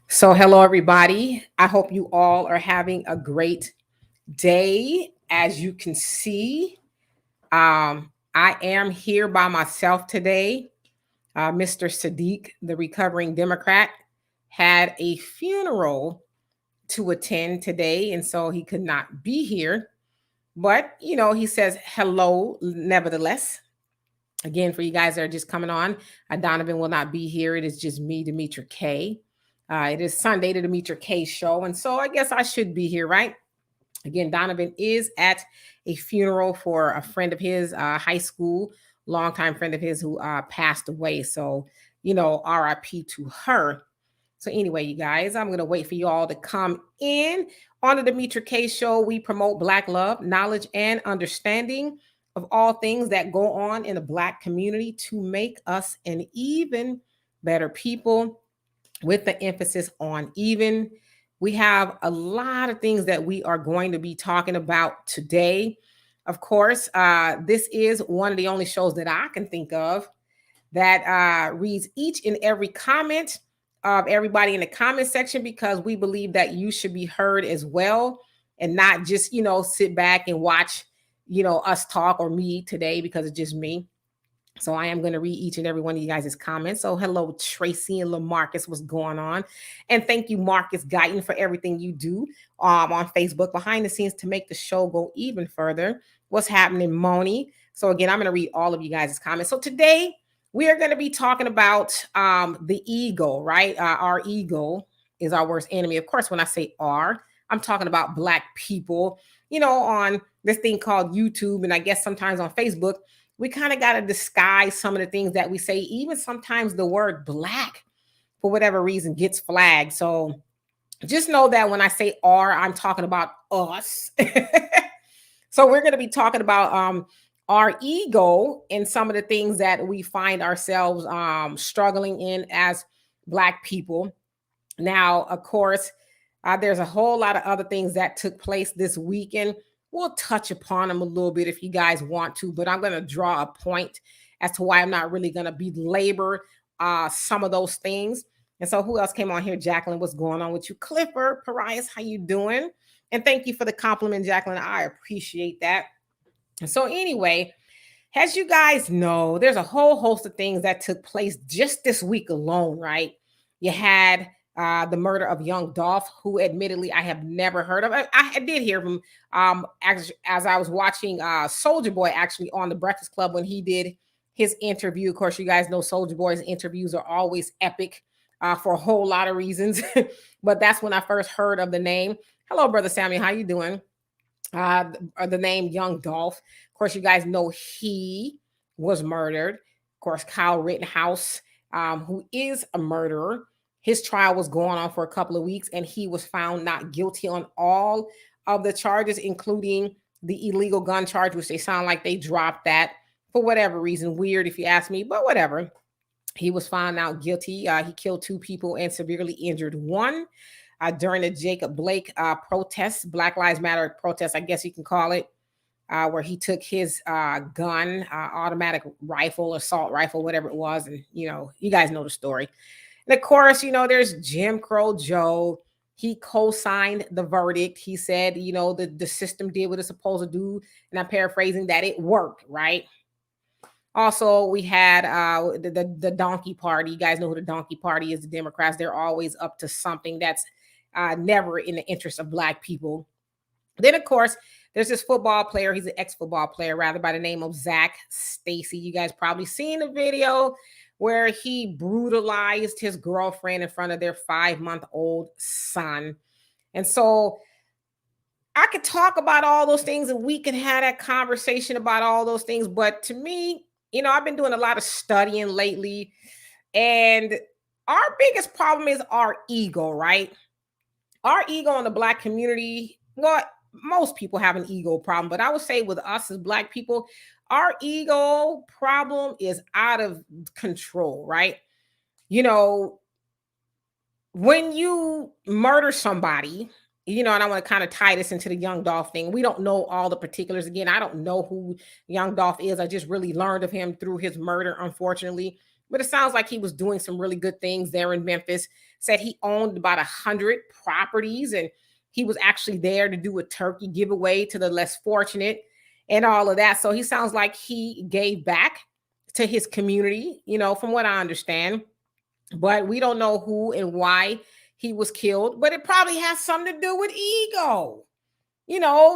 So, hello, everybody. I hope you all are having a great day. As you can see, I am here by myself today. Mr. Sadiq, the recovering Democrat, had a funeral to attend today, and so he could not be here. But, he says hello, nevertheless. Again, for you guys that are just coming on, Donovan will not be here. It is just me, Demetra Kaye. It is Sunday, the Demetra Kaye Show. And so I guess I should be here, right? Again, Donovan is at a funeral for a friend of his, high school, longtime friend of his who passed away. So, RIP to her. So, anyway, you guys, I'm going to wait for you all to come in. On the Demetra Kaye Show, we promote Black love, knowledge, and understanding of all things that go on in the Black community to make us an even better people, with the emphasis on even. We have a lot of things that we are going to be talking about today. Of course, this is one of the only shows that I can think of that reads each and every comment of everybody in the comment section, because we believe that you should be heard as well, and not just, sit back and watch, us talk, or me today, because it's just me. So I am going to read each and every one of you guys' comments. So hello, Tracy and LaMarcus, what's going on? And thank you, Marcus Guyton, for everything you do on Facebook behind the scenes to make the show go even further. What's happening, Moni? So again, I'm going to read all of you guys' comments. So today we are going to be talking about the ego, right? Our ego is our worst enemy. Of course, when I say our, I'm talking about Black people, on this thing called YouTube, and I guess sometimes on Facebook. We kind of got to disguise some of the things that we say. Even sometimes the word Black, for whatever reason, gets flagged. So just know that when I say "our," I'm talking about us. So we're going to be talking about our ego and some of the things that we find ourselves struggling in as Black people. Now, of course, there's a whole lot of other things that took place this weekend. We'll touch upon them a little bit if you guys want to, but I'm going to draw a point as to why I'm not really going to belabor some of those things. And so who else came on here? Jacqueline, what's going on with you? Clifford, Parias, how you doing? And thank you for the compliment, Jacqueline. I appreciate that. So anyway, as you guys know, there's a whole host of things that took place just this week alone, right? You had the murder of young Dolph, who admittedly I have never heard of. I did hear from as I was watching Soldier Boy actually on the Breakfast Club when he did his interview. Of course, you guys know Soldier Boy's interviews are always epic for a whole lot of reasons, but that's when I first heard of the name. Hello, brother Samuel, how you doing? The name Young Dolph. Of course, you guys know he was murdered. Of course, Kyle Rittenhouse, who is a murderer. His trial was going on for a couple of weeks, and he was found not guilty on all of the charges, including the illegal gun charge, which they sound like they dropped that for whatever reason. Weird, if you ask me, but whatever. He was found out guilty. He killed 2 people and severely injured 1 during the Jacob Blake protest, Black Lives Matter protest, I guess you can call it, where he took his gun, automatic rifle, assault rifle, whatever it was. And, you guys know the story. And of course, there's Jim Crow Joe. He co-signed the verdict. He said, the system did what it's supposed to do. And I'm paraphrasing that it worked, right? Also, we had the Donkey Party. You guys know who the Donkey Party is, the Democrats. They're always up to something that's never in the interest of Black people. Then, of course, there's this football player. He's an ex-football player, rather, by the name of Zach Stacy. You guys probably seen the video where he brutalized his girlfriend in front of their 5-month-old son. And so I could talk about all those things and we can have that conversation about all those things. But to me, I've been doing a lot of studying lately, and our biggest problem is our ego, right? Our ego in the Black community, well, most people have an ego problem, but I would say with us as Black people, our ego problem is out of control, right? When you murder somebody, and I want to kind of tie this into the Young Dolph thing. We don't know all the particulars. Again, I don't know who Young Dolph is. I just really learned of him through his murder, unfortunately. but it sounds like he was doing some really good things there in Memphis. Said he owned about 100 properties, and he was actually there to do a turkey giveaway to the less fortunate and all of that. So he sounds like he gave back to his community, from what I understand. But we don't know who and why he was killed, but it probably has something to do with ego.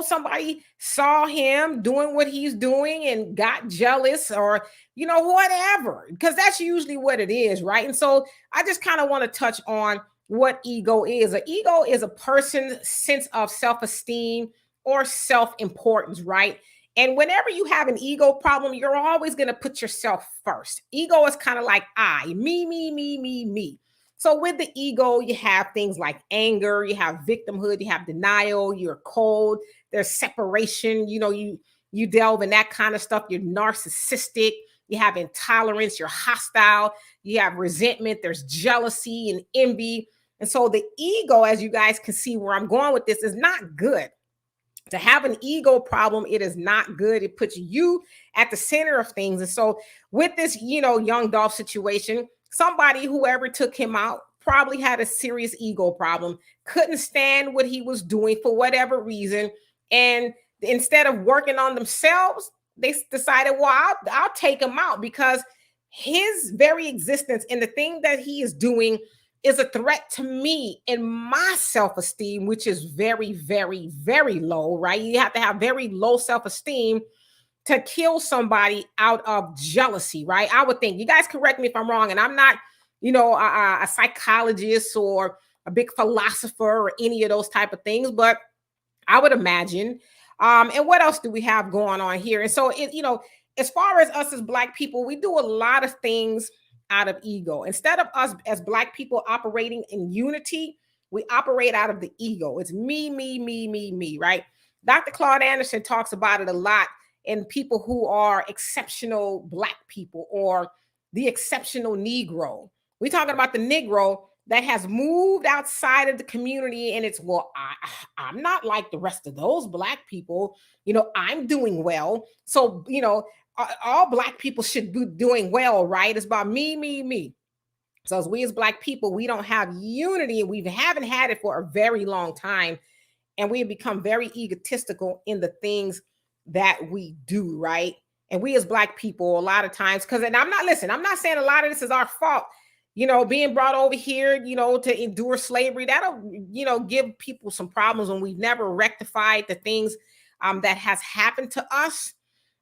Somebody saw him doing what he's doing and got jealous, or, whatever, because that's usually what it is, right? And so I just kind of want to touch on what ego is. An ego is a person's sense of self-esteem or self-importance, right? And whenever you have an ego problem, you're always going to put yourself first. Ego is kind of like me, me, me, me, me. So with the ego, you have things like anger, you have victimhood, you have denial, you're cold, there's separation, you delve in that kind of stuff. You're narcissistic, you have intolerance, you're hostile, you have resentment, there's jealousy and envy. And so the ego, as you guys can see where I'm going with this, is not good. To have an ego problem, it is not good. It puts you at the center of things. And so with this, young Dolph situation, somebody, whoever took him out, probably had a serious ego problem, couldn't stand what he was doing for whatever reason. And instead of working on themselves, they decided, well, I'll take him out, because his very existence and the thing that he is doing is a threat to me and my self-esteem, which is very, very, very low, right? You have to have very low self-esteem to kill somebody out of jealousy, right? I would think. You guys correct me if I'm wrong, and I'm not, a psychologist or a big philosopher or any of those type of things, but I would imagine. And what else do we have going on here? And so, as far as us as Black people, we do a lot of things out of ego. Instead of us as Black people operating in unity, we operate out of the ego. It's me, me, me, me, me, right? Dr. Claude Anderson talks about it a lot in people who are exceptional Black people, or the exceptional Negro. We're talking about the Negro that has moved outside of the community, and it's, well, I'm not like the rest of those Black people. I'm doing well. So, all Black people should be doing well, right? It's about me, me, me. So as we as Black people, we don't have unity, and we haven't had it for a very long time. And we have become very egotistical in the things that we do, right? And we as Black people, a lot of times, and I'm not saying a lot of this is our fault, being brought over here, to endure slavery. That'll, give people some problems when we've never rectified the things that has happened to us.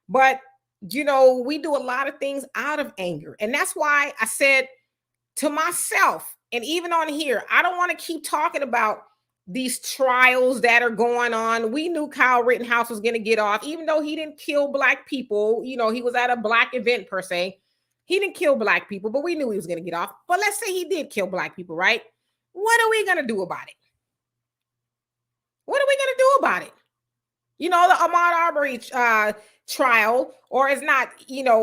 But, we do a lot of things out of anger. And that's why I said to myself, and even on here, I don't want to keep talking about these trials that are going on. We knew Kyle Rittenhouse was going to get off, even though he didn't kill Black people. He was at a Black event per se. He didn't kill Black people, but we knew he was going to get off. But let's say he did kill Black people, right? What are we going to do about it? What are we going to do about it? The Ahmaud Arbery trial, or it's not,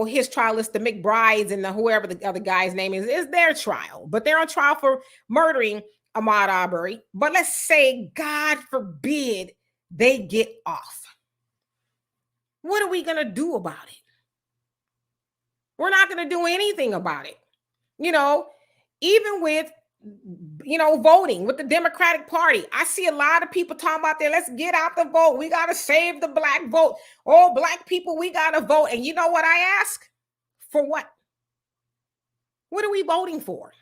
his trial, it's the McBrides and whoever the other guy's name is their trial. But they're on trial for murdering Ahmaud Arbery. But let's say, God forbid, they get off. What are we going to do about it? We're not going to do anything about it. Even with, voting with the Democratic Party. I see a lot of people talking about that. Let's get out the vote. We got to save the Black vote. Oh, Black people, we got to vote. And you know what I ask? For what? What are we voting for?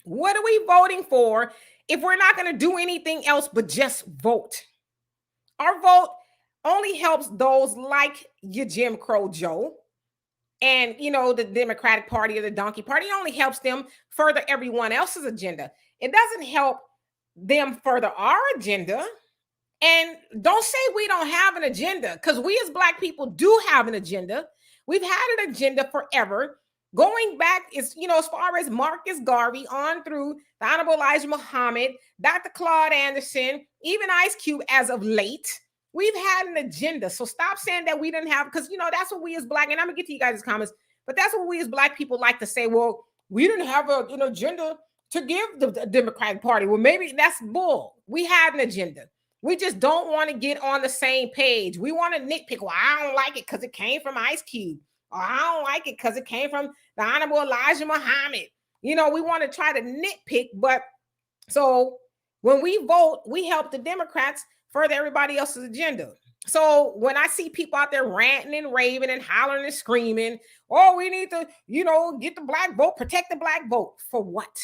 What are we voting for if we're not going to do anything else but just vote? Our vote only helps those like your Jim Crow Joe and, the Democratic Party or the Donkey Party. It only helps them further everyone else's agenda. It doesn't help them further our agenda. And don't say we don't have an agenda, because we as Black people do have an agenda. We've had an agenda forever. Going back is, as far as Marcus Garvey on through the Honorable Elijah Muhammad, Dr. Claude Anderson, even Ice Cube as of late, we've had an agenda. So stop saying that we didn't have, because, that's what we as Black, and I'm going to get to you guys' comments, but that's what we as Black people like to say, well, we didn't have an agenda to give the Democratic Party. Well, maybe that's bull. We had an agenda. We just don't want to get on the same page. We want to nitpick. Well, I don't like it because it came from Ice Cube. Oh, I don't like it because it came from the Honorable Elijah Muhammad. We want to try to nitpick, but so when we vote, we help the Democrats further everybody else's agenda. So when I see people out there ranting and raving and hollering and screaming, oh, we need to, get the black vote, protect the black vote. For what?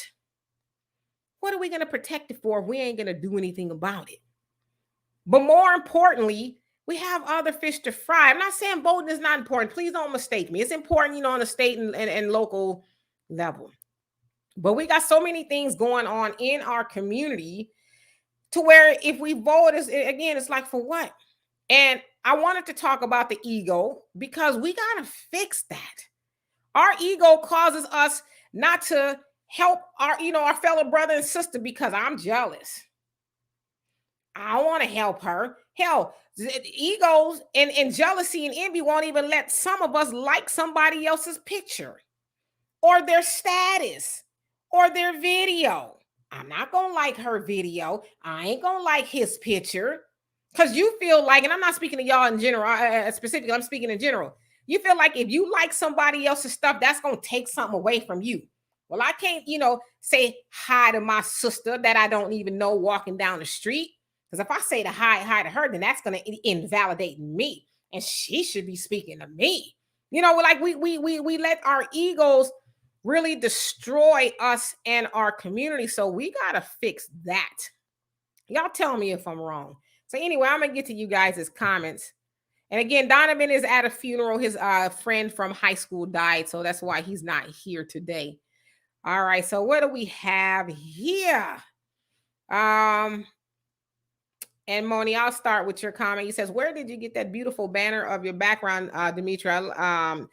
What are we going to protect it for if we ain't going to do anything about it? But more importantly, we have other fish to fry. I'm not saying voting is not important. Please don't mistake me. It's important, on the state and local level. But we got so many things going on in our community to where if we vote, it's like, for what? And I wanted to talk about the ego because we got to fix that. Our ego causes us not to help our fellow brother and sister because I'm jealous. I want to help her. Hell, egos and jealousy and envy won't even let some of us like somebody else's picture or their status or their video. I'm not going to like her video. I ain't going to like his picture because you feel like, and I'm not speaking to y'all in general, specifically, I'm speaking in general. You feel like if you like somebody else's stuff, that's going to take something away from you. Well, I can't, say hi to my sister that I don't even know walking down the street. Because if I say to hi to her, then that's going to invalidate me. And she should be speaking to me. Like we let our egos really destroy us and our community. So we got to fix that. Y'all tell me if I'm wrong. So anyway, I'm going to get to you guys' comments. And again, Donovan is at a funeral. His friend from high school died. So that's why he's not here today. All right. So what do we have here? And Moni, I'll start with your comment. He says, where did you get that beautiful banner of your background, Demetra?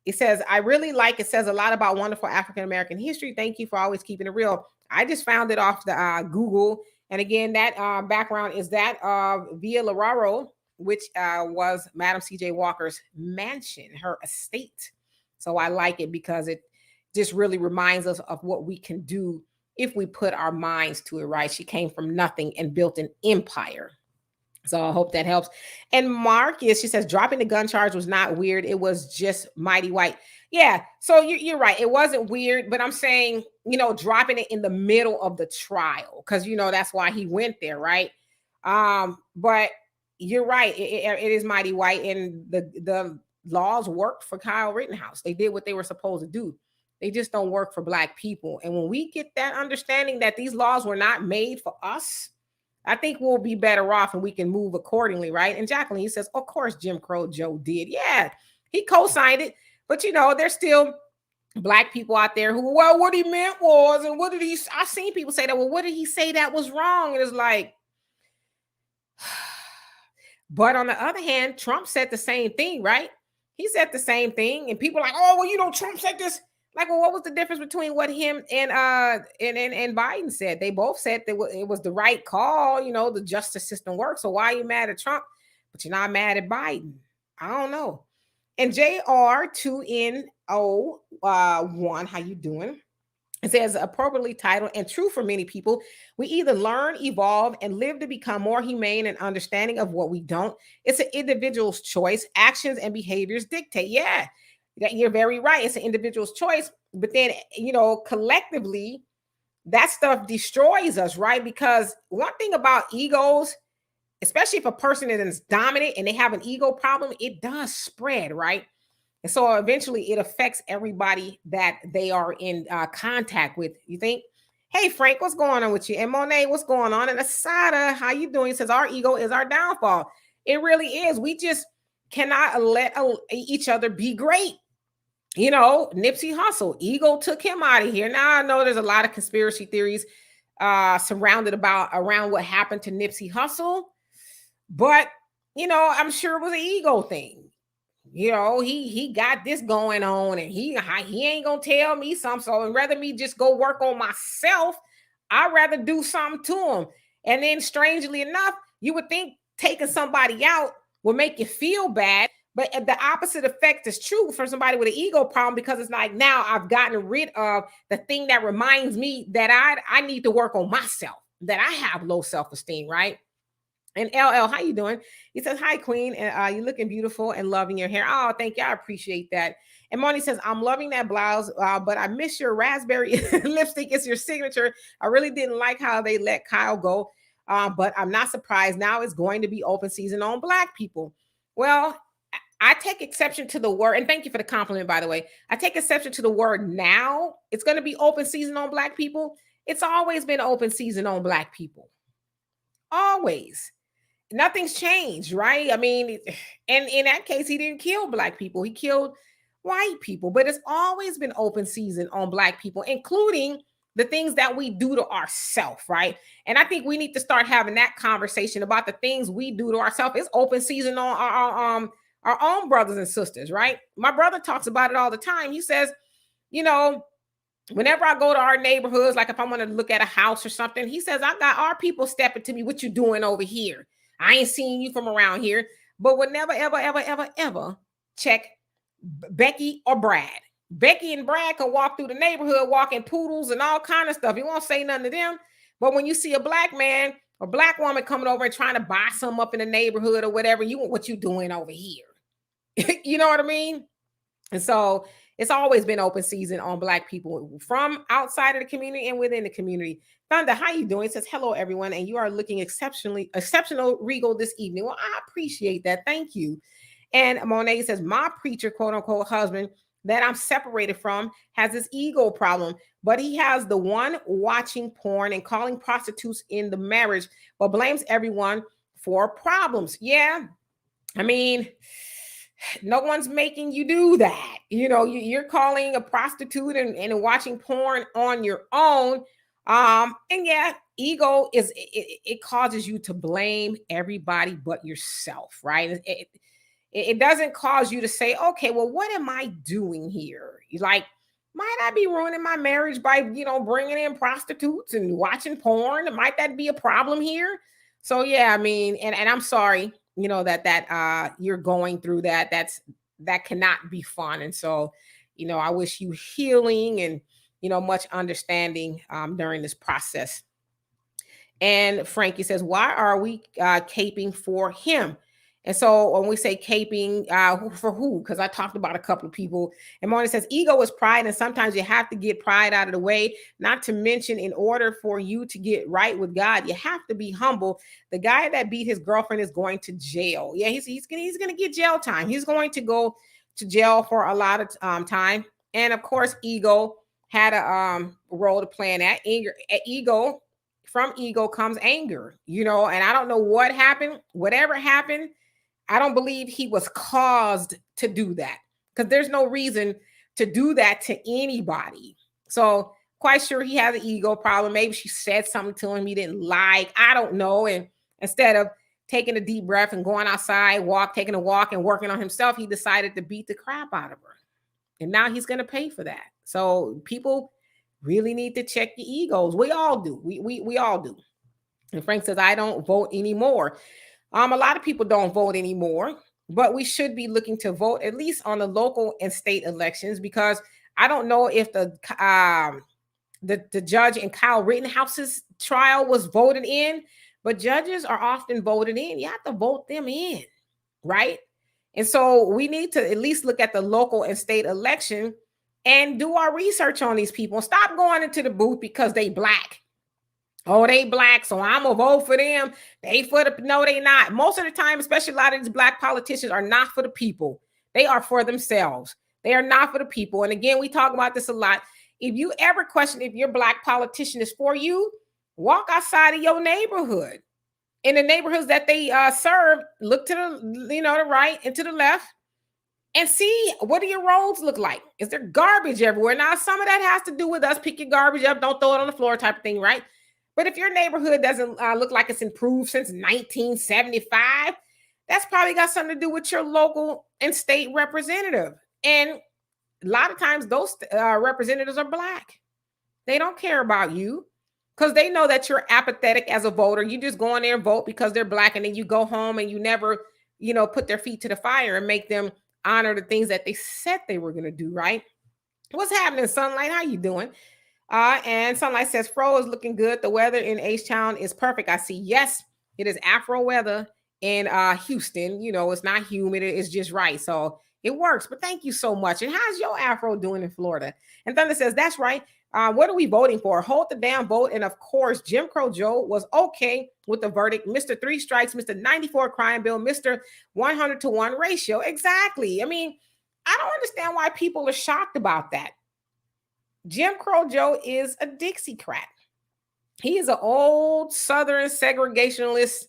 It says, I really like it. Says a lot about wonderful African-American history. Thank you for always keeping it real. I just found it off the Google. And again, that background is that of Via Lararo, which was Madam C.J. Walker's mansion, her estate. So I like it because it just really reminds us of what we can do if we put our minds to it, right? She came from nothing and built an empire. So I hope that helps. And Marcus, she says, dropping the gun charge was not weird. It was just mighty white. Yeah, so you're right. It wasn't weird, but I'm saying, dropping it in the middle of the trial, because, that's why he went there, right? But you're right. It is mighty white. And the laws worked for Kyle Rittenhouse. They did what they were supposed to do. They just don't work for Black people. And when we get that understanding that these laws were not made for us, I think we'll be better off and we can move accordingly, right? And Jacqueline says, of course, Jim Crow Joe did. Yeah, he co-signed it. But, there's still Black people out there who, well, what he meant was, and what did he, I've seen people say that, well, what did he say that was wrong? And it's like, but on the other hand, Trump said the same thing, right? He said the same thing. And people are like, oh, well, Trump said this. Like, well, what was the difference between what him and Biden said? They both said that it was the right call. The justice system works. So why are you mad at Trump, but you're not mad at Biden? I don't know. And JR2NO1, how you doing? It says appropriately titled and true for many people. We either learn, evolve, and live to become more humane and understanding of what we don't. It's an individual's choice. Actions and behaviors dictate. Yeah. You're very right. It's an individual's choice. But then, collectively, that stuff destroys us, right? Because one thing about egos, especially if a person is dominant and they have an ego problem, it does spread, right? And so eventually it affects everybody that they are in contact with. You think? Hey, Frank, what's going on with you? And Monet, what's going on? And Asada, how you doing? Says our ego is our downfall. It really is. We just cannot let each other be great. Nipsey Hussle, ego took him out of here. Now I know there's a lot of conspiracy theories surrounded around what happened to Nipsey Hussle, but I'm sure it was an ego thing. He got this going on, and he ain't gonna tell me something. So rather me just go work on myself, I'd rather do something to him. And then, strangely enough, you would think taking somebody out will make you feel bad. But the opposite effect is true for somebody with an ego problem, because it's like, now I've gotten rid of the thing that reminds me that I need to work on myself, that I have low self-esteem, right? And LL, how you doing? He says, hi, Queen. And you're looking beautiful and loving your hair. Oh, thank you. I appreciate that. And Moni says, I'm loving that blouse, but I miss your raspberry lipstick. It's your signature. I really didn't like how they let Kyle go. But I'm not surprised. Now it's going to be open season on Black people. Well, I take exception to the word, and thank you for the compliment, by the way. I take exception to the word now. It's going to be open season on Black people. It's always been open season on Black people. Always. Nothing's changed, right? I mean, and in that case, he didn't kill Black people. He killed white people, but it's always been open season on Black people, including the things that we do to ourselves, right? And I think we need to start having that conversation about the things we do to ourselves. It's open season on our own brothers and sisters, right? My brother talks about it all the time. He says, you know, whenever I go to our neighborhoods, like if I want to look at a house or something, he says, I got our people stepping to me, what you doing over here? I ain't seeing you from around here, but would never, ever, ever, ever, ever check Becky or Brad. Becky and Brad can walk through the neighborhood, walking poodles and all kind of stuff. He won't say nothing to them. But when you see a Black man or Black woman coming over and trying to buy something up in the neighborhood or whatever, what you doing over here? You know what I mean? And so it's always been open season on Black people from outside of the community and within the community. Thunder, how you doing? It says, hello, everyone. And you are looking exceptional regal this evening. Well, I appreciate that. Thank you. And Monet says, my preacher, quote unquote, husband that I'm separated from has this ego problem, but he has the one watching porn and calling prostitutes in the marriage, but blames everyone for problems. Yeah. I mean, no one's making you do that. You know, you're calling a prostitute and watching porn on your own. And yeah, ego it causes you to blame everybody but yourself, right? It doesn't cause you to say, okay, well, what am I doing here? Like, might I be ruining my marriage by, bringing in prostitutes and watching porn? Might that be a problem here? So yeah, I mean, and I'm sorry, that you're going through that. That cannot be fun. And so, I wish you healing and, much understanding during this process. And Frankie says, why are we caping for him? And so when we say caping, for who? Because I talked about a couple of people. And Mona says, ego is pride. And sometimes you have to get pride out of the way. Not to mention, in order for you to get right with God, you have to be humble. The guy that beat his girlfriend is going to jail. Yeah, he's going to get jail time. He's going to go to jail for a lot of time. And of course, ego had a role to play in that. From ego comes anger, and I don't know what happened. Whatever happened, I don't believe he was caused to do that, because there's no reason to do that to anybody. So quite sure he has an ego problem. Maybe she said something to him he didn't like. I don't know. And instead of taking a deep breath and going outside, taking a walk and working on himself, he decided to beat the crap out of her. And now he's going to pay for that. So people really need to check your egos. We all do. We all do. And Frank says, I don't vote anymore. A lot of people don't vote anymore, but we should be looking to vote at least on the local and state elections, because I don't know if the judge in Kyle Rittenhouse's trial was voted in, but judges are often voted in. You have to vote them in, right? And so we need to at least look at the local and state election and do our research on these people. Stop going into the booth because they Black. Oh, they Black, so I'm gonna vote for them. No, they not. Most of the time, especially a lot of these Black politicians are not for the people. They are for themselves. They are not for the people. And again, we talk about this a lot. If you ever question if your Black politician is for you, walk outside of your neighborhood. In the neighborhoods that they serve, look to the right and to the left, and see, what do your roads look like? Is there garbage everywhere? Now, some of that has to do with us. Pick your garbage up, don't throw it on the floor type of thing, right? But if your neighborhood doesn't look like it's improved since 1975, that's probably got something to do with your local and state representative. And a lot of times those representatives are Black. They don't care about you because they know that you're apathetic as a voter. You just go in there and vote because they're Black, and then you go home and you never, put their feet to the fire and make them honor the things that they said they were going to do, right? What's happening, Sunlight? How you doing? And Sunlight says, Fro is looking good. The weather in H-Town is perfect. I see. Yes, It is Afro weather in Houston. It's not humid. It's just right. So it works. But thank you so much. And how's your Afro doing in Florida? And Thunder says, that's right. What are we voting for? Hold the damn vote. And of course, Jim Crow Joe was okay with the verdict. Mr. Three Strikes, Mr. 94 Crime Bill, Mr. 100-to-1 ratio. Exactly. I mean, I don't understand why people are shocked about that. Jim Crow Joe is a Dixiecrat. He is an old Southern segregationalist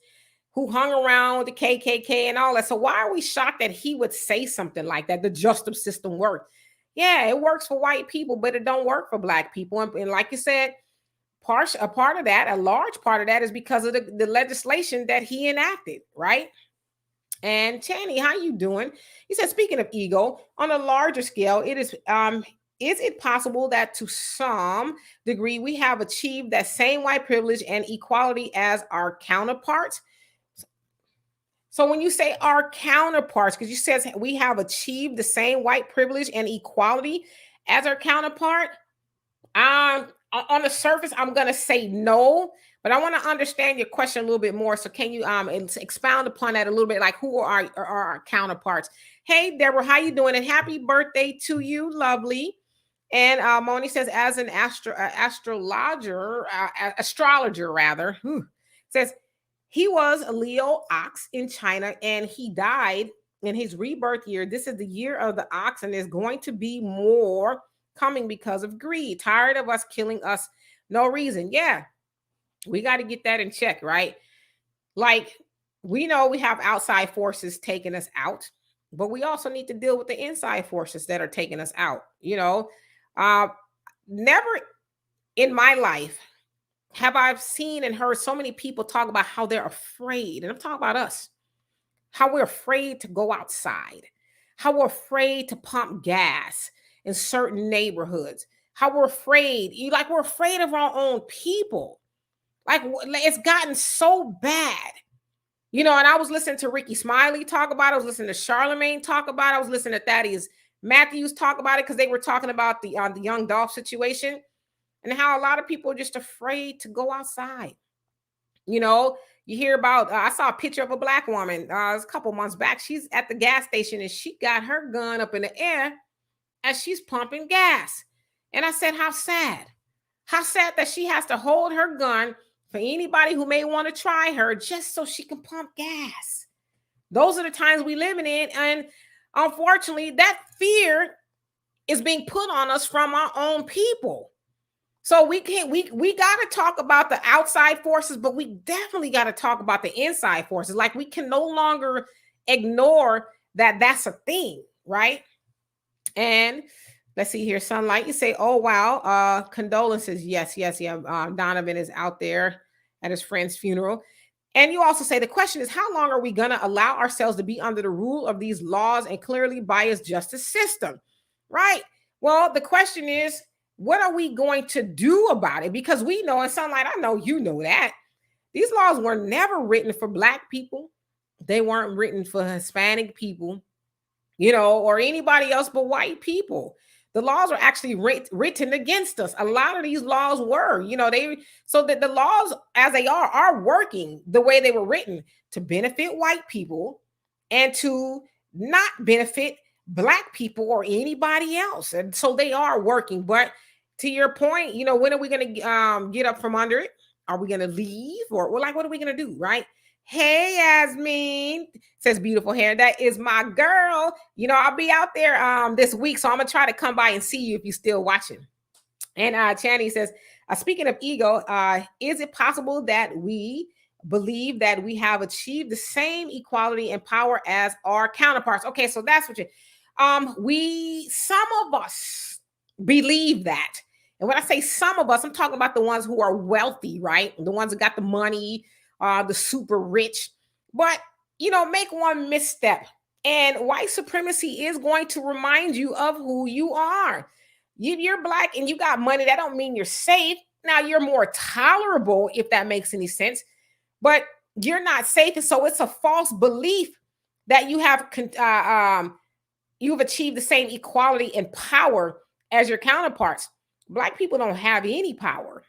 who hung around with the KKK and all that. So why are we shocked that he would say something like that? The justice system works. Yeah, it works for white people, but it don't work for black people. And like you said, a large part of that is because of the legislation that he enacted, right? And Channy, how you doing? He said, speaking of ego, on a larger scale, is it possible that to some degree we have achieved that same white privilege and equality as our counterparts? So when you say our counterparts, because you said we have achieved the same white privilege and equality as our counterpart, on the surface, I'm going to say no, but I want to understand your question a little bit more. So can you expound upon that a little bit? Like, who are our counterparts? Hey, Deborah, how you doing? And happy birthday to you. Lovely. And Moni says, as an astrologer, says he was a Leo ox in China and he died in his rebirth year. This is the year of the ox, and there's going to be more coming because of greed. Tired of us killing us no reason. Yeah, we got to get that in check, right? Like, we know we have outside forces taking us out, but we also need to deal with the inside forces that are taking us out. Never in my life have I seen and heard so many people talk about how they're afraid, and I'm talking about us, how we're afraid to go outside, how we're afraid to pump gas in certain neighborhoods, how we're afraid, we're afraid of our own people. Like, it's gotten so bad. And I was listening to Ricky Smiley talk about it. I was listening to Charlemagne talk about it. I was listening to Thaddeus Matthews talk about it because they were talking about the young Dolph situation and how a lot of people are just afraid to go outside. You hear about, I saw a picture of a black woman a couple months back. She's at the gas station and she got her gun up in the air as she's pumping gas. And I said, how sad that she has to hold her gun for anybody who may want to try her just so she can pump gas. Those are the times we live in. And unfortunately, that fear is being put on us from our own people. So we got to talk about the outside forces, but we definitely got to talk about the inside forces. Like, we can no longer ignore that that's a thing, right? And let's see here, Sunlight, you say, oh, wow, condolences. Yes. Donovan is out there at his friend's funeral. And you also say, the question is, how long are we going to allow ourselves to be under the rule of these laws and clearly biased justice system, right? Well, the question is, what are we going to do about it? Because we know, and Sunlight, I know you know that these laws were never written for Black people. They weren't written for Hispanic people, or anybody else but white people. The laws are actually written against us. A lot of these laws were, so that the laws as they are working the way they were written to benefit white people and to not benefit Black people or anybody else. And so they are working. But to your point, when are we going to get up from under it? Are we going to leave or what are we going to do? Right. Hey, Yasmin, says beautiful hair. That is my girl. I'll be out there this week, so I'm going to try to come by and see you if you're still watching. And Channy says, speaking of ego, is it possible that we believe that we have achieved the same equality and power as our counterparts? Okay, so that's what some of us believe that. And when I say some of us, I'm talking about the ones who are wealthy, right? The ones that got the money, the super rich. But, make one misstep and white supremacy is going to remind you of who you are. You're Black and you got money. That don't mean you're safe. Now, you're more tolerable, if that makes any sense, but you're not safe. And so it's a false belief that you have you've achieved the same equality and power as your counterparts. Black people don't have any power.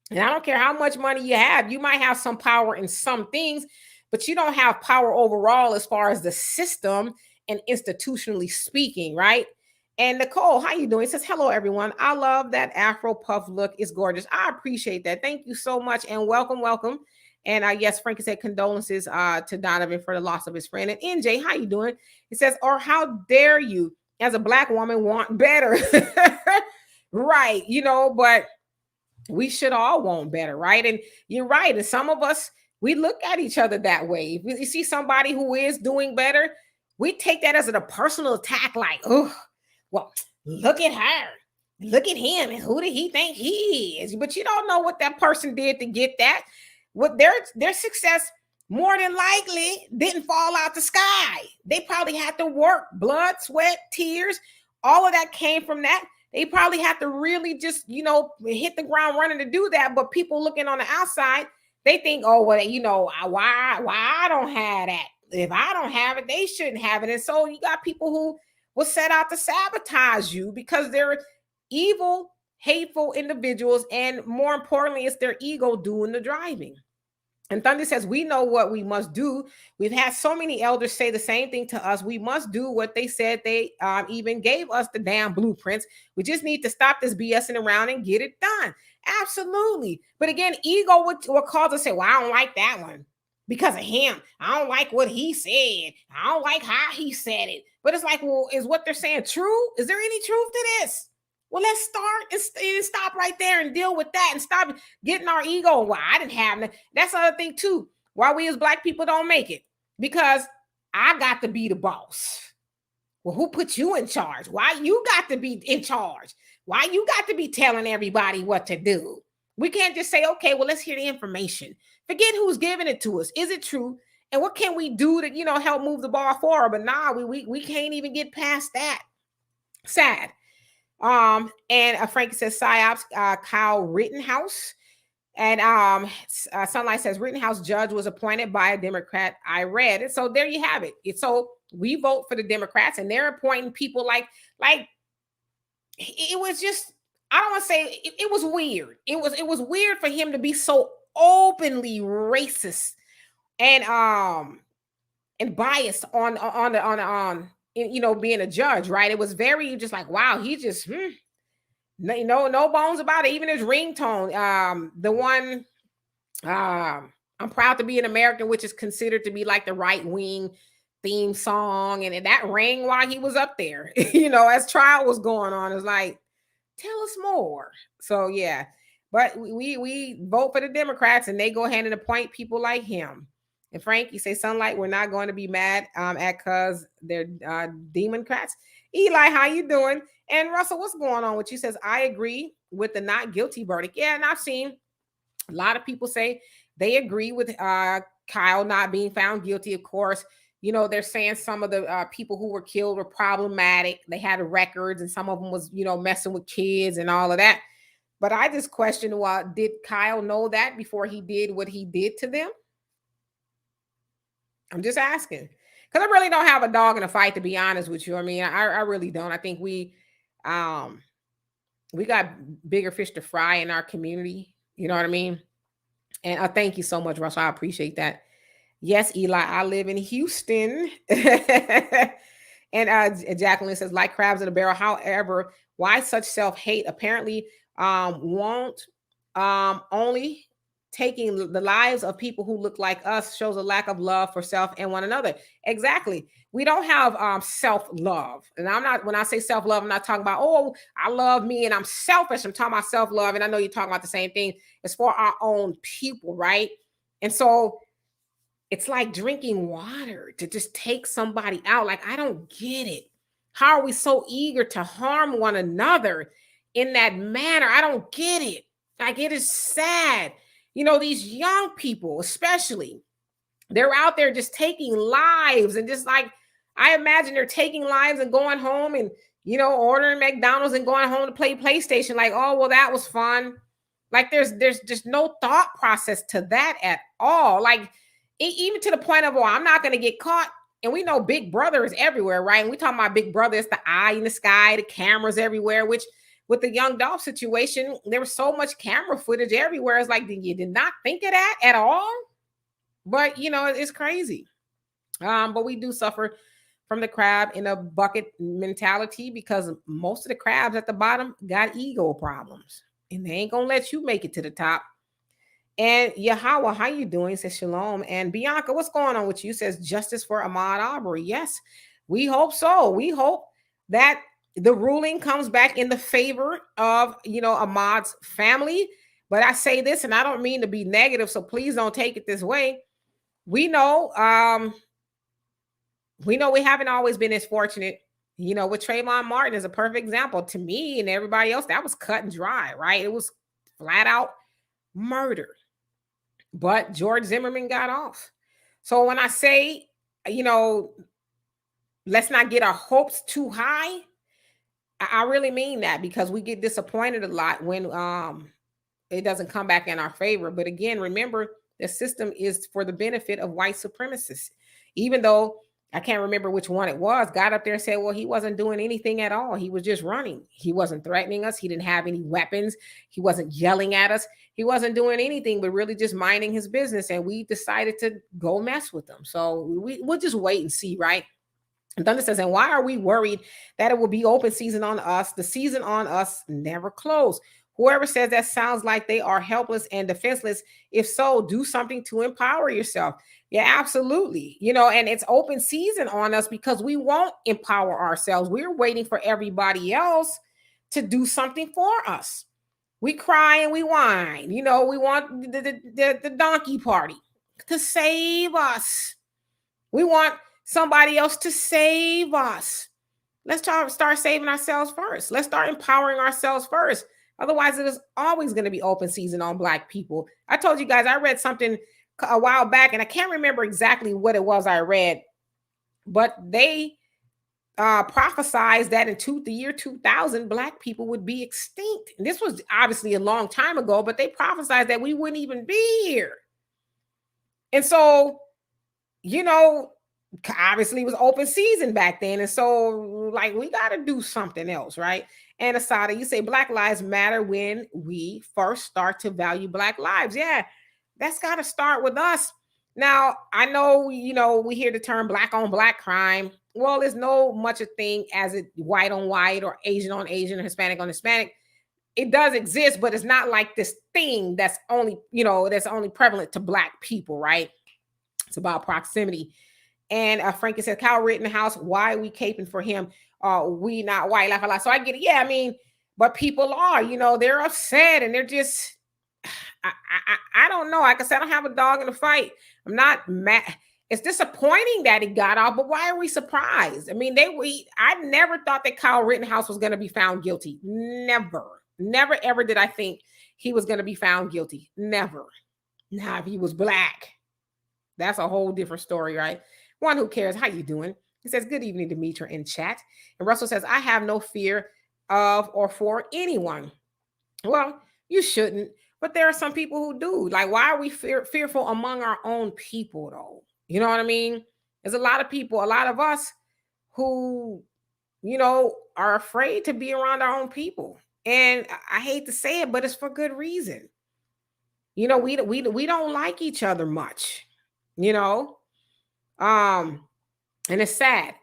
And I don't care how much money you have, you might have some power in some things, but you don't have power overall as far as the system and institutionally speaking, right? And Nicole, how you doing? It says, hello, everyone. I love that Afro puff look. It's gorgeous. I appreciate that. Thank you so much. And welcome, welcome. And yes, Frankie said condolences to Donovan for the loss of his friend. And NJ, how you doing? It says, or how dare you as a Black woman want better? Right. But we should all want better, right? And you're right. And some of us, we look at each other that way. If you see somebody who is doing better, we take that as a personal attack, like, oh, well, look at her. Look at him. And who did he think he is? But you don't know what that person did to get that. What their success more than likely didn't fall out the sky. They probably had to work, blood, sweat, tears. All of that came from that. They probably have to really just, hit the ground running to do that. But people looking on the outside, they think, oh, well, why I don't have that? If I don't have it, they shouldn't have it. And so you got people who will set out to sabotage you because they're evil, hateful individuals. And more importantly, it's their ego doing the driving. And Thunder says, we know what we must do. We've had so many elders say the same thing to us. We must do what they said. They even gave us the damn blueprints. We just need to stop this BSing around and get it done. Absolutely. But again, ego would cause us to say, well, I don't like that one because of him. I don't like what he said. I don't like how he said it. But it's like, well, is what they're saying true? Is there any truth to this? Well, let's start and stop right there and deal with that and stop getting our ego. Well, I didn't have that. That's another thing too. Why we as Black people don't make it? Because I got to be the boss. Well, who put you in charge? Why you got to be in charge? Why you got to be telling everybody what to do? We can't just say, okay, well, let's hear the information. Forget who's giving it to us. Is it true? And what can we do to, help move the ball forward? But nah, we can't even get past that. Sad. And Frankie says psyops, Kyle Rittenhouse. And Sunlight says Rittenhouse judge was appointed by a Democrat. I read it. So there you have it. So we vote for the Democrats and they're appointing people like it was just, I don't want to say it was weird. It was weird for him to be so openly racist and biased on being a judge, right? It was very just like, wow, he just no bones about it. Even his ringtone, the one I'm proud to be an American, which is considered to be like the right wing theme song, and that rang while he was up there. As trial was going on, it's like, tell us more. So yeah, but we vote for the Democrats, and they go ahead and appoint people like him. And Frank, you say Sunlight, we're not going to be mad at cause they're Democrats. Eli, how you doing? And Russell, what's going on with you? Says, I agree with the not guilty verdict. Yeah, and I've seen a lot of people say they agree with Kyle not being found guilty. Of course, they're saying some of the people who were killed were problematic. They had records, and some of them was, messing with kids and all of that. But I just question, did Kyle know that before he did what he did to them? I'm just asking, because I really don't have a dog in a fight, to be honest with you. I mean, I really don't. I think we got bigger fish to fry in our community. You know what I mean? And thank you so much, Russell. I appreciate that. Yes, Eli, I live in Houston. And Jacqueline says, like crabs in a barrel. However, why such self-hate? Apparently, won't only taking the lives of people who look like us shows a lack of love for self and one another. Exactly. We don't have self-love. And when I say self-love, I'm not talking about, oh, I love me and I'm selfish. I'm talking about self-love. And I know you're talking about the same thing. It's for our own people, right? And so it's like drinking water to just take somebody out. Like, I don't get it. How are we so eager to harm one another in that manner? I don't get it. Like, it is sad. These young people, especially, they're out there just taking lives and just like, I imagine they're taking lives and going home and, ordering McDonald's and going home to play PlayStation. Like, oh, well, that was fun. Like, there's just no thought process to that at all. Like, even to the point of, I'm not going to get caught. And we know Big Brother is everywhere, right? And we talking about Big Brother, it's the eye in the sky, the cameras everywhere, which with the young Dolph situation, there was so much camera footage everywhere. It's like, you did not think of that at all? But, it's crazy. But we do suffer from the crab in a bucket mentality because most of the crabs at the bottom got ego problems. And they ain't going to let you make it to the top. And Yahweh, how you doing? Says Shalom. And Bianca, what's going on with you? Says justice for Ahmaud Arbery. Yes, we hope so. We hope that the ruling comes back in the favor of, Ahmaud's family. But I say this, and I don't mean to be negative, so please don't take it this way. We know we haven't always been as fortunate. With Trayvon Martin is a perfect example. To me and everybody else, that was cut and dry, right? It was flat out murder. But George Zimmerman got off. So when I say, let's not get our hopes too high, I really mean that, because we get disappointed a lot when it doesn't come back in our favor. But again, remember, the system is for the benefit of white supremacists. Even though I can't remember which one it was, got up there and said, well, he wasn't doing anything at all. He was just running. He wasn't threatening us. He didn't have any weapons. He wasn't yelling at us. He wasn't doing anything, but really just minding his business. And we decided to go mess with him. So we'll just wait and see, right? And Thunder says, and why are we worried that it will be open season on us? The season on us never closed. Whoever says that sounds like they are helpless and defenseless. If so, do something to empower yourself. Yeah, absolutely. And it's open season on us because we won't empower ourselves. We're waiting for everybody else to do something for us. We cry and we whine. We want the donkey party to save us. We want somebody else to save us. Let's start saving ourselves first. Let's start empowering ourselves first. Otherwise, it is always going to be open season on Black people. I told you guys, I read something a while back, and I can't remember exactly what it was I read, but they prophesized that in the year 2000, Black people would be extinct. And this was obviously a long time ago, but they prophesized that we wouldn't even be here. And so, obviously it was open season back then. And so, we got to do something else, right? And Asada, you say Black lives matter when we first start to value Black lives. Yeah, that's got to start with us. Now, I know, we hear the term Black on Black crime. Well, there's no much a thing as it white on white or Asian on Asian or Hispanic on Hispanic. It does exist, but it's not like this thing that's only, that's only prevalent to Black people, right? It's about proximity. And Frankie said, Kyle Rittenhouse, why are we caping for him? We not white, laugh a lot. So I get it. Yeah, I mean, but people are, they're upset and they're just, I don't know. Like I said, I don't have a dog in the fight. I'm not mad. It's disappointing that he got off, but why are we surprised? I mean, I never thought that Kyle Rittenhouse was going to be found guilty. Never, ever did I think he was going to be found guilty. Never. Now, if he was Black, that's a whole different story, right? One who cares. How you doing? He says, good evening, Demetra, in chat. And Russell says, I have no fear of or for anyone. Well, you shouldn't, but there are some people who do. Like, why are we fearful among our own people, though? You know what I mean? There's a lot of people, a lot of us who, are afraid to be around our own people. And I hate to say it, but it's for good reason. We don't like each other much, and it's sad.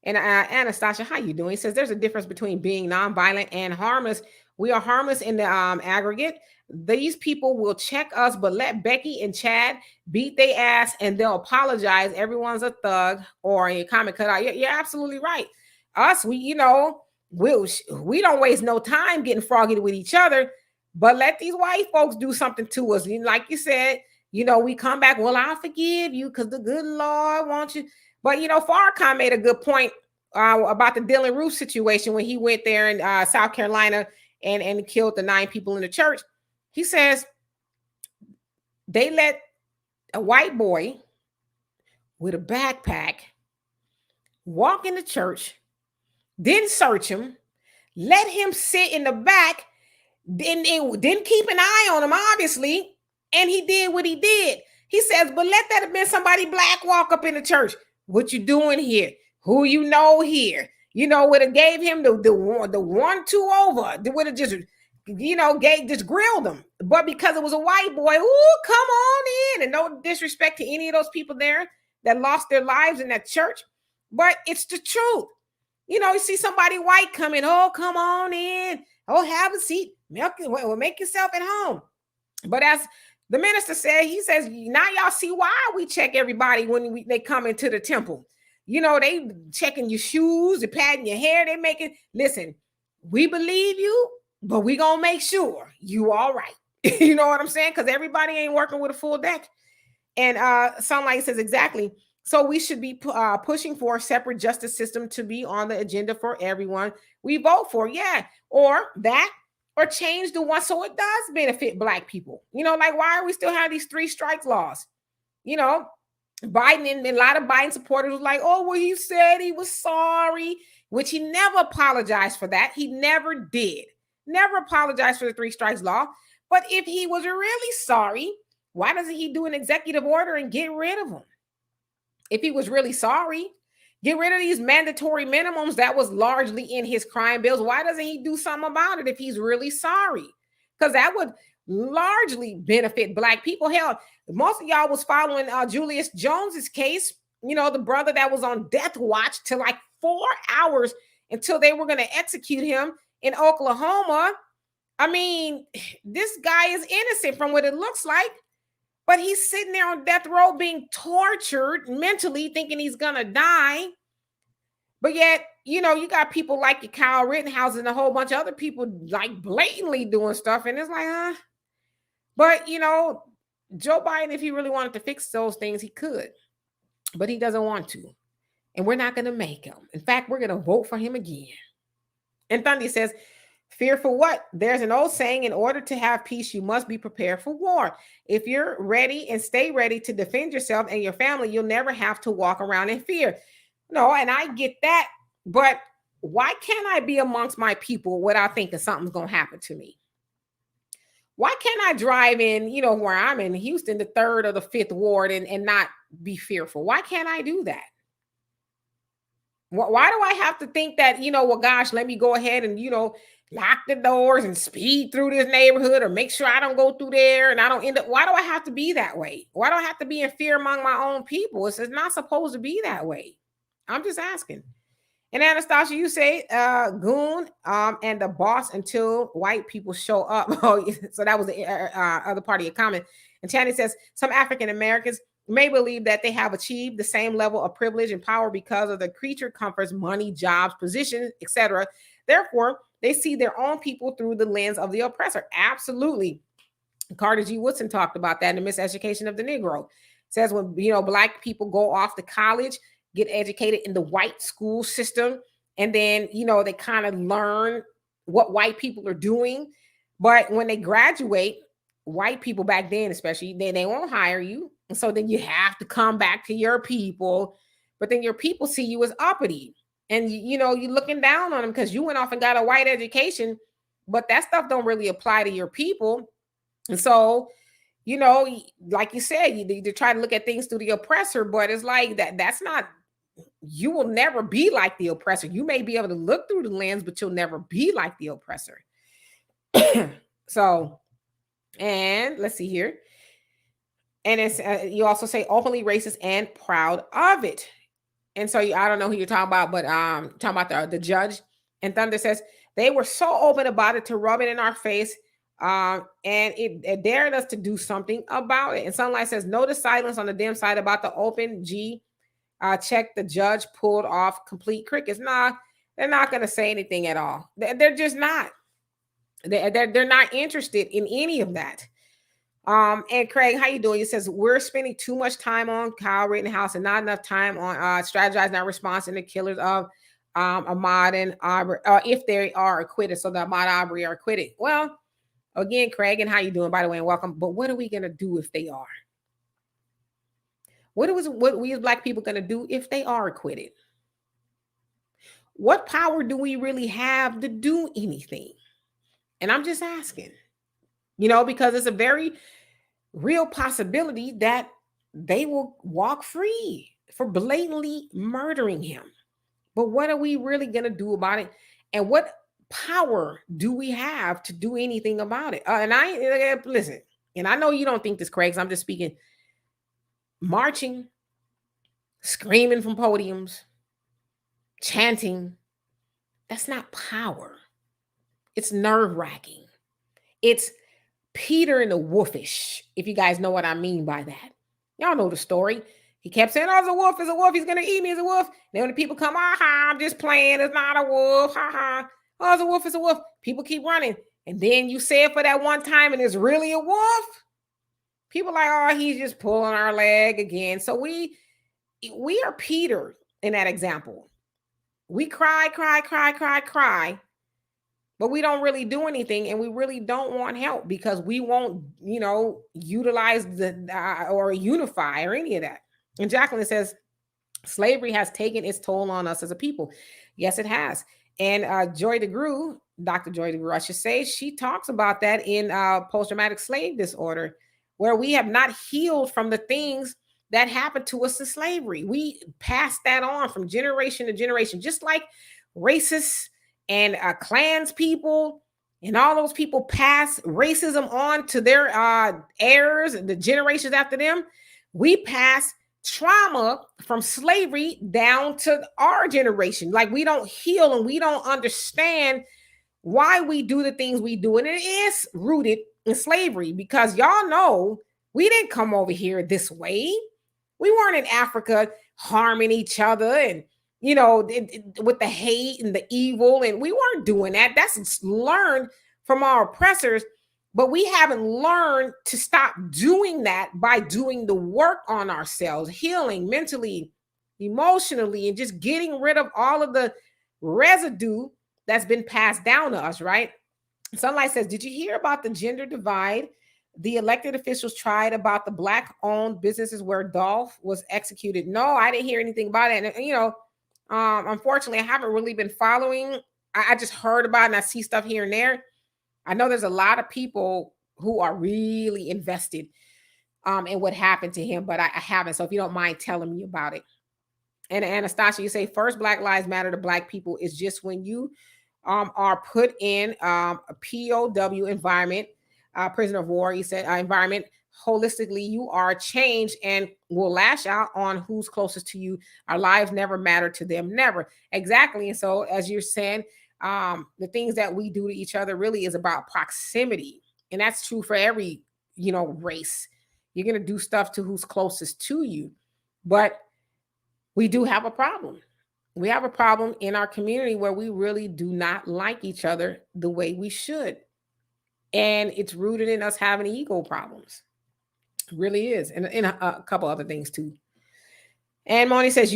And Anastasia, how you doing? He says there's a difference between being nonviolent and harmless. We are harmless in the aggregate. These people will check us, but let Becky and Chad beat their ass and they'll apologize. Everyone's a thug or a comment cut out. You're absolutely right. Us, we don't waste no time getting froggy with each other, but let these white folks do something to us. Like you said, we come back, well, I'll forgive you because the good Lord wants you. But, Farrakhan made a good point about the Dylan Roof situation when he went there in South Carolina and killed the 9 people in the church. He says they let a white boy with a backpack walk in the church, didn't search him, let him sit in the back, didn't keep an eye on him, obviously, and he did what he did. He says, but let that have been somebody Black walk up in the church. What you doing here? Who you know here? would have gave him the 1-2 over. They would have just, just grilled him. But because it was a white boy, ooh, come on in. And no disrespect to any of those people there that lost their lives in that church. But it's the truth. You see somebody white coming, oh, come on in. Oh, have a seat. Make yourself at home. But as the minister said, he says, now y'all see why we check everybody when they come into the temple. They checking your shoes, they patting your hair, they making, listen, we believe you, but we gonna make sure you all right. You know what I'm saying? Because everybody ain't working with a full deck. And Sunlight says, exactly. So we should be pushing for a separate justice system to be on the agenda for everyone we vote for. Yeah. Or that, or change the one so it does benefit Black people. Like, why are we still have these 3 strikes laws? Biden and a lot of Biden supporters was like, oh, well, he said he was sorry, which he never apologized for that. He never did. Never apologized for the 3 strikes law. But if he was really sorry, why doesn't he do an executive order and get rid of them? If he was really sorry, get rid of these mandatory minimums that was largely in his crime bills. Why doesn't he do something about it if he's really sorry? Because that would largely benefit Black people. Hell, most of y'all was following Julius Jones's case, the brother that was on death watch till like 4 hours until they were going to execute him in Oklahoma. I mean, this guy is innocent from what it looks like, but he's sitting there on death row being tortured mentally, thinking he's going to die. But yet, you got people like your Kyle Rittenhouse and a whole bunch of other people like blatantly doing stuff. And it's like, But, Joe Biden, if he really wanted to fix those things, he could. But he doesn't want to. And we're not going to make him. In fact, we're going to vote for him again. And Thundy says, fear for what? There's an old saying, in order to have peace, you must be prepared for war. If you're ready and stay ready to defend yourself and your family, you'll never have to walk around in fear. No, and I get that. But why can't I be amongst my people without thinking something's going to happen to me? Why can't I drive in, where I'm in Houston, the 3rd or the 5th ward and not be fearful? Why can't I do that? Why do I have to think that, well, gosh, let me go ahead and, lock the doors and speed through this neighborhood or make sure I don't go through there and I don't end up. Why do I have to be that way? Why do I have to be in fear among my own people? It's not supposed to be that way. I'm just asking. And Anastasia, you say goon and the boss until white people show up. Oh, so that was the other part of your comment. And Channy says some African Americans may believe that they have achieved the same level of privilege and power because of the creature comforts, money, jobs, positions, etc. Therefore, they see their own people through the lens of the oppressor. Absolutely. Carter G. Woodson talked about that in the Miseducation of the Negro. Says when Black people go off to college, get educated in the white school system, and then they kind of learn what white people are doing. But when they graduate, white people back then especially, they won't hire you. And so then you have to come back to your people, but then your people see you as uppity. And you're looking down on them because you went off and got a white education, but that stuff don't really apply to your people. And so, like you said, you try to look at things through the oppressor, but it's like that's not, you will never be like the oppressor. You may be able to look through the lens, but you'll never be like the oppressor. So, and let's see here. And it's you also say openly racist and proud of it. And so I don't know who you're talking about, but talking about the judge. And Thunder says they were so open about it to rub it in our face, and it dared us to do something about it. And Sunlight says notice silence on the dim side about the open G. Check the judge pulled off complete crickets. Nah, they're not going to say anything at all. They're just not. They're not interested in any of that. And Craig, how you doing? He says we're spending too much time on Kyle Rittenhouse and not enough time on strategizing our response in the killers of Ahmaud and Arbery, if they are acquitted. So the Ahmaud Arbery are acquitted. Well, again, Craig, and how you doing, by the way, and welcome. But what are we gonna do if they are? What we as Black people gonna do if they are acquitted? What power do we really have to do anything? And I'm just asking, because it's a very real possibility that they will walk free for blatantly murdering him. But what are we really going to do about it? And what power do we have to do anything about it? And I listen, and I know you don't think this, Craig, 'cause I'm just speaking. Marching, screaming from podiums, chanting, that's not power. It's nerve-wracking. It's Peter and the wolfish, if you guys know what I mean by that. Y'all know the story. He kept saying, oh, it's a wolf, it's a wolf, he's going to eat me, it's a wolf. Then when the people come, I'm just playing, it's not a wolf, oh, it's a wolf, it's a wolf. People keep running. And then you say it for that one time and it's really a wolf. People are like, oh, he's just pulling our leg again. So we are Peter in that example. We cry, but we don't really do anything, and we really don't want help because we won't, utilize or unify or any of that. And Jacqueline says, slavery has taken its toll on us as a people. Yes, it has. And Dr. Joy DeGruy, I should say, she talks about that in post-traumatic slave disorder, where we have not healed from the things that happened to us in slavery. We pass that on from generation to generation, just like racists and clans people and all those people pass racism on to their heirs and the generations after them. We pass trauma from slavery down to our generation. Like, we don't heal and we don't understand why we do the things we do. And it is rooted in slavery, because y'all know we didn't come over here this way. We weren't in Africa harming each other and, with the hate and the evil. And we weren't doing that. That's learned from our oppressors. But we haven't learned to stop doing that by doing the work on ourselves, healing mentally, emotionally, and just getting rid of all of the residue that's been passed down to us, right? Sunlight says, did you hear about the gender divide the elected officials tried about the Black-owned businesses where Dolph was executed? No, I didn't hear anything about it. And, unfortunately, I haven't really been following. I just heard about it and I see stuff here and there. I know there's a lot of people who are really invested in what happened to him, but I haven't. So if you don't mind telling me about it. And Anastasia, you say first Black Lives Matter to Black people is just when you are put in a POW environment, prisoner of war, you said environment, holistically, you are changed and will lash out on who's closest to you. Our lives never matter to them. Never. Exactly. And so as you're saying, the things that we do to each other really is about proximity. And that's true for every, race. You're going to do stuff to who's closest to you. But we do have a problem. We have a problem in our community where we really do not like each other the way we should. And it's rooted in us having ego problems. It really is. And a couple other things too. And Moni says,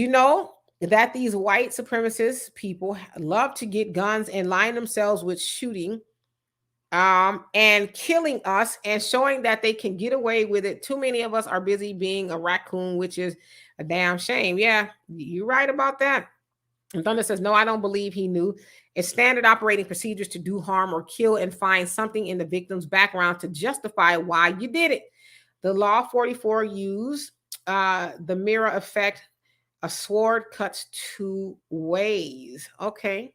that these white supremacist people love to get guns and line themselves with shooting and killing us and showing that they can get away with it. Too many of us are busy being a raccoon, which is a damn shame. Yeah, you're right about that. And Thunder says, no, I don't believe he knew. It's standard operating procedures to do harm or kill and find something in the victim's background to justify why you did it. The Law 44 used the mirror effect. A sword cuts two ways. Okay.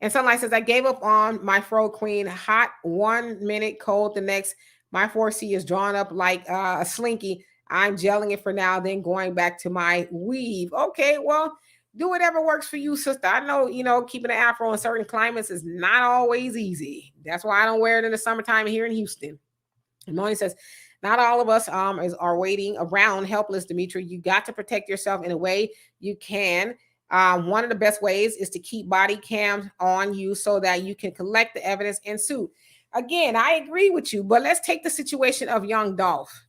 And Sunlight says, I gave up on my fro queen. Hot 1 minute, cold the next. My 4C is drawn up like a slinky. I'm gelling it for now, then going back to my weave. Okay, well, do whatever works for you, sister. I know, keeping an afro in certain climates is not always easy. That's why I don't wear it in the summertime here in Houston. And Moni says, not all of us are waiting around helpless, Demetra. You got to protect yourself in a way you can. One of the best ways is to keep body cams on you so that you can collect the evidence and sue. Again, I agree with you, but let's take the situation of young Dolph.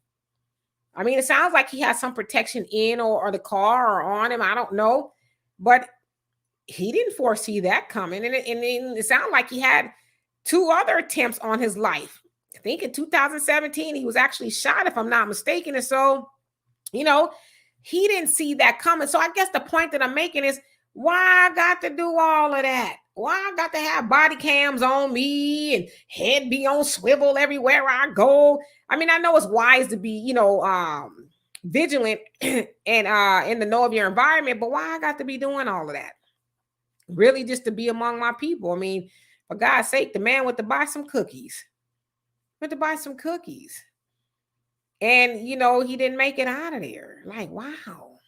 I mean, it sounds like he has some protection in or the car or on him. I don't know. But he didn't foresee that coming. And it sounded like he had 2 other attempts on his life. I think in 2017, he was actually shot, if I'm not mistaken. And so, he didn't see that coming. So I guess the point that I'm making is, why I got to do all of that? Why I got to have body cams on me and head be on swivel everywhere I go? I mean, I know it's wise to be, vigilant and in the know of your environment, but why I got to be doing all of that? really just to be among my people. I mean, for God's sake, the man went to buy some cookies. Went to buy some cookies. And, he didn't make it out of there. Like, wow,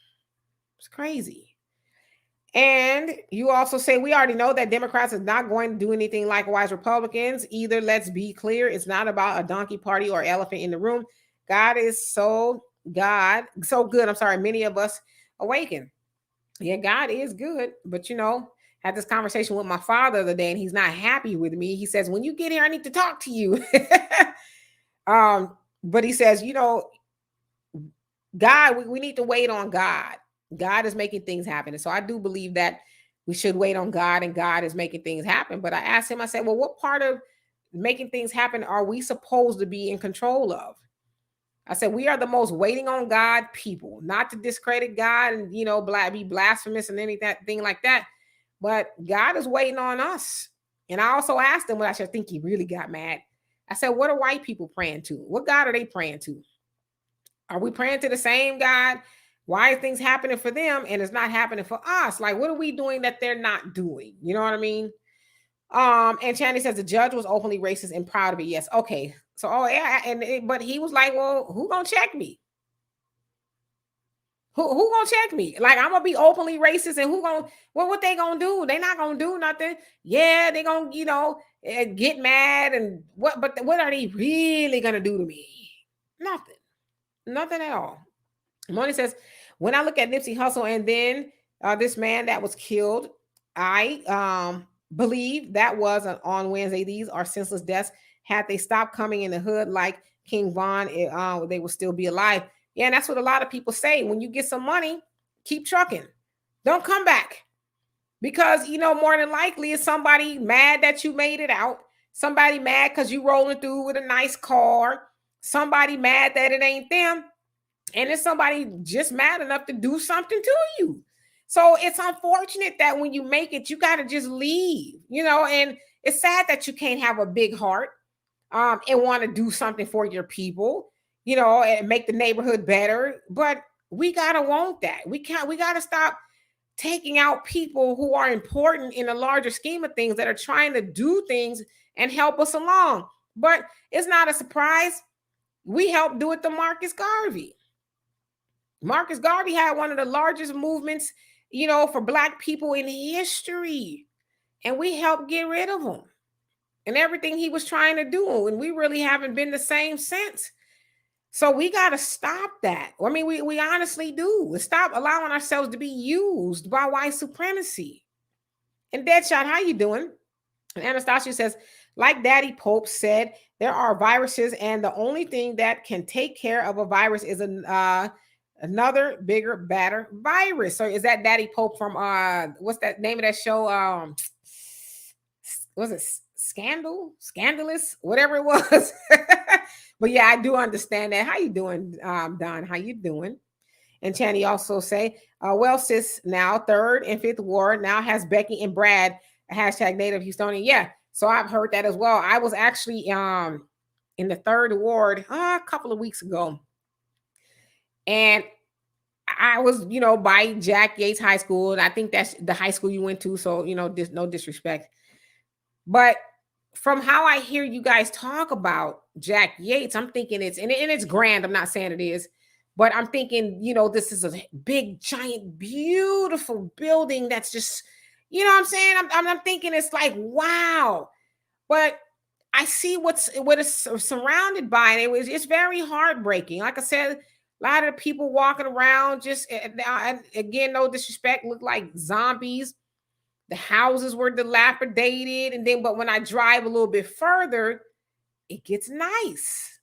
it's crazy. And you also say, we already know that Democrats are not going to do anything likewise Republicans either. Let's be clear. It's not about a donkey party or elephant in the room. God is so good. I'm sorry. Many of us awaken. Yeah, God is good. But, had this conversation with my father the other day, and he's not happy with me. He says, when you get here, I need to talk to you. But he says, God, we need to wait on God. God is making things happen. And so I do believe that we should wait on God, and God is making things happen. But I asked him, I said, well, what part of making things happen are we supposed to be in control of? I said, we are the most waiting on God people, not to discredit God and, be blasphemous and anything like that. But God is waiting on us. And I also asked him, I think he really got mad. I said, what are white people praying to? What God are they praying to? Are we praying to the same God? Why are things happening for them and it's not happening for us? Like, what are we doing that they're not doing? You know what I mean? And Chandy says the judge was openly racist and proud of it. Yes. Okay. So, but he was like, well, who gonna check me? Who gonna check me? Like, I'm gonna be openly racist, and what they gonna do? They not gonna do nothing. Yeah, they gonna, get mad and but what are they really gonna do to me? Nothing at all. Moni says, when I look at Nipsey Hussle and then this man that was killed, I believe that was on Wednesday. These are senseless deaths. Had they stopped coming in the hood like King Von, they would still be alive. Yeah, and that's what a lot of people say. When you get some money, keep trucking. Don't come back. Because, more than likely it's somebody mad that you made it out. Somebody mad because you rolling through with a nice car. Somebody mad that it ain't them. And it's somebody just mad enough to do something to you. So it's unfortunate that when you make it, you got to just leave, and it's sad that you can't have a big heart and want to do something for your people, and make the neighborhood better. But we got to want that. We got to stop taking out people who are important in a larger scheme of things that are trying to do things and help us along. But it's not a surprise. We helped do it to Marcus Garvey. Marcus Garvey had one of the largest movements, for Black people in history. And we helped get rid of him and everything he was trying to do. And we really haven't been the same since. So we got to stop that. I mean, we honestly do. Stop allowing ourselves to be used by white supremacy. And Deadshot, how you doing? And Anastasia says, like Daddy Pope said, there are viruses, and the only thing that can take care of a virus is another bigger, badder virus. So is that Daddy Pope from what's that name of that show? Was it Scandalous, whatever it was. But yeah, I do understand that. How you doing, Don? How you doing? And Channy also say, well, sis, now 3rd and 5th ward now has Becky and Brad hashtag Native Houstonian. Yeah, so I've heard that as well. I was actually in the 3rd ward a couple of weeks ago, and I was, by Jack Yates High School, and I think that's the high school you went to. So, no disrespect, but from how I hear you guys talk about Jack Yates, I'm thinking it's grand. I'm not saying it is, but I'm thinking, this is a big, giant, beautiful building that's just, what I'm saying? I'm thinking it's like, wow. But I see what is surrounded by, and it's very heartbreaking. Like I said, a lot of people walking around just, again, no disrespect, look like zombies. The houses were dilapidated. But when I drive a little bit further, it gets nice.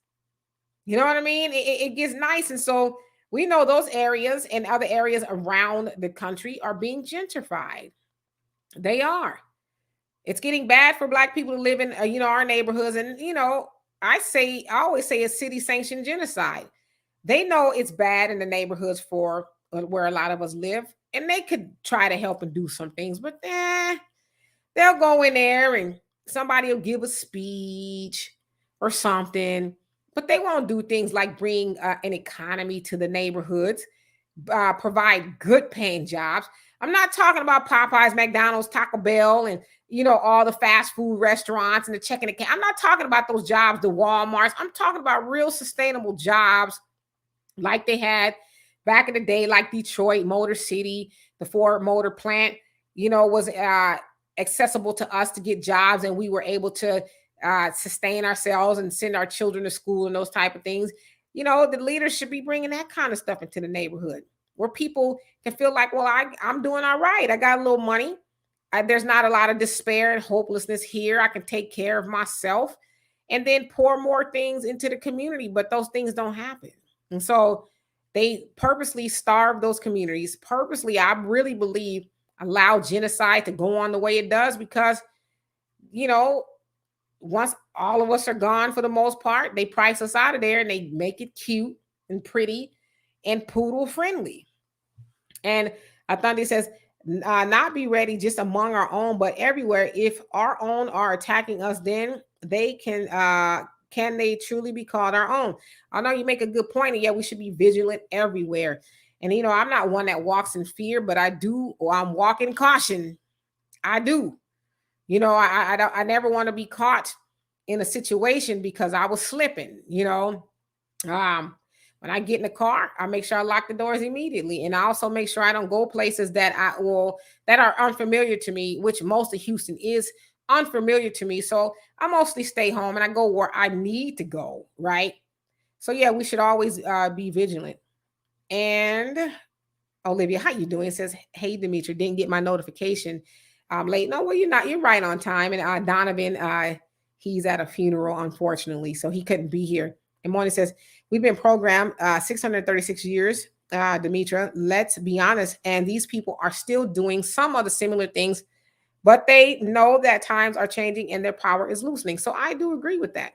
You know what I mean? It gets nice. And so we know those areas and other areas around the country are being gentrified. They are. It's getting bad for Black people to live in, our neighborhoods. And, I always say it's city sanctioned genocide. They know it's bad in the neighborhoods for where a lot of us live. And they could try to help and do some things, but they'll go in there and somebody will give a speech or something, but they won't do things like bring an economy to the neighborhoods, provide good paying jobs. I'm not talking about Popeyes, McDonald's, Taco Bell, and all the fast food restaurants and the checking account. I'm not talking about those jobs, the Walmarts. I'm talking about real sustainable jobs like they had back in the day, like Detroit, Motor City, the Ford Motor Plant, was accessible to us to get jobs, and we were able to sustain ourselves and send our children to school and those type of things. The leaders should be bringing that kind of stuff into the neighborhood where people can feel like, well, I'm doing all right. I got a little money. There's not a lot of despair and hopelessness here. I can take care of myself and then pour more things into the community, but those things don't happen. And so they purposely starve those communities, purposely, I really believe, allow genocide to go on the way it does because, once all of us are gone for the most part, they price us out of there and they make it cute and pretty and poodle friendly. And Athandi says, not be ready just among our own, but everywhere. If our own are attacking us, then they can they truly be called our own? I know you make a good point, and yeah, we should be vigilant everywhere. And I'm not one that walks in fear, but I'm walking caution. I do. I never want to be caught in a situation because I was slipping. When I get in the car, I make sure I lock the doors immediately, and I also make sure I don't go places that are unfamiliar to me, which most of Houston is unfamiliar to me. So I mostly stay home and I go where I need to go, right? So yeah, we should always be vigilant. And Olivia, how you doing? It says, hey, Demetra, didn't get my notification late. No, well, you're not. You're right on time. And Donovan, he's at a funeral, unfortunately, so he couldn't be here. And Moni says, we've been programmed 636 years, Demetra. Let's be honest. And these people are still doing some of the similar things, but they know that times are changing and their power is loosening. So I do agree with that.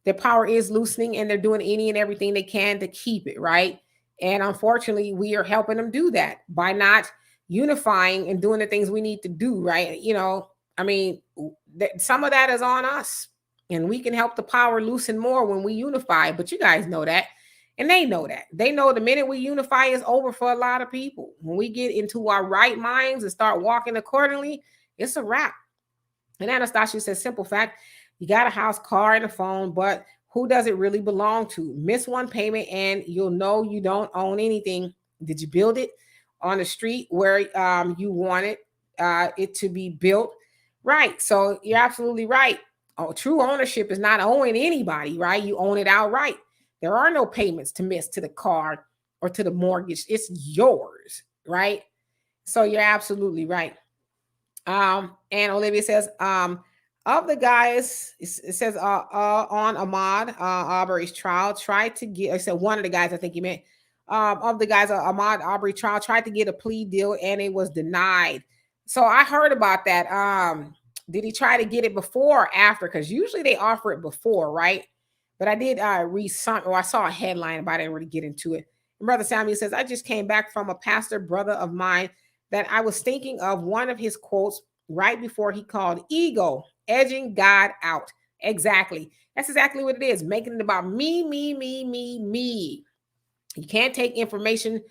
Their power is loosening and they're doing any and everything they can to keep it, right? And unfortunately, we are helping them do that by not unifying and doing the things we need to do, right? Some of that is on us. And we can help the power loosen more when we unify. But you guys know that. And they know that. They know the minute we unify is over for a lot of people. When we get into our right minds and start walking accordingly, it's a wrap. And Anastasia says, simple fact, you got a house, car, and a phone, but who does it really belong to? Miss one payment and you'll know you don't own anything. Did you build it on the street where you wanted it to be built? Right. So you're absolutely right. True ownership is not owing anybody, right? You own it outright. There are no payments to miss to the car or to the mortgage. It's yours, right? So you're absolutely right. And Olivia says, of the guys, it says on Ahmaud Arbery's trial, tried to get, I said one of the guys, I think you meant, of the guys, Ahmaud Arbery trial, tried to get a plea deal and it was denied. So I heard about that. Did he try to get it before or after? Because usually they offer it before, right? But I did read something, or I saw a headline about it. I didn't really get into it. And Brother Samuel says, I just came back from a pastor brother of mine that I was thinking of one of his quotes right before he called ego, edging God out. Exactly. That's exactly what it is. Making it about me, me, me, me, me. You can't take information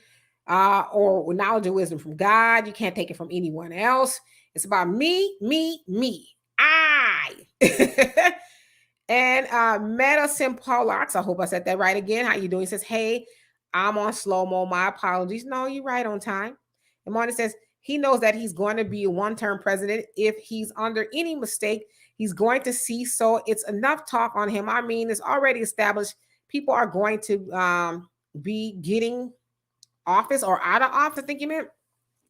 or knowledge or wisdom from God. You can't take it from anyone else. It's about me, me, me. I. And Meta Simpolax, I hope I said that right again. How you doing? He says, hey, I'm on slow-mo. My apologies. No, you're right on time. And Marty says, he knows that he's going to be a one-term president. If he's under any mistake, he's going to see. So it's enough talk on him. I mean, it's already established. People are going to be getting office or out of office. I think you meant.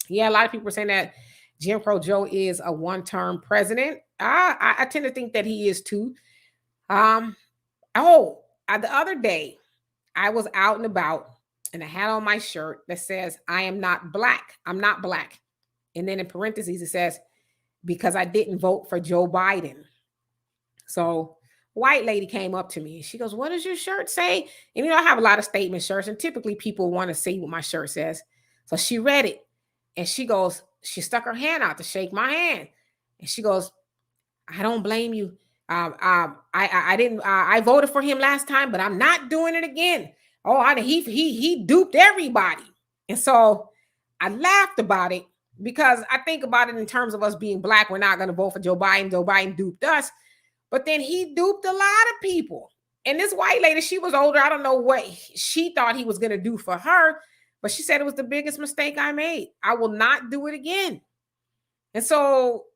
Yeah, a lot of people are saying that Jim Crow Joe is a one-term president. I tend to think that he is too. The other day I was out and about and I had on my shirt that says, I am not black. I'm not black. And then in parentheses, it says, because I didn't vote for Joe Biden. So white lady came up to me and she goes, what does your shirt say? And I have a lot of statement shirts and typically people want to see what my shirt says. So she read it and she goes, she stuck her hand out to shake my hand. And she goes, I don't blame you. I voted for him last time, but I'm not doing it again. Oh, he duped everybody. And so I laughed about it because I think about it in terms of us being black. We're not going to vote for Joe Biden. Joe Biden duped us, but then he duped a lot of people. And this white lady, she was older. I don't know what she thought he was going to do for her, but she said it was the biggest mistake I made. I will not do it again. And so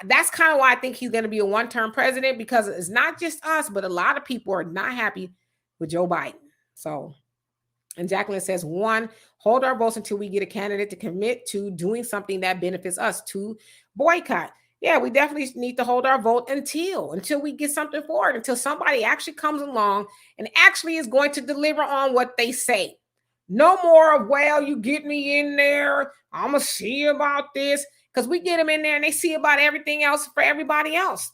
that's kind of why I think he's going to be a one-term president, because it's not just us, but a lot of people are not happy with Joe Biden. So, and Jacqueline says, one, hold our votes until we get a candidate to commit to doing something that benefits us. Two, boycott. Yeah, we definitely need to hold our vote until we get something for it, until somebody actually comes along and actually is going to deliver on what they say. No more of, well, you get me in there, I'm going to see about this. Because we get them in there and they see about everything else for everybody else.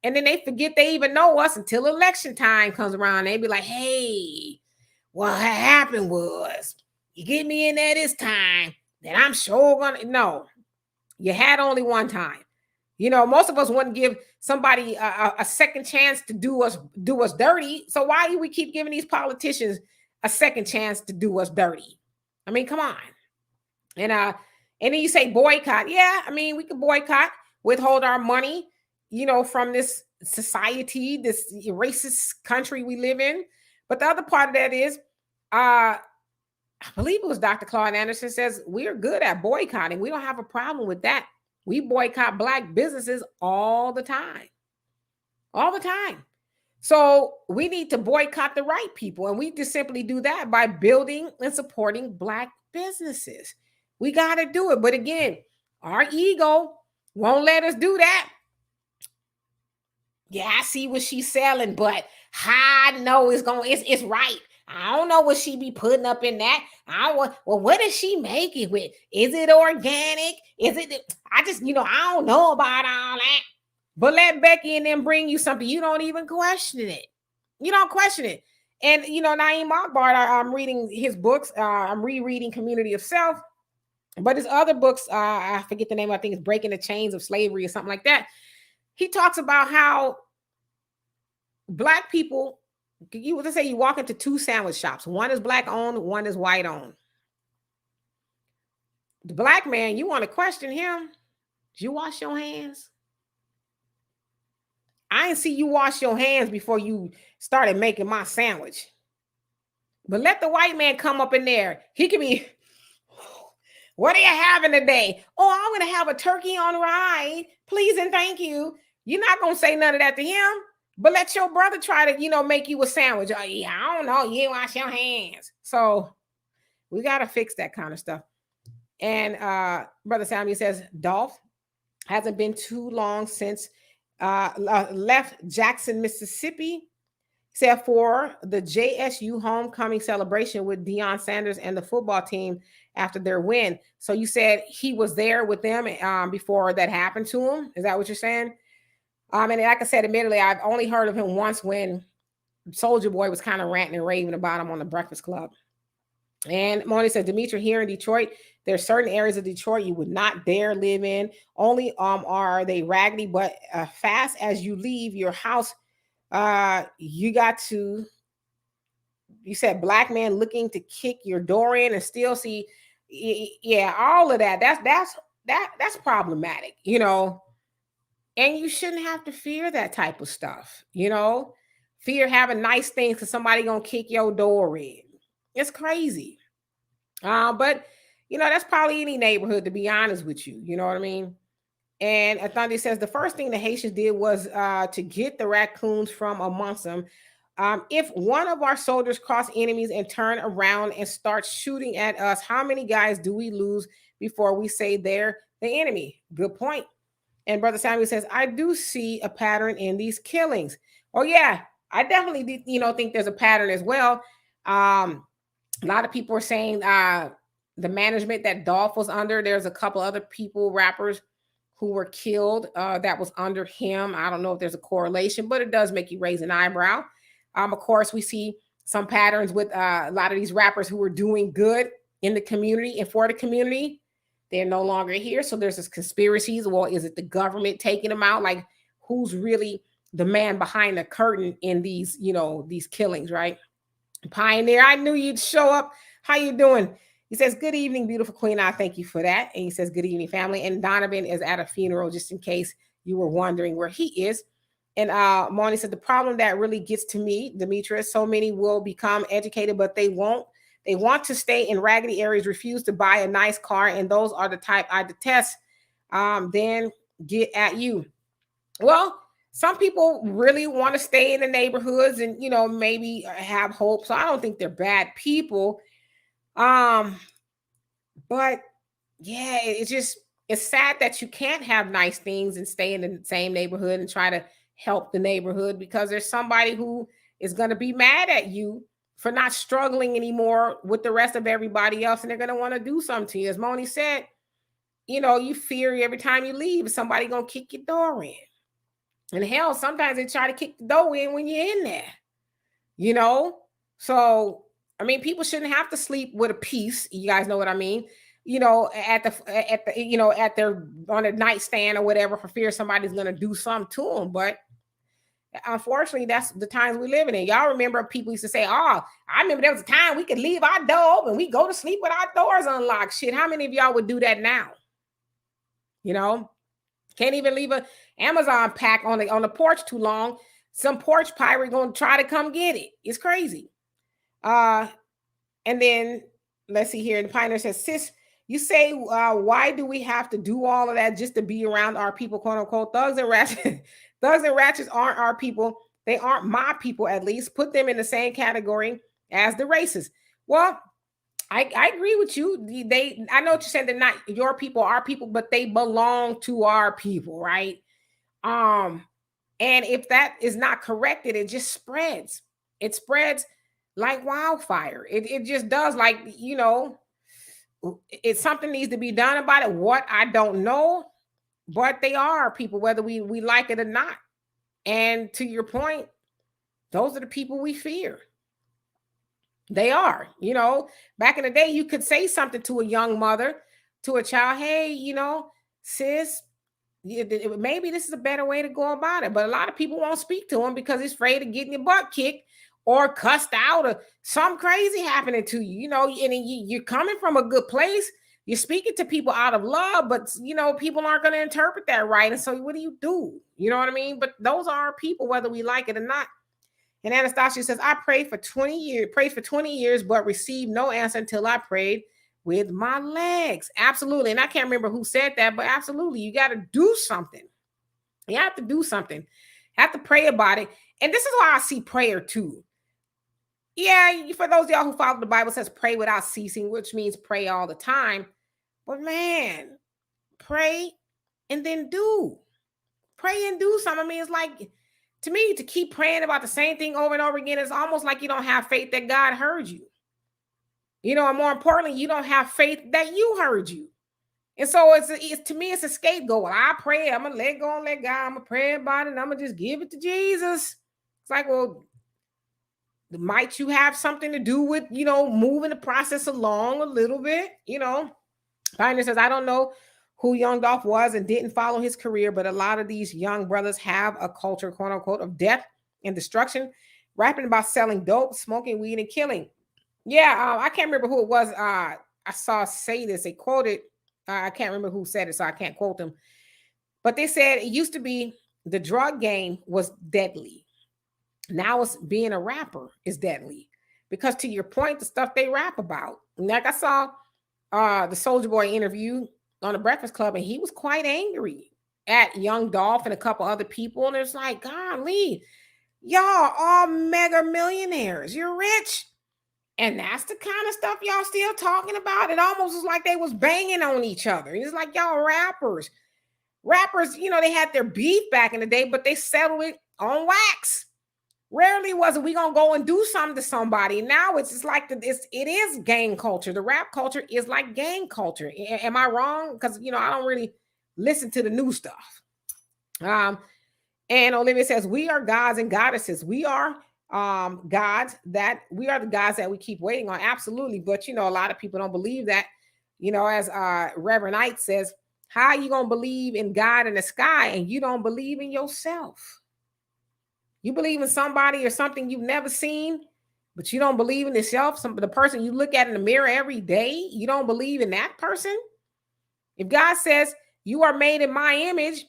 And then they forget they even know us until election time comes around. They be like, hey, what happened was you get me in there this time, then I'm sure gonna. No, you had only one time. You know, most of us wouldn't give somebody a second chance to do us dirty. So why do we keep giving these politicians a second chance to do us dirty? I mean, come on. And then you say boycott. Yeah, I mean, we could boycott, withhold our money, you know, from this society, this racist country we live in. But the other part of that is, I believe it was Dr. Claude Anderson says, we're good at boycotting. We don't have a problem with that. We boycott Black businesses all the time. All the time. So we need to boycott the right people. And we just simply do that by building and supporting Black businesses. We got to do it. But again, our ego won't let us do that. Yeah, I see what she's selling, but I know it's right. I don't know what she be putting up in that. Well, what does she make it with? Is it organic? Is it, I just, I don't know about all that. But let Becky and them bring you something. You don't even question it. You don't question it. And, Naeem Akbar, I'm reading his books. I'm rereading Community of Self. But his other books, I forget the name. I think it's Breaking the Chains of Slavery or something like that. He talks about how Black people, let's say you walk into two sandwich shops. One is Black owned, one is white owned. The Black man, you want to question him? Did you wash your hands? I didn't see you wash your hands before you started making my sandwich. But let the white man come up in there. He can be, what are you having today? Oh, I'm going to have a turkey on rye. Please and thank you. You're not going to say none of that to him. But let your brother try to, make you a sandwich. Oh, yeah, I don't know. You didn't wash your hands. So we got to fix that kind of stuff. And Brother Samuel says, Dolph, hasn't been too long since left Jackson, Mississippi, except for the JSU homecoming celebration with Deion Sanders and the football team after their win. So you said he was there with them before that happened to him. Is that what you're saying? And like I said, admittedly, I've only heard of him once when Soulja Boy was kind of ranting and raving about him on the Breakfast Club. And Moni said, Demetra, here in Detroit, there are certain areas of Detroit you would not dare live in. Only are they raggedy, but fast as you leave your house, you got to, you said Black man looking to kick your door in and still see, yeah, all of that. That's problematic, and you shouldn't have to fear that type of stuff, fear having nice things because somebody gonna kick your door in. It's crazy. But that's probably any neighborhood, to be honest with you. You know what I mean? And Athandi says the first thing the Haitians did was to get the raccoons from amongst them. If one of our soldiers cross enemies and turn around and start shooting at us, how many guys do we lose before we say they're the enemy? Good point. And Brother Samuel says, I do see a pattern in these killings. Oh, yeah, I definitely, think there's a pattern as well. A lot of people are saying the management that Dolph was under, there's a couple other people, rappers, who were killed that was under him. I don't know if there's a correlation, but it does make you raise an eyebrow. Of course, we see some patterns with a lot of these rappers who were doing good in the community and for the community. They're no longer here. So there's this conspiracies. Well, is it the government taking them out? Like, who's really the man behind the curtain in these, these killings, right? Pioneer, I knew you'd show up. How you doing? He says, good evening, beautiful queen. I thank you for that. And he says, good evening, family. And Donovan is at a funeral, just in case you were wondering where he is. And Marnie said, the problem that really gets to me, Demetra, so many will become educated, but they won't. They want to stay in raggedy areas, refuse to buy a nice car. And those are the type I detest. Then get at you. Well, some people really want to stay in the neighborhoods and, maybe have hope. So I don't think they're bad people. But yeah, it's sad that you can't have nice things and stay in the same neighborhood and try to help the neighborhood, because there's somebody who is going to be mad at you for not struggling anymore with the rest of everybody else. And they're going to want to do something to you. As Moni said, you fear every time you leave, somebody going to kick your door in. And hell, sometimes they try to kick the door in when you're in there, So, I mean, people shouldn't have to sleep with a piece. You guys know what I mean? At their on a nightstand or whatever, for fear somebody's going to do something to them. But unfortunately, that's the times we live in. Y'all remember people used to say, oh, I remember there was a time we could leave our door open. We go to sleep with our doors unlocked. Shit, how many of y'all would do that now? Can't even leave a Amazon pack on the porch too long. Some porch pirate going to try to come get it. It's crazy. And then let's see here. The Pioneer says, sis, you say, why do we have to do all of that just to be around our people, quote unquote? Thugs and ratchets aren't our people. They aren't my people, at least. Put them in the same category as the racists. Well, I agree with you. I know what you said, they're not your people, our people, but they belong to our people, right? And if that is not corrected, it just spreads. It spreads like wildfire. It just does. Like, it's something needs to be done about it. What, I don't know, but they are people, whether we like it or not. And to your point, those are the people we fear. They are. Back in the day, you could say something to a young mother, to a child, hey, sis, maybe this is a better way to go about it. But a lot of people won't speak to them because he's afraid of getting your butt kicked or cussed out or something crazy happening to you, and you're coming from a good place. You're speaking to people out of love, but, people aren't going to interpret that right. And so what do? You know what I mean? But those are our people, whether we like it or not. And Anastasia says, I prayed for 20 years, but received no answer until I prayed with my legs. Absolutely. And I can't remember who said that, but absolutely. You got to do something. You have to do something. You have to pray about it. And this is why I see prayer too. Yeah, for those of y'all who follow the Bible, says pray without ceasing, which means pray all the time. But man, pray and then do. Pray and do something. I mean, it's like, to me, to keep praying about the same thing over and over again, it's almost like you don't have faith that God heard you. And more importantly, you don't have faith that you heard you. And so it's to me, it's a scapegoat. Well, I pray, I'm gonna let go and let God, I'm gonna pray about it, and I'm gonna just give it to Jesus. It's like, well, might you have something to do with, moving the process along a little bit? Pioneer says, I don't know who Young Dolph was and didn't follow his career, but a lot of these young brothers have a culture, quote unquote, of death and destruction, rapping about selling dope, smoking weed, and killing. Yeah, I can't remember who it was. I saw say this. They quoted, I can't remember who said it, so I can't quote them. But they said it used to be the drug game was deadly. Now it's being a rapper is deadly. Because to your point, the stuff they rap about. Like I saw the Soulja Boy interview on the Breakfast Club, and he was quite angry at Young Dolph and a couple other people. And it's like, golly, y'all all mega millionaires. You're rich. And that's the kind of stuff y'all still talking about. It almost was like they was banging on each other. It's like y'all rappers. Rappers, they had their beef back in the day, but they settled it on wax. Rarely was it we gonna go and do something to somebody. Now it's just like it is gang culture. The rap culture is like gang culture. Am I wrong? Because I don't really listen to the new stuff. And Olivia says we are gods and goddesses. We are gods that we are the gods that we keep waiting on. Absolutely, but a lot of people don't believe that. As Reverend Knight says, how are you gonna believe in God in the sky and you don't believe in yourself? You believe in somebody or something you've never seen, but you don't believe in yourself. The person you look at in the mirror every day, you don't believe in that person. If God says you are made in my image,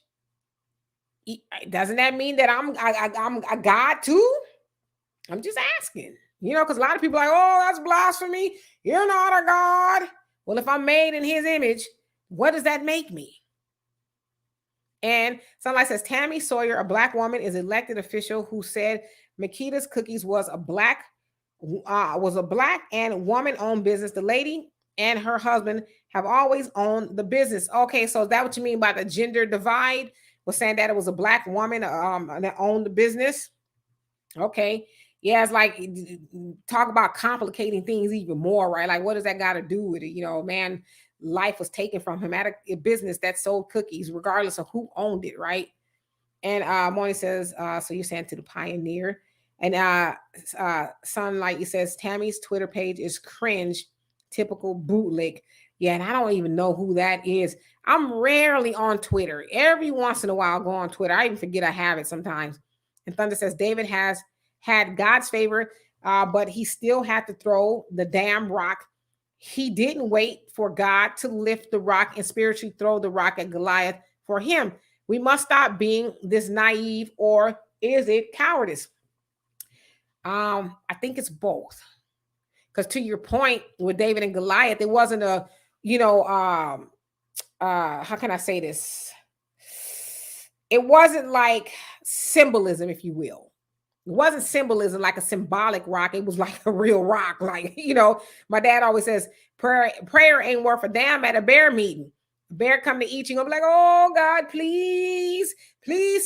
doesn't that mean that I'm a God too? I'm just asking, because a lot of people are like, oh, that's blasphemy. You're not a God. Well, if I'm made in his image, what does that make me? And somebody says, Tammy Sawyer, a Black woman, is elected official who said Makita's Cookies was a black and woman-owned business. The lady and her husband have always owned the business. Okay, so is that what you mean by the gender divide? Was saying that it was a Black woman that owned the business? Okay. Yeah, it's like talk about complicating things even more, right? Like, what does that got to do with it? Man, life was taken from him at a business that sold cookies, regardless of who owned it, right? And Moni says, so you're saying to the pioneer. And Sunlight, he says, Tammy's Twitter page is cringe, typical bootleg. Yeah, and I don't even know who that is. I'm rarely on Twitter. Every once in a while, I'll go on Twitter. I even forget I have it sometimes. And Thunder says, David has had God's favor, but he still had to throw the damn rock. He didn't wait for God to lift the rock and spiritually throw the rock at Goliath for him. We must stop being this naive, or is it cowardice? I think it's both. Because to your point with David and Goliath, it wasn't a, how can I say this? It wasn't like symbolism, if you will. It wasn't symbolism like a symbolic rock. It was like a real rock. Like, my dad always says, prayer ain't worth a damn at a bear meeting. A bear come to eat you, gonna be like, oh God, please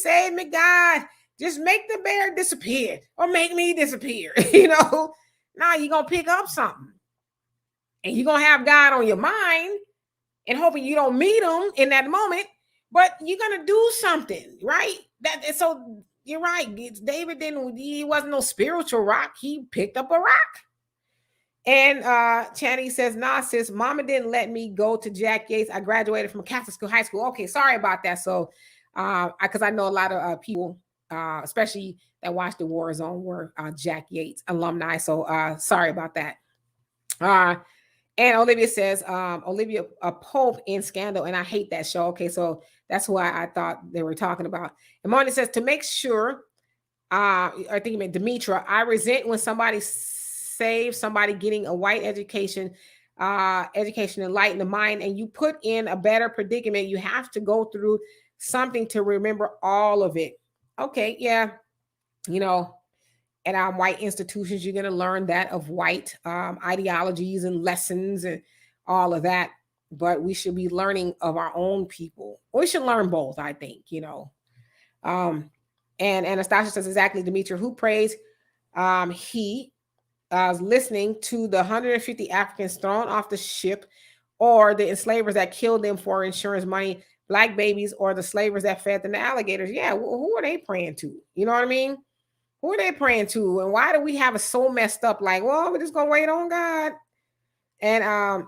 save me, God. Just make the bear disappear or make me disappear. Now you're gonna pick up something. And you're gonna have God on your mind and hoping you don't meet him in that moment, but you're gonna do something, right? So you're right. He wasn't no spiritual rock. He picked up a rock. And Channy says, nah, sis, mama didn't let me go to Jack Yates. I graduated from a Catholic school, high school. Okay, sorry about that. So, because I know a lot of people, especially that watch the War Zone, were Jack Yates alumni. So, sorry about that. And Olivia says, Olivia, a Pope in Scandal, and I hate that show. Okay, so that's why I thought they were talking about. And Marty says, to make sure, I think you meant Demetra, I resent when somebody saves somebody getting a white education enlighten the mind, and you put in a better predicament. You have to go through something to remember all of it. Okay, yeah, at our white institutions, you're going to learn that of white ideologies and lessons and all of that. But we should be learning of our own people. We should learn both, I think, And Anastasia says, exactly, Demetra, who prays he listening to the 150 Africans thrown off the ship, or the enslavers that killed them for insurance money, Black babies, or the slavers that fed them to alligators. Yeah, who are they praying to? You know what I mean? Who are they praying to? And why do we have it so messed up? Like, well, we're just gonna wait on God. And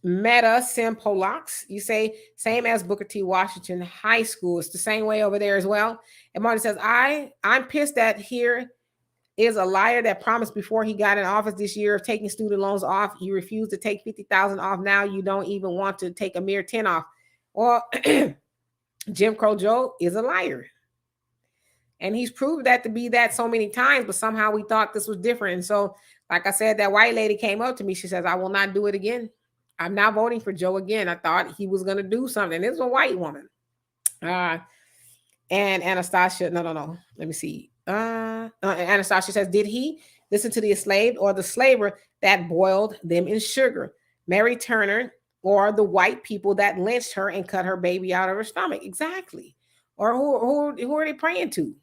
Meta Sim Polax, you say, same as Booker T. Washington High School. It's the same way over there as well. And Martin says, I'm pissed that here is a liar that promised before he got in office this year of taking student loans off. You refuse to take 50,000 off. Now you don't even want to take a mere 10 off. Well, Jim Crow Joe is a liar. And he's proved that to be that so many times, but somehow we thought this was different. And so, like I said, that white lady came up to me. She says, I will not do it again. I'm not voting for Joe again. I thought he was going to do something. This is a white woman. And Anastasia, no. Let me see. Anastasia says, did he listen to the enslaved or the slaver that boiled them in sugar? Mary Turner, or the white people that lynched her and cut her baby out of her stomach? Exactly. Or who are they praying to?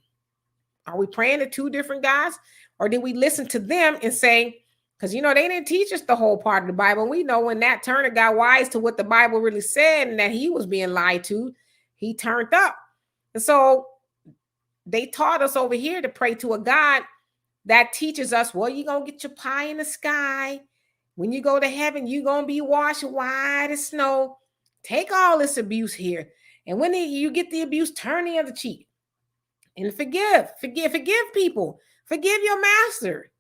Are we praying to two different guys? Or did we listen to them and say, because, they didn't teach us the whole part of the Bible. We know when Nat Turner got wise to what the Bible really said and that he was being lied to, he turned up. And so they taught us over here to pray to a God that teaches us, well, you're going to get your pie in the sky. When you go to heaven, you're going to be washed white as snow. Take all this abuse here. And when you get the abuse, turn the other cheek. And forgive people. Forgive your master.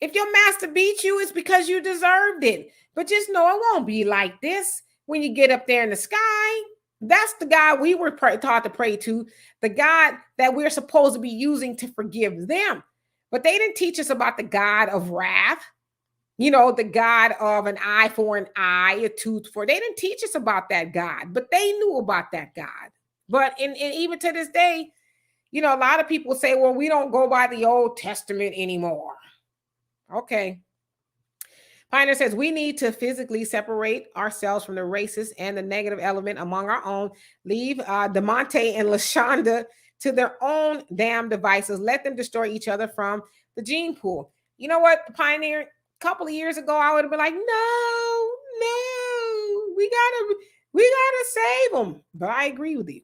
If your master beat you, it's because you deserved it. But just know it won't be like this when you get up there in the sky. That's the God we were taught to pray to, the God that we're supposed to be using to forgive them. But they didn't teach us about the God of wrath, the God of an eye for an eye, a tooth for. They didn't teach us about that God, but they knew about that God. But even to this day, a lot of people say, well, we don't go by the Old Testament anymore. Okay. Pioneer says we need to physically separate ourselves from the racist and the negative element among our own. Leave DeMonte and LaShonda to their own damn devices. Let them destroy each other from the gene pool. You know what, Pioneer? A couple of years ago, I would have been like, no, we gotta save them. But I agree with you.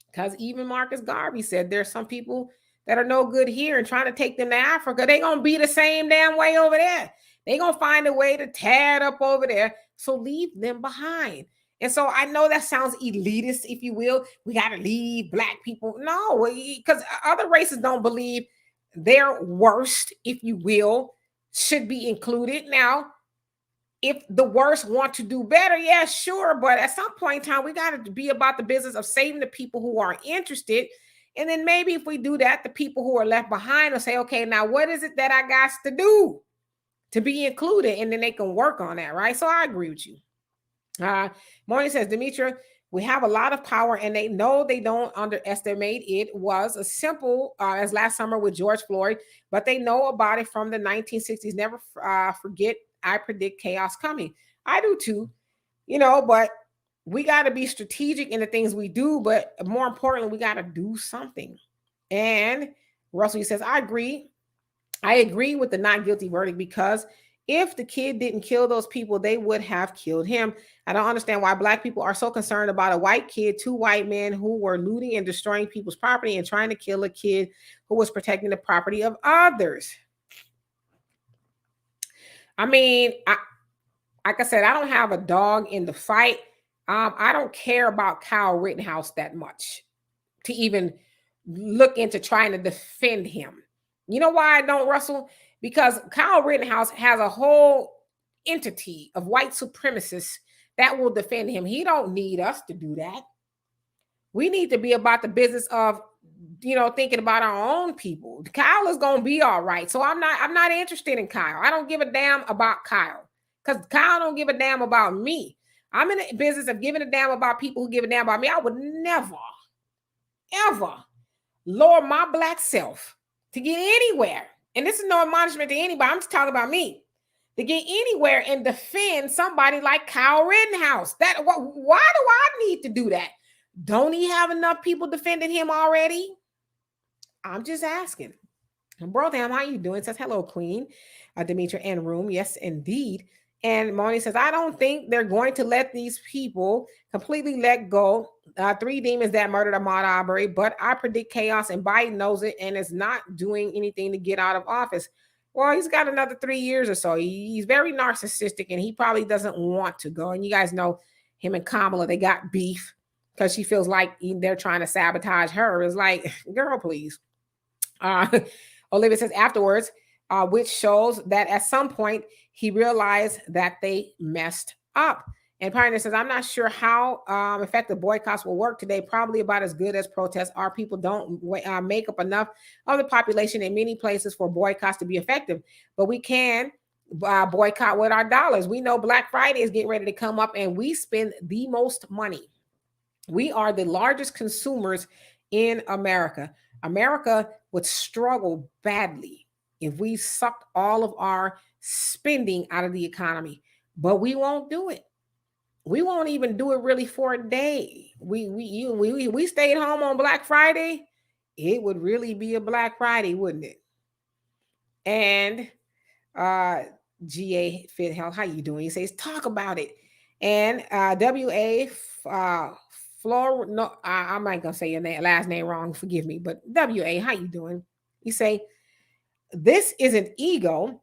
Because even Marcus Garvey said there's some people that are no good here and trying to take them to Africa. They're going to be the same damn way over there. They're going to find a way to tear it up over there. So leave them behind. And so I know that sounds elitist, if you will. We got to leave Black people. No, because other races don't believe their worst, if you will, should be included. Now, if the worst want to do better, yeah, sure. But at some point in time, we got to be about the business of saving the people who are interested. And then maybe if we do that, the people who are left behind will say, okay, now what is it that I got to do to be included? And then they can work on that, right? So I agree with you. Morning says, Demetra, we have a lot of power and they know they don't underestimate it. Was a simple as last summer with George Floyd, but they know about it from the 1960s. Never forget, I predict chaos coming. I do too, but we got to be strategic in the things we do, but more importantly, we got to do something. And Russell says, I agree with the not guilty verdict, because if the kid didn't kill those people, they would have killed him. I don't understand why Black people are so concerned about a white kid, two white men who were looting and destroying people's property and trying to kill a kid who was protecting the property of others. I mean, like I said, I don't have a dog in the fight. I don't care about Kyle Rittenhouse that much to even look into trying to defend him. You know why I don't, Russell? Because Kyle Rittenhouse has a whole entity of white supremacists that will defend him. He don't need us to do that. We need to be about the business of, thinking about our own people. Kyle is going to be all right. So I'm not interested in Kyle. I don't give a damn about Kyle, because Kyle don't give a damn about me. I'm in the business of giving a damn about people who give a damn about me. I would never, ever lower my Black self to get anywhere. And this is no admonishment to anybody. I'm just talking about me. To get anywhere and defend somebody like Kyle Rittenhouse. Why do I need to do that? Don't he have enough people defending him already? I'm just asking. Brotham, how you doing? Says, hello, Queen. Demetra and room. Yes, indeed. And Moni says, I don't think they're going to let these people completely let go. 3 demons that murdered Ahmaud Arbery, but I predict chaos and Biden knows it and is not doing anything to get out of office. Well, he's got another 3 years or so. He's very narcissistic and he probably doesn't want to go. And you guys know him and Kamala, they got beef because she feels like they're trying to sabotage her. It's like, girl, please. Olivia says afterwards, which shows that at some point he realized that they messed up. And Pioneer says, I'm not sure how effective boycotts will work today. Probably about as good as protests. Our people don't make up enough of the population in many places for boycotts to be effective. But we can boycott with our dollars. We know Black Friday is getting ready to come up and we spend the most money. We are the largest consumers in America. America would struggle badly if we sucked all of our spending out of the economy, but we won't do it. We won't even do it really for a day. We stayed home on Black Friday. It would really be a Black Friday, wouldn't it? And GA Fit Health, how you doing? He says, talk about it. And WA Flora, no, I'm not gonna say your last name wrong. Forgive me, but WA, how you doing? You say, this isn't ego.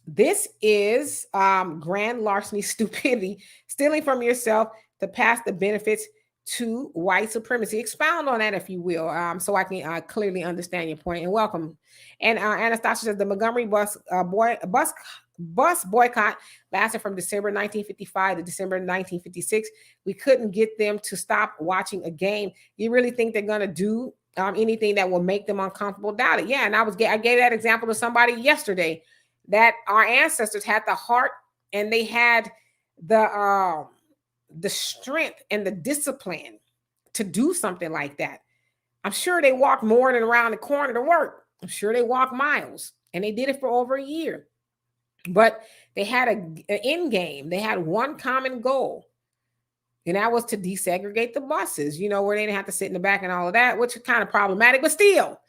This is grand larceny, stupidity, stealing from yourself to pass the benefits to white supremacy. Expound on that, if you will, so I can clearly understand your point. And welcome. And Anastasia says the Montgomery bus boycott lasted from December 1955 to December 1956. We couldn't get them to stop watching a game. You really think they're gonna do anything that will make them uncomfortable? Doubt it. Yeah, and I gave that example to somebody yesterday, that our ancestors had the heart and they had the strength and the discipline to do something like that. I'm sure they walked more than around the corner to work. I'm sure they walked miles, and they did it for over a year. But they had an end game. They had one common goal, and that was to desegregate the buses, where they didn't have to sit in the back and all of that, which is kind of problematic, but still,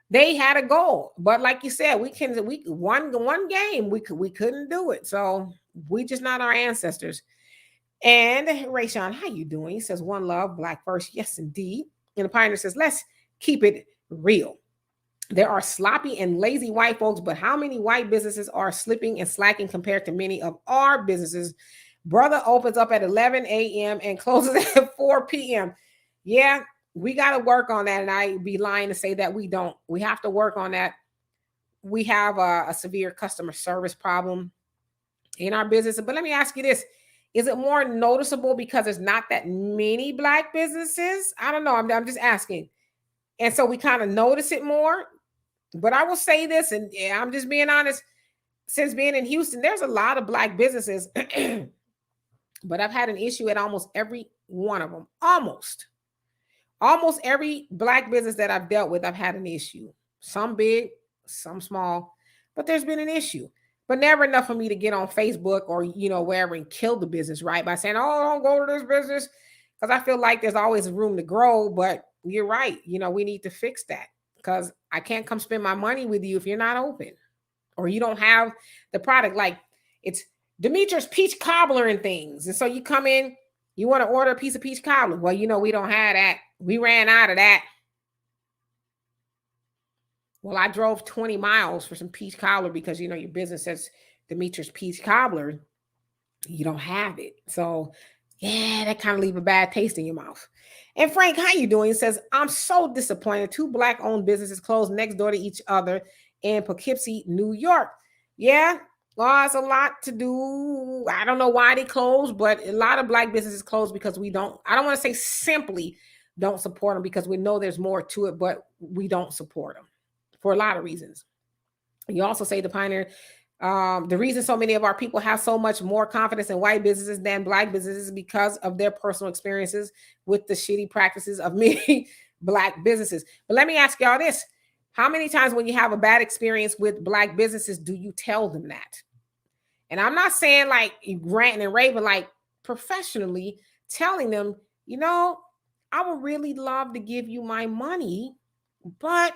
they had a goal. But like you said, we one game, we couldn't do it. So we just not our ancestors. And Rayshawn, how you doing? He says, one love, black first. Yes, indeed. And the Pioneer says, let's keep it real. There are sloppy and lazy white folks, but how many white businesses are slipping and slacking compared to many of our businesses? Brother opens up at 11 a.m. and closes at 4 p.m. Yeah, we got to work on that. And I'd be lying to say that we don't. We have to work on that. We have a severe customer service problem in our business. But let me ask you this. Is it more noticeable because there's not that many black businesses? I don't know. I'm just asking. And so we kind of notice it more. But I will say this, and I'm just being honest, since being in Houston, there's a lot of black businesses, but I've had an issue at almost every one of them. Almost every black business that I've dealt with, I've had an issue. Some big, some small, but there's been an issue. But never enough for me to get on Facebook or, wherever and kill the business, right? By saying, oh, don't go to this business. Because I feel like there's always room to grow. But you're right. We need to fix that. Because I can't come spend my money with you if you're not open. Or you don't have the product. Like it's Demetra's peach cobbler and things. And so you come in, you want to order a piece of peach cobbler. Well, we don't have that. We ran out of that. Well, I drove 20 miles for some peach cobbler because, your business says Demetra's peach cobbler. You don't have it. So, yeah, that kind of leave a bad taste in your mouth. And Frank, how you doing? He says, I'm so disappointed. 2 black-owned businesses closed next door to each other in Poughkeepsie, New York. Yeah, well, it's a lot to do. I don't know why they closed, but a lot of black businesses closed because I don't want to say simply don't support them because we know there's more to it, but we don't support them for a lot of reasons. You also say, the Pioneer, the reason so many of our people have so much more confidence in white businesses than black businesses is because of their personal experiences with the shitty practices of many black businesses. But let me ask y'all this. How many times when you have a bad experience with black businesses, do you tell them that? And I'm not saying like ranting and raving, like professionally telling them, I would really love to give you my money, but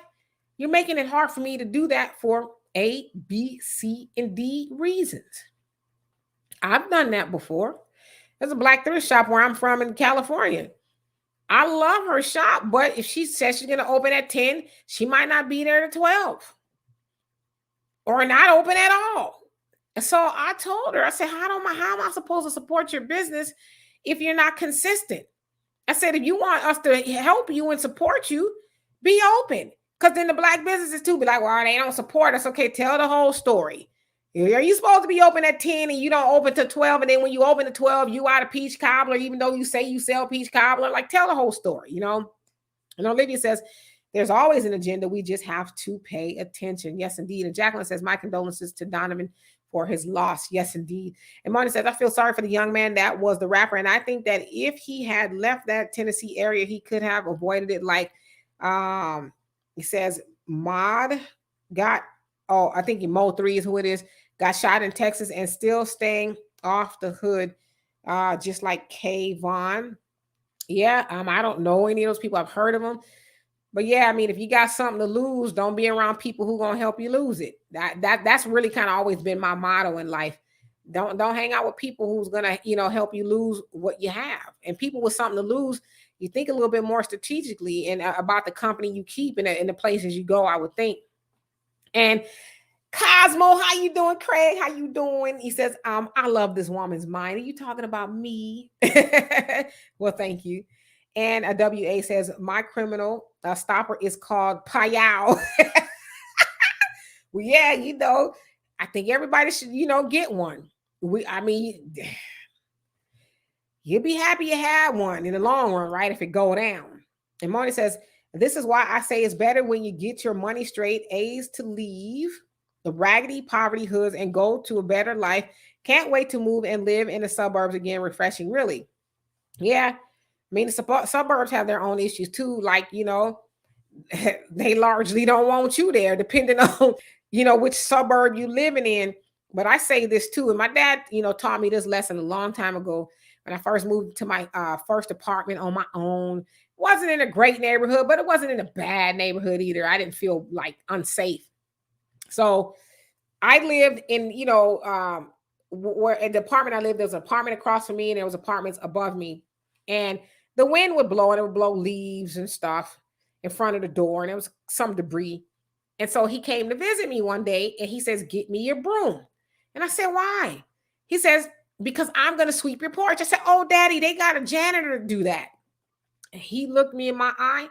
you're making it hard for me to do that for A, B, C, and D reasons. I've done that before. There's a black thrift shop where I'm from in California. I love her shop, but if she says she's going to open at 10, she might not be there at 12 or not open at all. And so I told her, I said, how am I supposed to support your business if you're not consistent? I said, if you want us to help you and support you, be open. Because then the black businesses too be like, well, they don't support us. Okay, tell the whole story. Are you supposed to be open at 10 and you don't open to 12? And then when you open to 12, you out of peach cobbler, even though you say you sell peach cobbler. Like, tell the whole story, And Olivia says, there's always an agenda. We just have to pay attention. Yes, indeed. And Jacqueline says, my condolences to Donovan for his loss. Yes, indeed. And Marty says, I feel sorry for the young man that was the rapper. And I think that if he had left that Tennessee area, he could have avoided it. Like, he says, I think Mo 3 is who it is, got shot in Texas and still staying off the hood, just like Kayvon. Yeah, I don't know any of those people. I've heard of them. But yeah, I mean, if you got something to lose, don't be around people who going to help you lose it. That's really kind of always been my motto in life. Don't hang out with people who's going to, help you lose what you have. And people with something to lose, you think a little bit more strategically and about the company you keep and the places you go, I would think. And Cosmo, how you doing? Craig, how you doing? He says, I love this woman's mind. Are you talking about me? Well, thank you. And a WA says, my criminal stopper is called Payao. Well, yeah, I think everybody should, get one. I mean, you'll be happy you had one in the long run, right? If it go down. And Moni says, this is why I say it's better when you get your money straight, A's to leave the raggedy poverty hoods and go to a better life. Can't wait to move and live in the suburbs again. Refreshing, really. Yeah. I mean, the suburbs have their own issues too. Like, they largely don't want you there, depending on, which suburb you living in. But I say this too. And my dad, taught me this lesson a long time ago when I first moved to my first apartment on my own. Wasn't in a great neighborhood, but it wasn't in a bad neighborhood either. I didn't feel like unsafe. So I lived in, where in the apartment I lived, there was an apartment across from me and there was apartments above me. And the wind would blow and it would blow leaves and stuff in front of the door. And there was some debris. And so he came to visit me one day and he says, get me your broom. And I said, why? He says, because I'm going to sweep your porch. I said, oh, Daddy, they got a janitor to do that. And he looked me in my eye.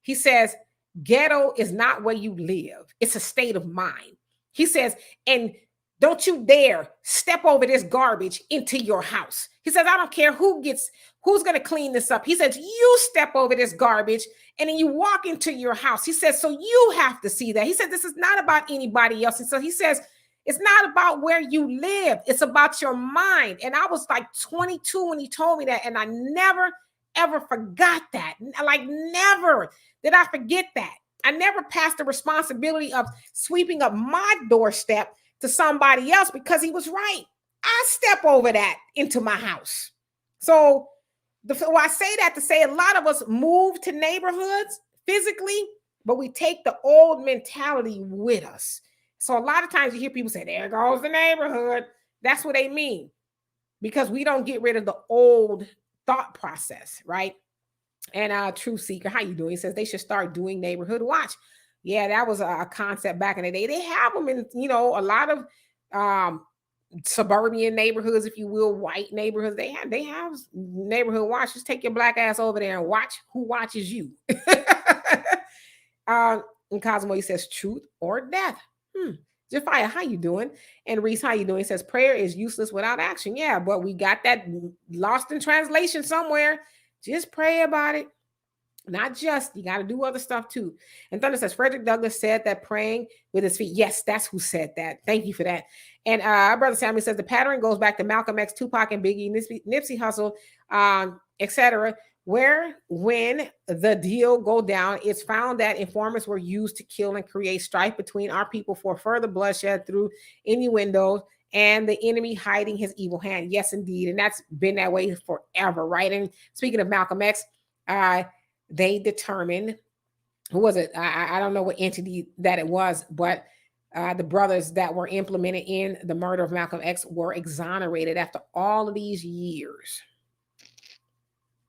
He says, ghetto is not where you live. It's a state of mind. He says, and don't you dare step over this garbage into your house. He says, I don't care who's going to clean this up. He says, you step over this garbage and then you walk into your house. He says, so you have to see that. He said, this is not about anybody else. And so he says, it's not about where you live. It's about your mind. And I was like 22 when he told me that. And I never, ever forgot that. Like never did I forget that. I never passed the responsibility of sweeping up my doorstep to somebody else because he was right. I step over that into my house. So I say that to say a lot of us move to neighborhoods physically, but we take the old mentality with us. So a lot of times you hear people say, there goes the neighborhood. That's what they mean because we don't get rid of the old thought process, right? And True Seeker, how you doing? He says they should start doing neighborhood watch. Yeah, that was a concept back in the day. They have them in, a lot of suburban neighborhoods, if you will, white neighborhoods. They have neighborhood watch. Just take your black ass over there and watch who watches you. And Cosmo, he says truth or death. Jafia, how you doing? And Reese, how you doing? He says prayer is useless without action. Yeah, but we got that lost in translation somewhere. Just pray about it. Not just, you got to do other stuff too. And Thunder says, Frederick Douglass said that praying with his feet. Yes, that's who said that. Thank you for that. And our brother Sammy says the pattern goes back to Malcolm X, Tupac, and Biggie, Nipsey Hussle, etc. Where, when the deal go down, it's found that informants were used to kill and create strife between our people for further bloodshed through innuendos and the enemy hiding his evil hand. Yes, indeed. And that's been that way forever, right? And speaking of Malcolm X, they determined, who was it? I don't know what entity that it was, but the brothers that were implemented in the murder of Malcolm X were exonerated after all of these years.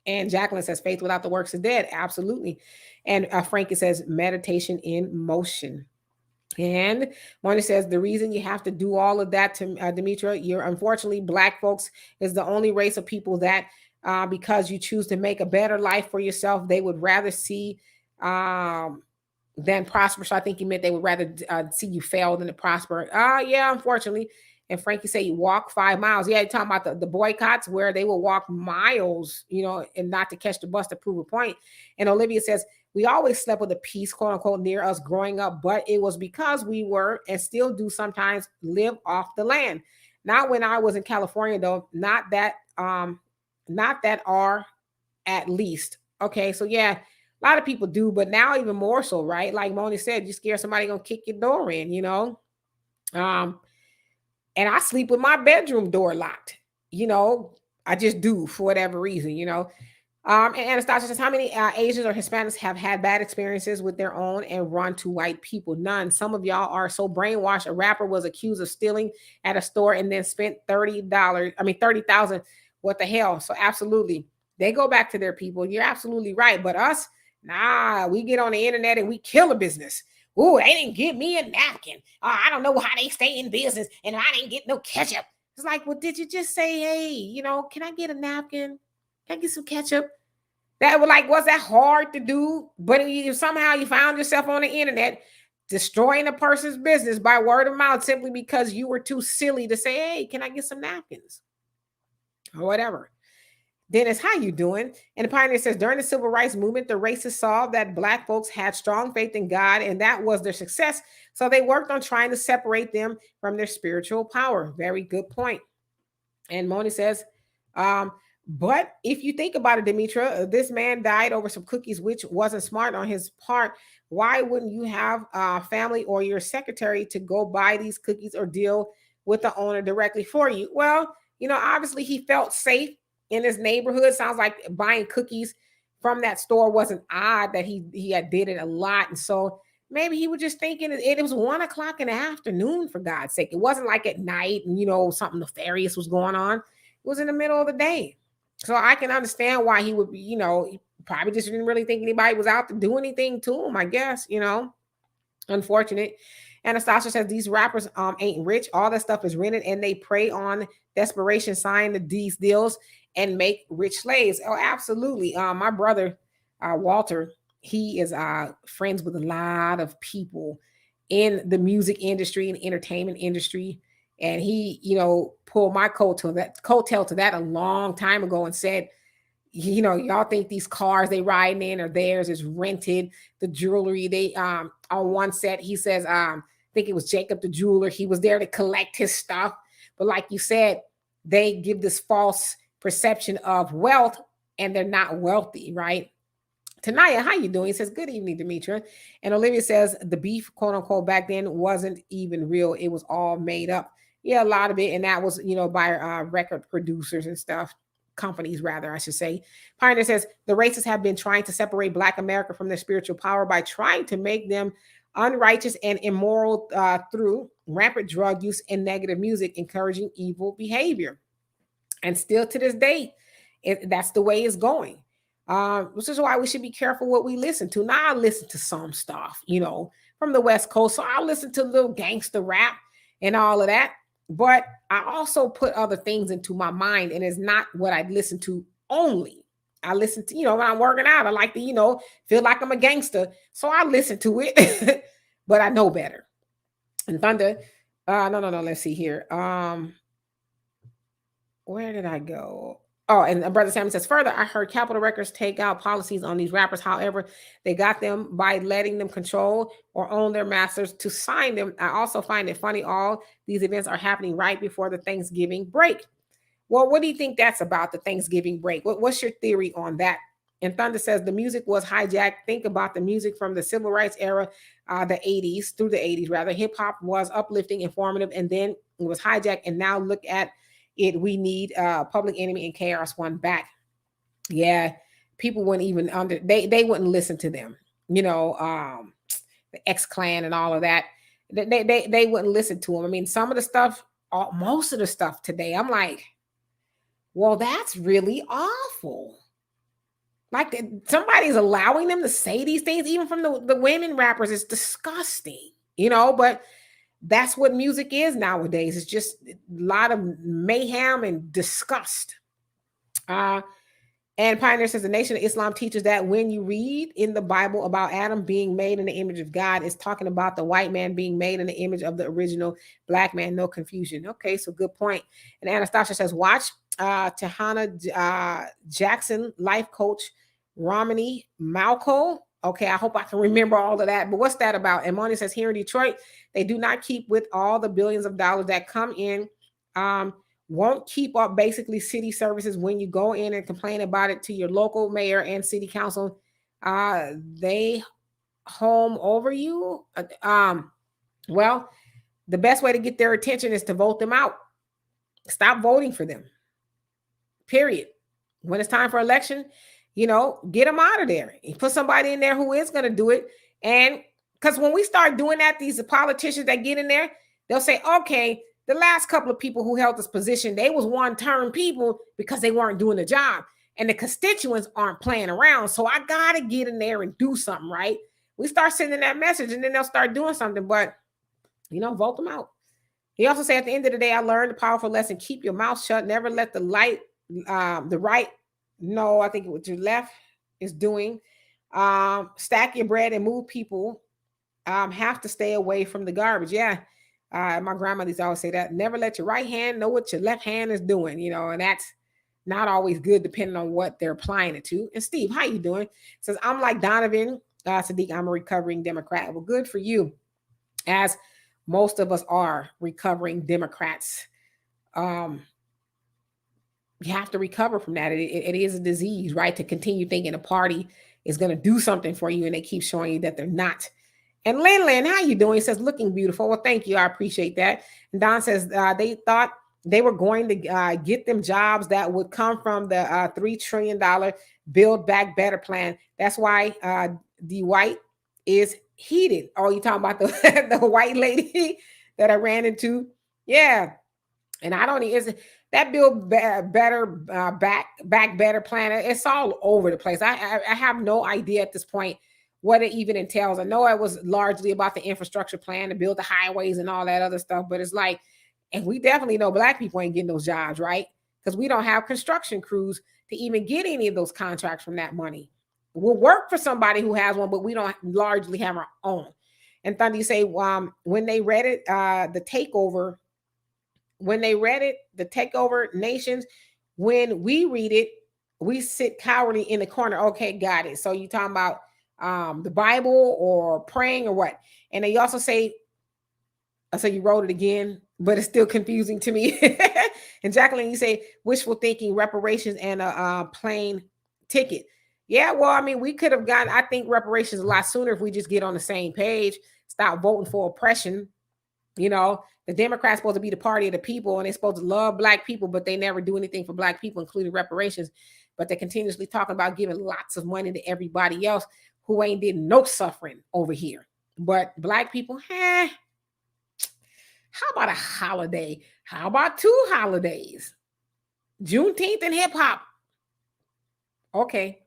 And Jacqueline says, faith without the works is dead. Absolutely. And Frankie says, meditation in motion. And Moni says, the reason you have to do all of that to Demetra, you're unfortunately, Black folks is the only race of people that because you choose to make a better life for yourself, they would rather see than prosper. So I think you meant they would rather see you fail than to prosper. Yeah, unfortunately. And Frankie said you walk 5 miles. Yeah, you're talking about the boycotts where they will walk miles, and not to catch the bus to prove a point. And Olivia says, we always slept with a piece, quote unquote, near us growing up, but it was because we were and still do sometimes live off the land. Not when I was in California, though. Not that are at least. Okay, so yeah, a lot of people do, but now even more so, right? Like Moni said, you scare somebody gonna kick your door in, and I sleep with my bedroom door locked. I just do for whatever reason, And Anastasia says, how many Asians or Hispanics have had bad experiences with their own and run to white people? None. Some of y'all are so brainwashed. A rapper was accused of stealing at a store and then spent $30,000. What the hell? So absolutely, they go back to their people. You're absolutely right. But us, nah, we get on the internet and we kill a business. Ooh, they didn't give me a napkin. I don't know how they stay in business, and I didn't get no ketchup. It's like, well, did you just say, hey, can I get a napkin? Can I get some ketchup? That was like, was that hard to do? But somehow you found yourself on the internet destroying a person's business by word of mouth simply because you were too silly to say, hey, can I get some napkins? Or whatever. Dennis, how you doing? And the pioneer says, during the civil rights movement, the racists saw that Black folks had strong faith in God, and that was their success. So they worked on trying to separate them from their spiritual power. Very good point. And Moni says, um, but if you think about it, Demetra, this man died over some cookies, which wasn't smart on his part. Why wouldn't you have a family or your secretary to go buy these cookies or deal with the owner directly for you? Well, obviously he felt safe in his neighborhood. Sounds like buying cookies from that store wasn't odd, that he had did it a lot. And so maybe he was just thinking it was 1 o'clock in the afternoon, for God's sake. It wasn't like at night and, something nefarious was going on. It was in the middle of the day. So I can understand why he would be, he probably just didn't really think anybody was out to do anything to him, I guess, unfortunate. Anastasia says these rappers ain't rich. All that stuff is rented and they prey on desperation, sign these deals and make rich slaves. Oh, absolutely. My brother, Walter, he is friends with a lot of people in the music industry and entertainment industry. And he, pulled my coattail to that a long time ago and said, y'all think these cars they riding in or theirs is rented. The jewelry they on one set, he says, I think it was Jacob the jeweler. He was there to collect his stuff. But like you said, they give this false perception of wealth and they're not wealthy, right? Tanaya, how you doing? He says, good evening, Demetra. And Olivia says the beef, quote unquote, back then wasn't even real. It was all made up. Yeah, a lot of it. And that was, by record producers and stuff. Companies, rather, I should say. Pioneer says the racists have been trying to separate Black America from their spiritual power by trying to make them unrighteous and immoral through rampant drug use and negative music, encouraging evil behavior. And still to this day, that's the way it's going. Which is why we should be careful what we listen to. Now I listen to some stuff, from the West Coast. So I listen to little gangster rap and all of that. But I also put other things into my mind, and it's not what I listen to only. I listen to, when I'm working out, I like to, feel like I'm a gangster. So I listen to it, but I know better. And Thunder, no. Let's see here. Where did I go? Oh, and Brother Salmon says, further, I heard Capitol Records take out policies on these rappers. However, they got them by letting them control or own their masters to sign them. I also find it funny all these events are happening right before the Thanksgiving break. Well, what do you think that's about, the Thanksgiving break? What's your theory on that? And Thunder says the music was hijacked. Think about the music from the civil rights era, the 80s, through the 80s, rather. Hip hop was uplifting, informative, and then it was hijacked. And now look at it. We need Public Enemy and KRS-One back. Yeah, people wouldn't even they wouldn't listen to them. The X Clan and all of that. They wouldn't listen to them. I mean, some of the stuff, most of the stuff today, I'm like, well, that's really awful. Like somebody's allowing them to say these things, even from the women rappers. It's disgusting, but that's what music is nowadays. It's just a lot of mayhem and disgust. And Pioneer says the Nation of Islam teaches that when you read in the Bible about Adam being made in the image of God, it's talking about the white man being made in the image of the original Black man. No confusion. Okay, so good point. And Anastasia says, watch Tahana Jackson, life coach, Romney Malco. Okay, I hope I can remember all of that. But what's that about? And Moni says, here in Detroit, they do not keep with all the billions of dollars that come in. Won't keep up basically city services. When you go in and complain about it to your local mayor and city council, they home over you. Well, the best way to get their attention is to vote them out. Stop voting for them. Period. When it's time for election, get them out of there. Put somebody in there who is going to do it. And because when we start doing that, these politicians that get in there, they'll say, okay, the last couple of people who held this position, they was one-term people because they weren't doing the job. And the constituents aren't playing around. So I got to get in there and do something, right? We start sending that message and then they'll start doing something. But, vote them out. He also said, at the end of the day, I learned a powerful lesson. Keep your mouth shut. Never let the right, no, I think it was your left. is doing. Stack your bread and move people. Have to stay away from the garbage. Yeah. My grandmother used to always say that. Never let your right hand know what your left hand is doing, and that's not always good depending on what they're applying it to. And Steve, how you doing? Says, I'm like Donovan Sadiq, I'm a recovering Democrat. Well, good for you, as most of us are recovering Democrats. You have to recover from that. It is a disease, right? To continue thinking a party is going to do something for you, and they keep showing you that they're not. And Lin, how you doing? He says, looking beautiful. Well, thank you. I appreciate that. And Don says they thought they were going to get them jobs that would come from the $3 trillion Build Back Better plan. That's why the white is heated. Oh, you talking about the, the white lady that I ran into? Yeah. And I don't is that Build Better back Better plan. It's all over the place. I have no idea at this point what it even entails. I know it was largely about the infrastructure plan to build the highways and all that other stuff, but it's like, and we definitely know Black people ain't getting those jobs, right? Because we don't have construction crews to even get any of those contracts from that money. We'll work for somebody who has one, but we don't largely have our own. And Thunder, you say, when they read it, the takeover nations, when we read it, we sit cowardly in the corner. Okay, got it. So you talking about the Bible or praying or what? And they also say, so you wrote it again, but it's still confusing to me. And Jacqueline, you say wishful thinking, reparations, and a plane ticket. Yeah, well, I mean, we could have gotten, I think, reparations a lot sooner if we just get on the same page, stop voting for oppression. The Democrats supposed to be the party of the people, and they're supposed to love Black people, but they never do anything for Black people, including reparations. But they're continuously talking about giving lots of money to everybody else who ain't did no suffering over here. But Black people, how about a holiday? How about 2 holidays? Juneteenth and hip hop. Okay.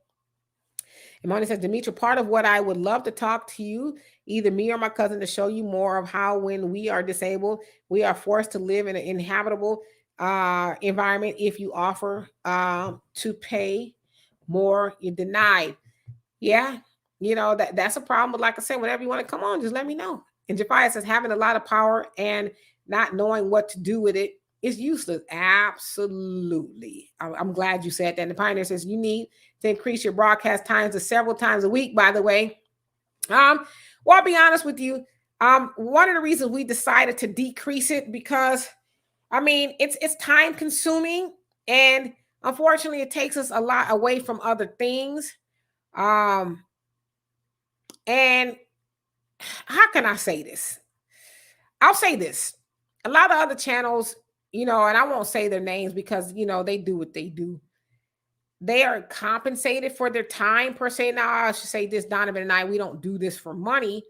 Imani says, Demetra, part of what I would love to talk to you, either me or my cousin, to show you more of how when we are disabled, we are forced to live in an inhabitable environment. If you offer to pay more, you're denied. Yeah, that's a problem. But like I said, whenever you want to come on, just let me know. And Jafia says, having a lot of power and not knowing what to do with it is useless. Absolutely. I'm glad you said that. And the Pioneer says, you need to increase your broadcast times to several times a week, by the way. Well, I'll be honest with you. One of the reasons we decided to decrease it, because I mean, it's time consuming, and unfortunately it takes us a lot away from other things. And how can I say this? I'll say this. A lot of other channels, and I won't say their names because, they do what they do. They are compensated for their time per se. Now, I should say this, Donovan and I, we don't do this for money,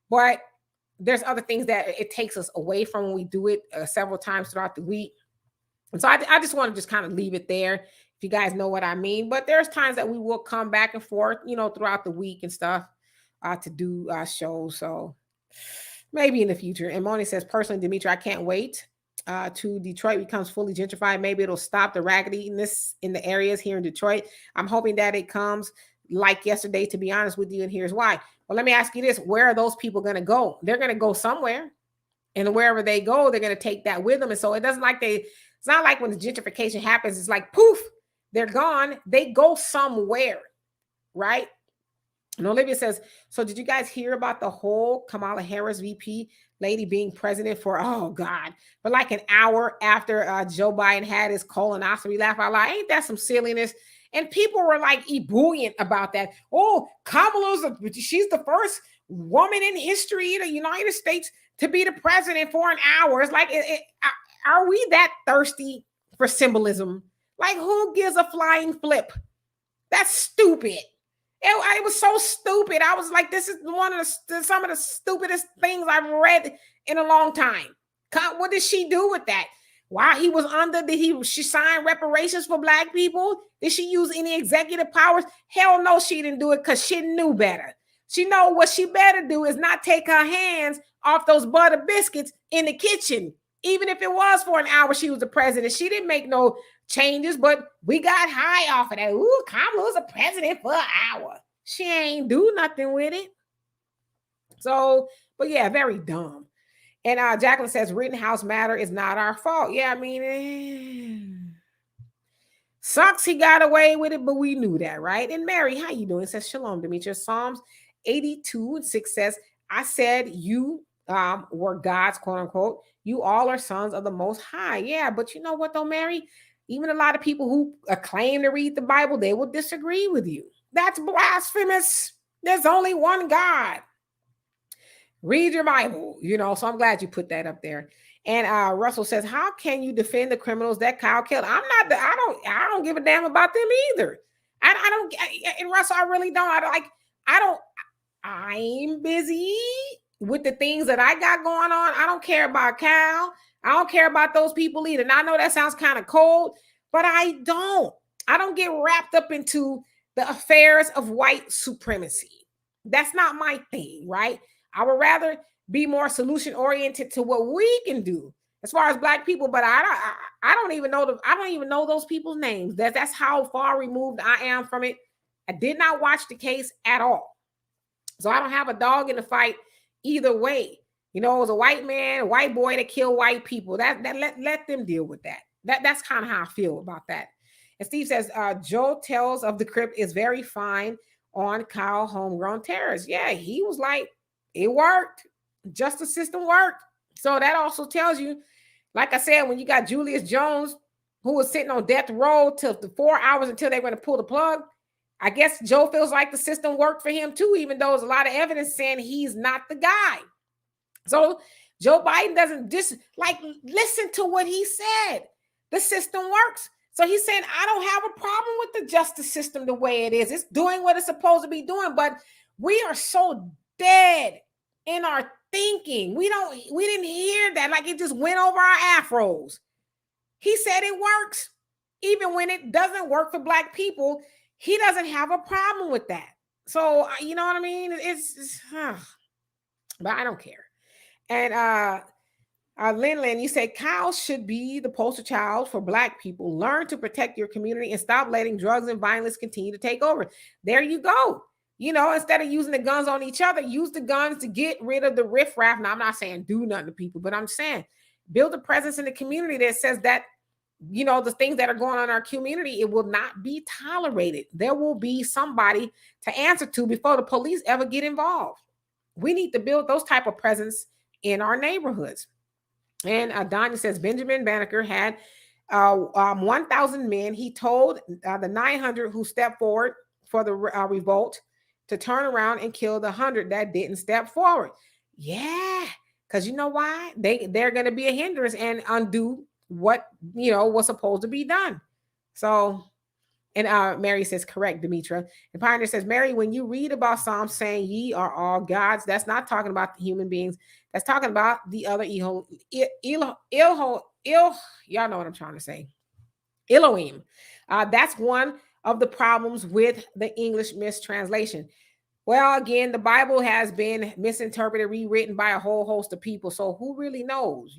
but there's other things that it takes us away from when we do it several times throughout the week. And so I just want to just kind of leave it there, if you guys know what I mean. But there's times that we will come back and forth, throughout the week and stuff to do shows. So maybe in the future. And Moni says, personally, Demetra, I can't wait to Detroit becomes fully gentrified. Maybe it'll stop the raggediness in the areas here in Detroit. I'm hoping that it comes like yesterday, to be honest with you. And here's why. Well, let me ask you this. Where are those people going to go? They're going to go somewhere. And wherever they go, they're going to take that with them. And so it's not like when the gentrification happens, it's like, poof, they're gone. They go somewhere, right? And Olivia says, so did you guys hear about the whole Kamala Harris VP lady being president for, oh God, for like an hour after Joe Biden had his colonoscopy? Laugh out loud. Ain't that some silliness? And people were like ebullient about that. Oh, she's the first woman in history in the United States to be the president for an hour. It's like, are we that thirsty for symbolism? Like, who gives a flying flip? That's stupid. It was so stupid. I was like, this is some of the stupidest things I've read in a long time. What did she do with that? While he was under, she sign reparations for Black people? Did she use any executive powers? Hell no, she didn't do it because she knew better. She know what she better do is not take her hands off those butter biscuits in the kitchen. Even if it was for an hour, she was the president. She didn't make no changes, but we got high off of that. Ooh, Kamala's a president for an hour. She ain't do nothing with it. So, but yeah, very dumb. And Jacqueline says Rittenhouse matter is not our fault. Yeah, I mean, sucks he got away with it, but we knew that, right? And Mary, how you doing? It says Shalom, Demetra. Psalms 82:6 says, I said you were God's, quote unquote. You all are sons of the Most High. Yeah, but you know what though, Mary? Even a lot of people who claim to read the Bible, they will disagree with you. That's blasphemous. There's only one God. Read your Bible, so I'm glad you put that up there. And Russell says, how can you defend the criminals that Kyle killed? I don't give a damn about them either. And Russell, I really don't. I'm busy with the things that I got going on. I don't care about Kyle. I don't care about those people either. And I know that sounds kind of cold, but I don't get wrapped up into the affairs of white supremacy. That's not my thing, right? I would rather be more solution oriented to what we can do as far as Black people. But I don't even know those people's names. That's how far removed I am from it. I did not watch the case at all, so I don't have a dog in the fight either way. It was a white man, a white boy that killed white people. Let them deal with that. That's kind of how I feel about that. And Steve says, Joe tells of the crypt is very fine on Kyle homegrown terrorists. Yeah, he was like, it worked. Justice system worked. So that also tells you, like I said, when you got Julius Jones, who was sitting on death row till the 4 hours until they were going to pull the plug, I guess Joe feels like the system worked for him too, even though there's a lot of evidence saying he's not the guy. So Joe Biden doesn't listen to what he said. The system works. So he's saying, I don't have a problem with the justice system the way it is. It's doing what it's supposed to be doing, but we are so dead in our thinking. We didn't hear that. Like it just went over our afros. He said it works. Even when it doesn't work for Black people, he doesn't have a problem with that. So, you know what I mean? But I don't care. And Lin, you say Kyle should be the poster child for Black people. Learn to protect your community and stop letting drugs and violence continue to take over. There you go. Instead of using the guns on each other, use the guns to get rid of the riffraff. Now, I'm not saying do nothing to people, but I'm saying build a presence in the community that says that, the things that are going on in our community, it will not be tolerated. There will be somebody to answer to before the police ever get involved. We need to build those type of presence in our neighborhoods. And Donnie says Benjamin Banneker had 1,000 men. He told the 900 who stepped forward for the revolt to turn around and kill the 100 that didn't step forward. Yeah, because you know why? They're going to be a hindrance and undo what was supposed to be done. So, and Mary says, correct, Demetra. And Pioneer says, Mary, when you read about Psalms saying ye are all gods, that's not talking about the human beings. That's talking about the other y'all know what I'm trying to say. Elohim. That's one of the problems with the English mistranslation. Well, again, the Bible has been misinterpreted, rewritten by a whole host of people. So who really knows?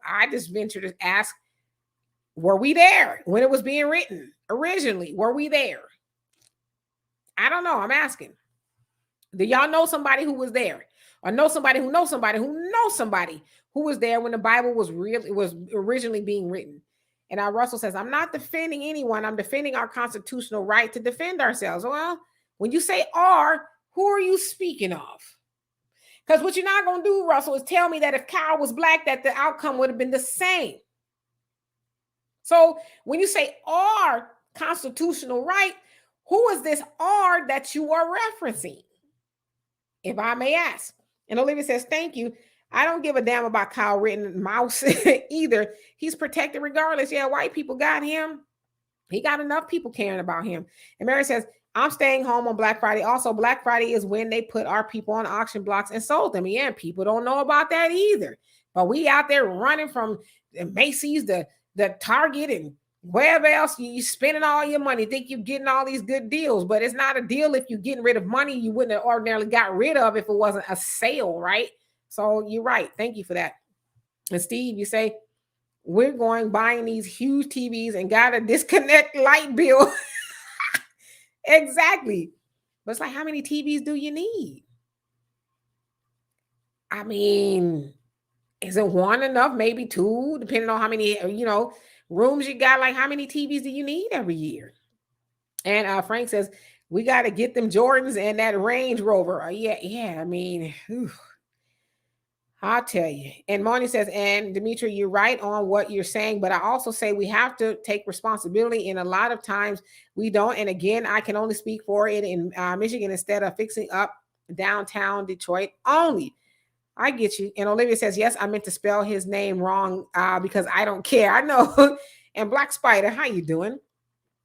I just venture to ask, were we there when it was being written originally? Were we there? I don't know. I'm asking. Do y'all know somebody who was there? Or know somebody who knows somebody who knows somebody who was there when the Bible was originally being written? And Russell says, I'm not defending anyone. I'm defending our constitutional right to defend ourselves. Well, when you say "are," who are you speaking of? Because what you're not going to do, Russell, is tell me that if Kyle was Black, that the outcome would have been the same. So when you say "our constitutional right," who is this "are" that you are referencing? If I may ask. And Olivia says, thank you. I don't give a damn about Kyle Rittenhouse either. He's protected regardless. Yeah, white people got him. He got enough people caring about him. And Mary says, I'm staying home on Black Friday. Also, Black Friday is when they put our people on auction blocks and sold them. Yeah, people don't know about that either. But we out there running from Macy's, the Target, and wherever else you spending all your money, think you're getting all these good deals. But it's not a deal if you're getting rid of money you wouldn't have ordinarily got rid of if it wasn't a sale, right? So you're right. Thank you for that. And Steve, you say, we're going buying these huge TVs and got to disconnect light bill. Exactly. But it's like, how many TVs do you need? I mean, is it one enough? Maybe two, depending on how many, rooms you got. Like, how many TVs do you need every year? And Frank says, we got to get them Jordans and that Range Rover. Yeah. I mean, whew, I'll tell you. And Moni says, and Demetra, you're right on what you're saying, but I also say we have to take responsibility. And a lot of times we don't. And again, I can only speak for it in Michigan instead of fixing up downtown Detroit only. I get you. And Olivia says, yes, I meant to spell his name wrong because I don't care. I know. And Black Spider, how you doing?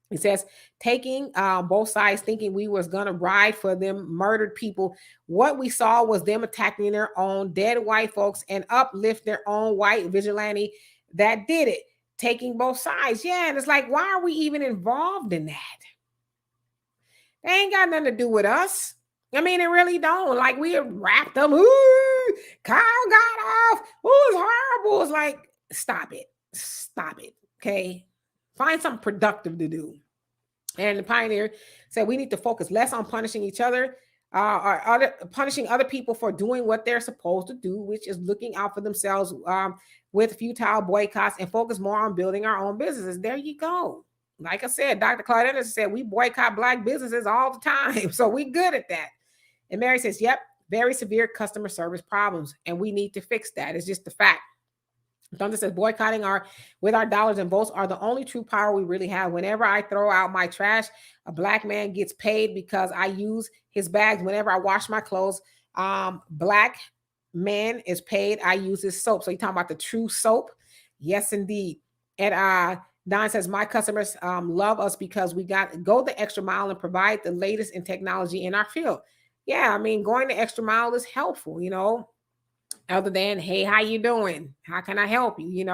He says, taking both sides, thinking we was going to ride for them murdered people. What we saw was them attacking their own dead white folks and uplift their own white vigilante that did it, taking both sides. Yeah, and it's like, why are we even involved in that? They ain't got nothing to do with us. I mean, it really don't. Like, we are wrapped up. Ooh, Kyle got off. Ooh, it's horrible. It's like, stop it. Stop it. Okay. Find something productive to do. And the Pioneer said we need to focus less on punishing each other or punishing other people for doing what they're supposed to do, which is looking out for themselves with futile boycotts, and focus more on building our own businesses. There you go. Like I said, Dr. Claude Anderson said we boycott Black businesses all the time. So we good at that. And Mary says, yep, very severe customer service problems. And we need to fix that. It's just the fact. Thunder says boycotting with our dollars and votes are the only true power we really have. Whenever I throw out my trash, a Black man gets paid because I use his bags. Whenever I wash my clothes, Black man is paid. I use his soap. So you talking about the true soap? Yes, indeed. And Don says my customers love us because we go the extra mile and provide the latest in technology in our field. Yeah, I mean, going the extra mile is helpful, other than, hey, how you doing? How can I help you?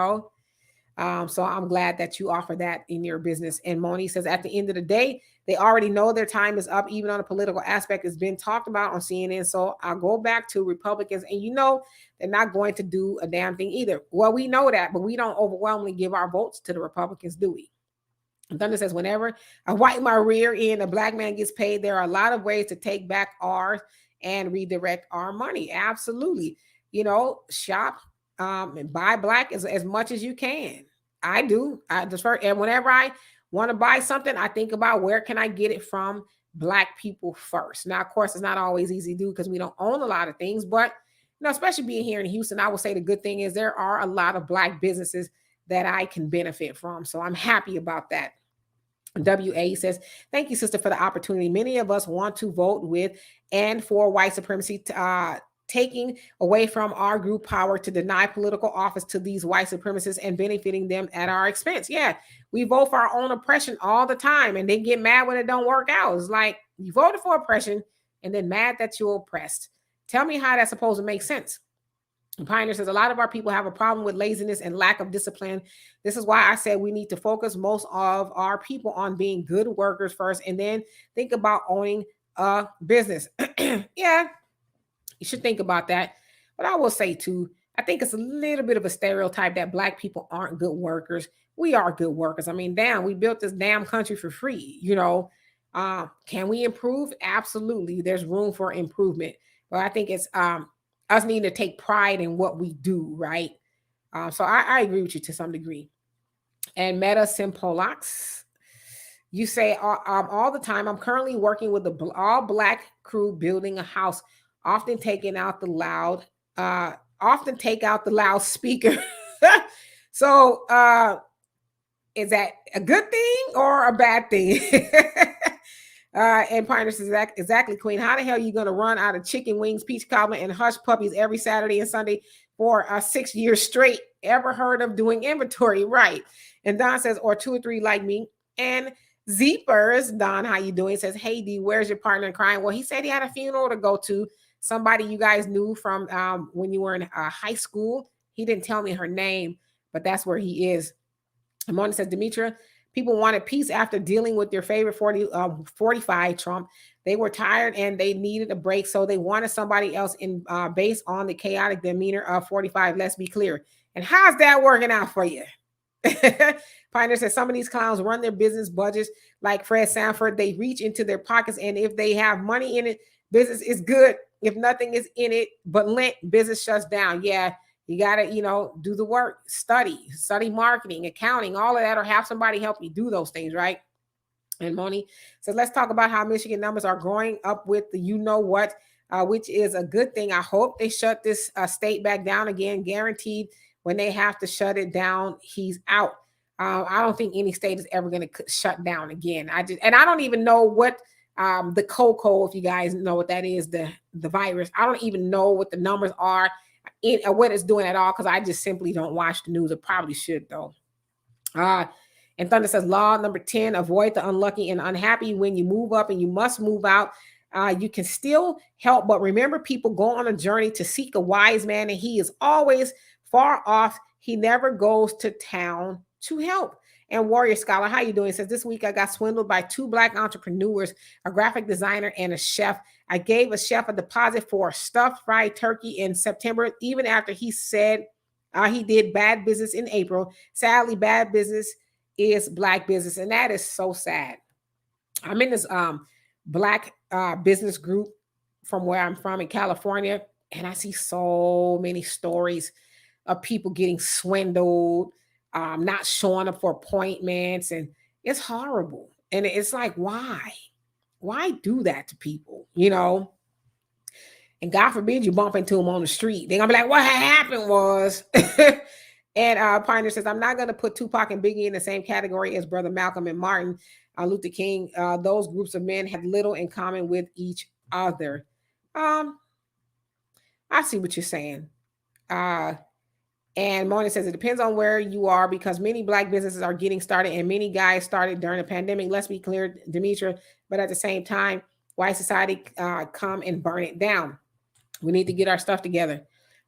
So I'm glad that you offer that in your business. And Moni says at the end of the day, they already know their time is up, even on a political aspect. It's been talked about on CNN. So I'll go back to Republicans, and they're not going to do a damn thing either. Well, we know that, but we don't overwhelmingly give our votes to the Republicans, do we? And Thunder says, whenever I wipe my rear end, a Black man gets paid. There are a lot of ways to take back ours and redirect our money. Absolutely. Shop and buy Black as much as you can. I do. And whenever I want to buy something, I think about where can I get it from Black people first. Now, of course, it's not always easy to do because we don't own a lot of things, but especially being here in Houston, I will say the good thing is there are a lot of Black businesses that I can benefit from. So I'm happy about that. WA says, thank you, sister, for the opportunity. Many of us want to vote with and for white supremacy, taking away from our group power to deny political office to these white supremacists and benefiting them at our expense. Yeah, we vote for our own oppression all the time, and they get mad when it don't work out. It's like you voted for oppression and then mad that you're oppressed. Tell me how that's supposed to make sense. And Pioneer says a lot of our people have a problem with laziness and lack of discipline. This is why I said we need to focus most of our people on being good workers first, and then think about owning a business. Yeah, you should think about that. But I will say too, I think it's a little bit of a stereotype that Black people aren't good workers. We are good workers. I mean, damn, we built this damn country for free. Can we improve? Absolutely. There's room for improvement. But I think it's us needing to take pride in what we do, right? So I agree with you to some degree. And Meta Simpolax, you say all the time, I'm currently working with the all Black crew building a house. Often take out the loudspeaker. So is that a good thing or a bad thing? And Pioneer says, exactly, Queen. How the hell are you going to run out of chicken wings, peach cobbler, and hush puppies every Saturday and Sunday for 6 years straight? Ever heard of doing inventory? Right. And Don says, or 2 or 3 like me. And Zeepers, Don, how you doing? Says, hey, D, where's your partner in crime? Well, he said he had a funeral to go to. Somebody you guys knew from when you were in high school. He didn't tell me her name, but that's where he is. And Mona says, Demetra, people wanted peace after dealing with their favorite 45 Trump. They were tired and they needed a break, so they wanted somebody else in based on the chaotic demeanor of 45. Let's be clear. And how's that working out for you? Pioneer says some of these clowns run their business budgets like Fred Sanford. They reach into their pockets, and if they have money in it, business is good. If nothing is in it but lint, business shuts down. Yeah, you gotta, do the work, study marketing, accounting, all of that, or have somebody help you do those things, right? And Moni says, let's talk about how Michigan numbers are growing up with the what, which is a good thing. I hope they shut this state back down again, guaranteed. When they have to shut it down, he's out. I don't think any state is ever going to shut down again. I don't even know what the COCO, if you guys know what that is, the virus. I don't even know what the numbers are, what it's doing at all, because I just simply don't watch the news. I probably should, though. And Thunder says, law number 10, avoid the unlucky and unhappy. When you move up and you must move out, you can still help. But remember, people go on a journey to seek a wise man, and he is always far off. He never goes to town to help. And Warrior Scholar, how you doing? He says, this week I got swindled by 2 Black entrepreneurs, a graphic designer and a chef. I gave a chef a deposit for a stuffed fried turkey in September, even after he said he did bad business in April. Sadly, bad business is Black business, and that is so sad. I'm in this Black business group from where I'm from in California, and I see so many stories of people getting swindled, not showing up for appointments, and it's horrible. And it's like, why do that to people, And God forbid you bump into them on the street. They're gonna be like, what happened was And Pioneer says, I'm not going to put Tupac and Biggie in the same category as Brother Malcolm and Martin Luther King. Those groups of men had little in common with each other. I see what you're saying. And Mona says, it depends on where you are, because many Black businesses are getting started and many guys started during the pandemic. Let's be clear, Demetra, but at the same time, white society come and burn it down. We need to get our stuff together.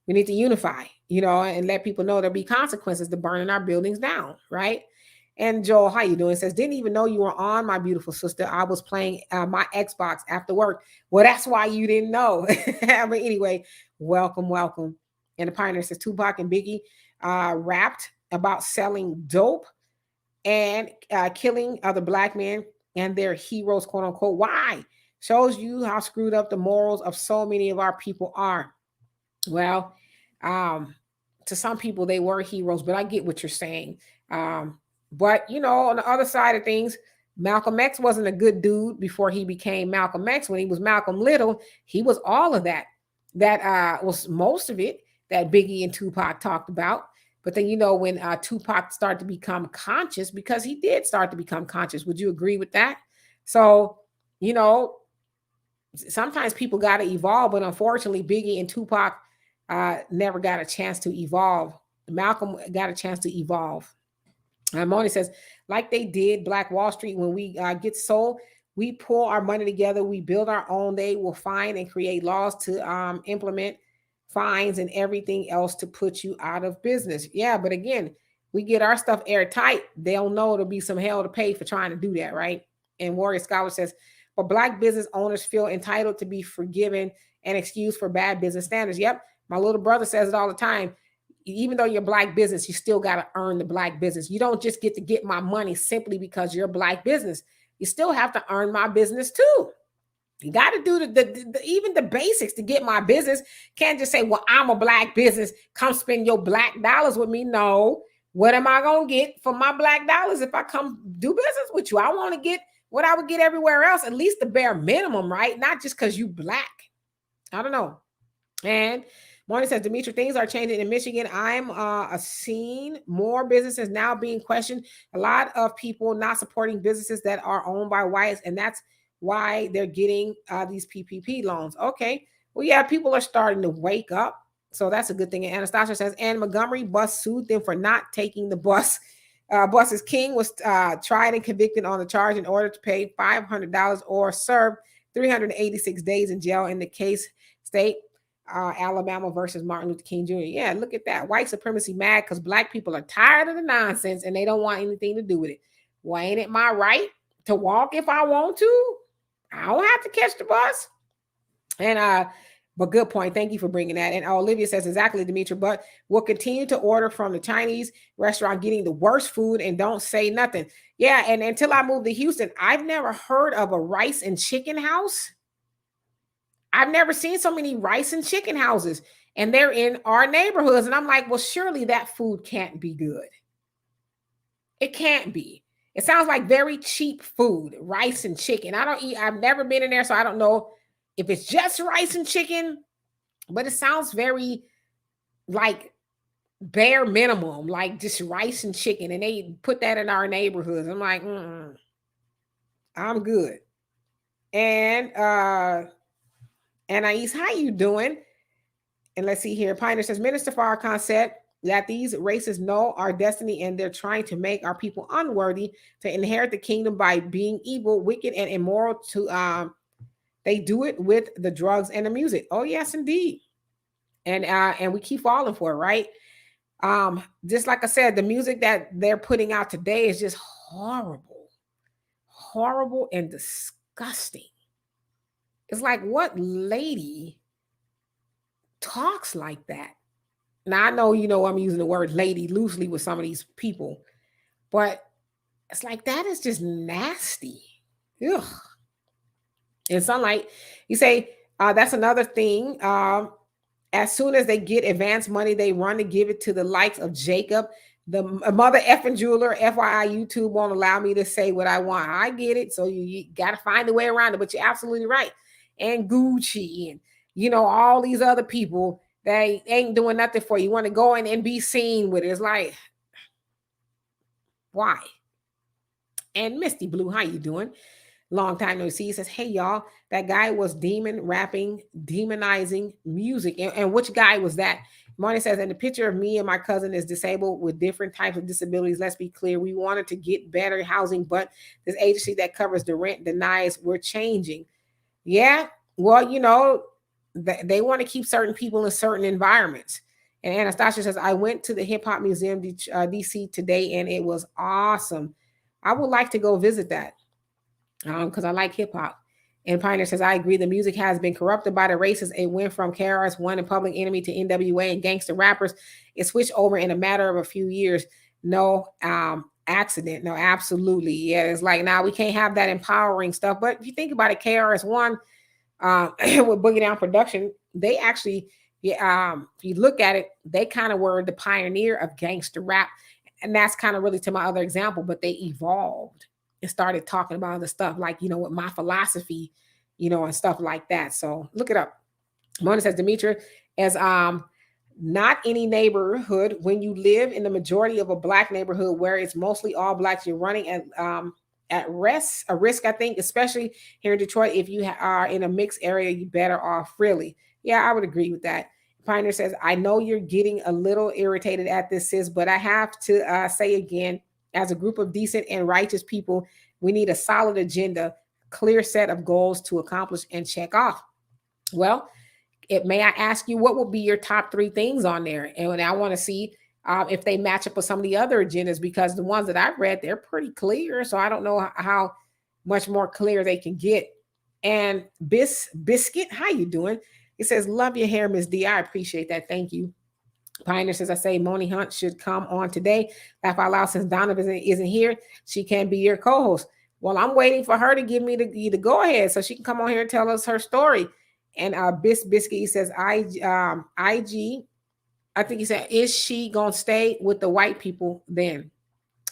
We need to unify, and let people know there'll be consequences to burning our buildings down, right? And Joel, how you doing? Says, didn't even know you were on, my beautiful sister. I was playing my Xbox after work. Well, that's why you didn't know. But anyway, welcome. And the Pioneer says, Tupac and Biggie rapped about selling dope and killing other Black men and their heroes, quote unquote. Why? Shows you how screwed up the morals of so many of our people are. Well, to some people, they were heroes, but I get what you're saying. But, on the other side of things, Malcolm X wasn't a good dude before he became Malcolm X. When he was Malcolm Little, he was all of that. That was most of it that Biggie and Tupac talked about. But then, when Tupac started to become conscious, because he did start to become conscious. Would you agree with that? So, sometimes people got to evolve, but unfortunately, Biggie and Tupac never got a chance to evolve. Malcolm got a chance to evolve. Moni says, like they did Black Wall Street, when we get sold, we pull our money together, we build our own. They will find and create laws to implement fines and everything else to put you out of business. Yeah, but again, we get our stuff airtight. They'll know there'll be some hell to pay for trying to do that, right? And Warrior Scholar says, but Black business owners feel entitled to be forgiven and excused for bad business standards. Yep. My little brother says it all the time. Even though you're Black business, you still got to earn the Black business. You don't just get to get my money simply because you're Black business. You still have to earn my business too. You got to do even the basics to get my business. Can't just say, well, I'm a Black business. Come spend your Black dollars with me. No. What am I going to get for my Black dollars if I come do business with you? I want to get what I would get everywhere else, at least the bare minimum, right? Not just because you Black. I don't know. And Morning says, Demetra, things are changing in Michigan. I'm seeing more businesses now being questioned. A lot of people not supporting businesses that are owned by whites, and that's why they're getting these PPP loans. Okay. Well, yeah, people are starting to wake up. So that's a good thing. And Anastasia says, and Montgomery bus sued them for not taking the bus. Bus's King was tried and convicted on the charge in order to pay $500 or serve 386 days in jail in the case state. Alabama versus Martin Luther King Jr. Yeah, look at that. White supremacy mad because Black people are tired of the nonsense and they don't want anything to do with it. Well, ain't it my right to walk if I want to? I don't have to catch the bus. And But good point. Thank you for bringing that. And Olivia says exactly, Demetra, but we'll continue to order from the Chinese restaurant, getting the worst food and don't say nothing. Yeah. And until I moved to Houston, I've never heard of a rice and chicken house. I've never seen so many rice and chicken houses, and they're in our neighborhoods. And I'm like, well, surely that food can't be good. It can't be. It sounds like very cheap food, rice and chicken. I don't eat, I've never been in there, so I don't know if it's just rice and chicken, but it sounds very like bare minimum, like just rice and chicken. And they put that in our neighborhoods. I'm like, I'm good. And Anais, how you doing? And let's see here. Pioneer says, Minister Farrakhan said that these races know our destiny and they're trying to make our people unworthy to inherit the kingdom by being evil, wicked, and immoral. They do it with the drugs and the music. Oh, yes, indeed. And we keep falling for it, right? Just like I said, the music that they're putting out today is just horrible and disgusting. It's like, what lady talks like that? Now, I know, I'm using the word lady loosely with some of these people, but it's like, that is just nasty. Ugh. And Sunlight, you say, that's another thing. As soon as they get advance money, they run to give it to the likes of Jacob, the mother effing jeweler. FYI, YouTube won't allow me to say what I want. I get it. So you got to find a way around it, but you're absolutely right. And Gucci and, all these other people that ain't doing nothing for you. You want to go in and be seen with it. It's like, why? And Misty Blue, how you doing? Long time no see. He says, hey, y'all, that guy was demonizing music. And which guy was that? Marty says, and the picture of me and my cousin is disabled with different types of disabilities. Let's be clear. We wanted to get better housing, but this agency that covers the rent denies we're changing. Yeah, well, they want to keep certain people in certain environments. And Anastasia says, I went to the Hip Hop Museum, DC today, and it was awesome. I would like to go visit that. Because I like hip hop. And Pioneer says, I agree. The music has been corrupted by the races. It went from KRS-One and Public Enemy to NWA and gangster rappers. It switched over in a matter of a few years. No accident. No, absolutely. Yeah, it's like, now we can't have that empowering stuff. But if you think about it, KRS-One with Boogie Down Production, they actually, if you look at it, they kind of were the pioneer of gangster rap. And that's kind of really to my other example, but they evolved and started talking about other stuff like, with my philosophy, and stuff like that. So look it up. Mona says, Demetra, as not any neighborhood, when you live in the majority of a Black neighborhood where it's mostly all Blacks, you're running at risk, I think, especially here in Detroit. If you are in a mixed area, you better off really. Yeah, I would agree with that. Pioneer says, I know you're getting a little irritated at this, sis, but I have to say again, as a group of decent and righteous people, we need a solid agenda, clear set of goals to accomplish and check off. Well, may I ask you, what will be your top 3 things on there? And I want to see if they match up with some of the other agendas, because the ones that I've read, they're pretty clear. So I don't know how much more clear they can get. And Biscuit, how you doing? It says, love your hair, Miss D. I appreciate that. Thank you. Pioneer says, I say Moni Hunt should come on today. Laugh out loud, since Donovan isn't here, she can be your co-host. Well, I'm waiting for her to give me the go ahead so she can come on here and tell us her story. And Biscuit, he says, IG, I think he said, is she gonna stay with the white people then?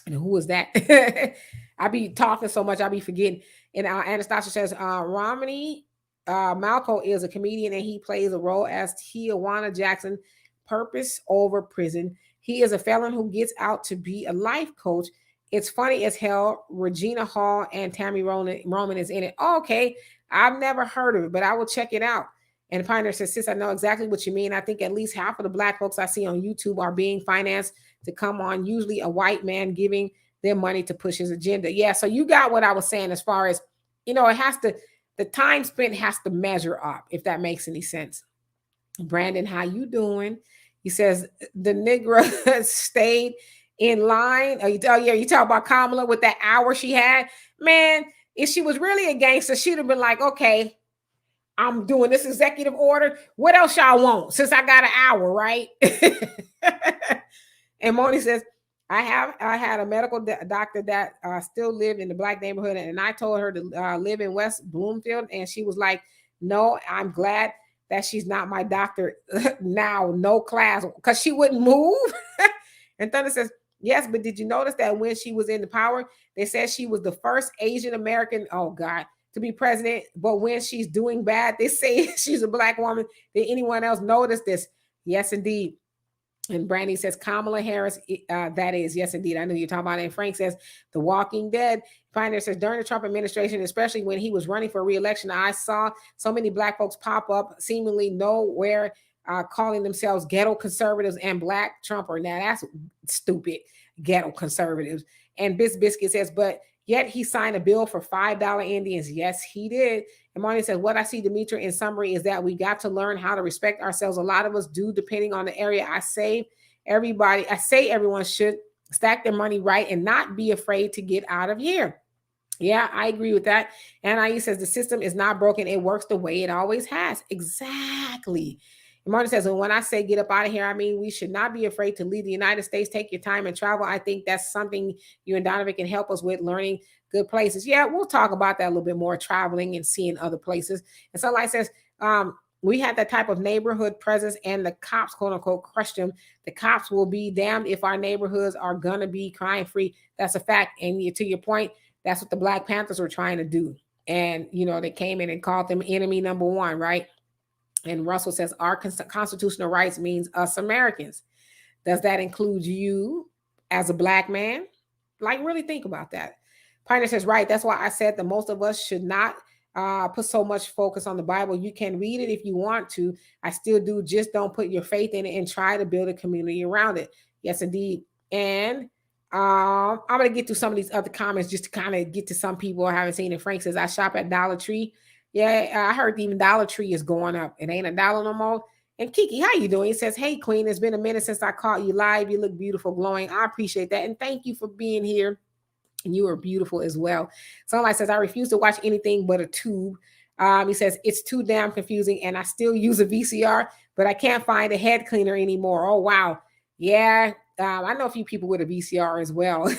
And who is that? I be talking so much, I be forgetting. And Anastasia says, Romney Malco is a comedian and he plays a role as Tijuana Jackson. Purpose over prison. He is a felon who gets out to be a life coach. It's funny as hell. Regina Hall and Tammy Roman is in it. Oh, okay. I've never heard of it, but I will check it out. And Pioneer says, sis, I know exactly what you mean. I think at least half of the Black folks I see on YouTube are being financed to come on, usually a white man giving them money to push his agenda. Yeah, so you got what I was saying as far as, it has to, the time spent has to measure up, if that makes any sense. Brandon, how you doing? He says the Negro stayed in line. You talk about Kamala with that hour she had. Man, if she was really a gangster, she'd have been like, okay, I'm doing this executive order. What else y'all want? Since I got an hour, right? And Moni says, I had a medical doctor that still lived in the black neighborhood, and I told her to live in West Bloomfield, and she was like, "No, I'm glad that she's not my doctor now. No class, because she wouldn't move." And Thunder says, "Yes, but did you notice that when she was in the power, they said she was the first Asian American, oh God, to be president, but when she's doing bad, they say she's a black woman. Did anyone else notice this?" Yes, indeed. And Brandy says Kamala Harris, that is, yes, indeed. I know you're talking about it. And Frank says The Walking Dead. Pioneer says during the Trump administration, especially when he was running for re-election, I saw so many black folks pop up seemingly nowhere, calling themselves ghetto conservatives and black Trumper. Now that's stupid, ghetto conservatives. And Biscuit says, but yet he signed a bill for $5 Indians. Yes, he did. And Marty says, what I see, Demetra, in summary, is that we got to learn how to respect ourselves. A lot of us do, depending on the area. I say everyone should stack their money right and not be afraid to get out of here. Yeah, I agree with that. And Anais says the system is not broken. It works the way it always has. Exactly. And Martin says, and when I say get up out of here, I mean, we should not be afraid to leave the United States, take your time and travel. I think that's something you and Donovan can help us with, learning good places. Yeah, we'll talk about that a little bit more, traveling and seeing other places. And Sunlight says, we had that type of neighborhood presence and the cops, quote unquote, crushed them. The cops will be damned if our neighborhoods are going to be crime free. That's a fact. And to your point, that's what the Black Panthers were trying to do. And, they came in and called them enemy number one, right? And Russell says, our constitutional rights means us Americans. Does that include you as a black man? Like, really think about that. Pioneer says, right. That's why I said that most of us should not put so much focus on the Bible. You can read it if you want to. I still do. Just don't put your faith in it and try to build a community around it. Yes, indeed. And I'm going to get to some of these other comments just to kind of get to some people I haven't seen it. Frank says, I shop at Dollar Tree. Yeah, I heard even Dollar Tree is going up. It ain't $1 no more. And Kiki, how you doing? He says, hey, Queen, it's been a minute since I caught you live. You look beautiful, glowing. I appreciate that. And thank you for being here. And you are beautiful as well. Sunlight says, I refuse to watch anything but a tube. He says, it's too damn confusing. And I still use a VCR, but I can't find a head cleaner anymore. Oh, wow. Yeah. I know a few people with a VCR as well.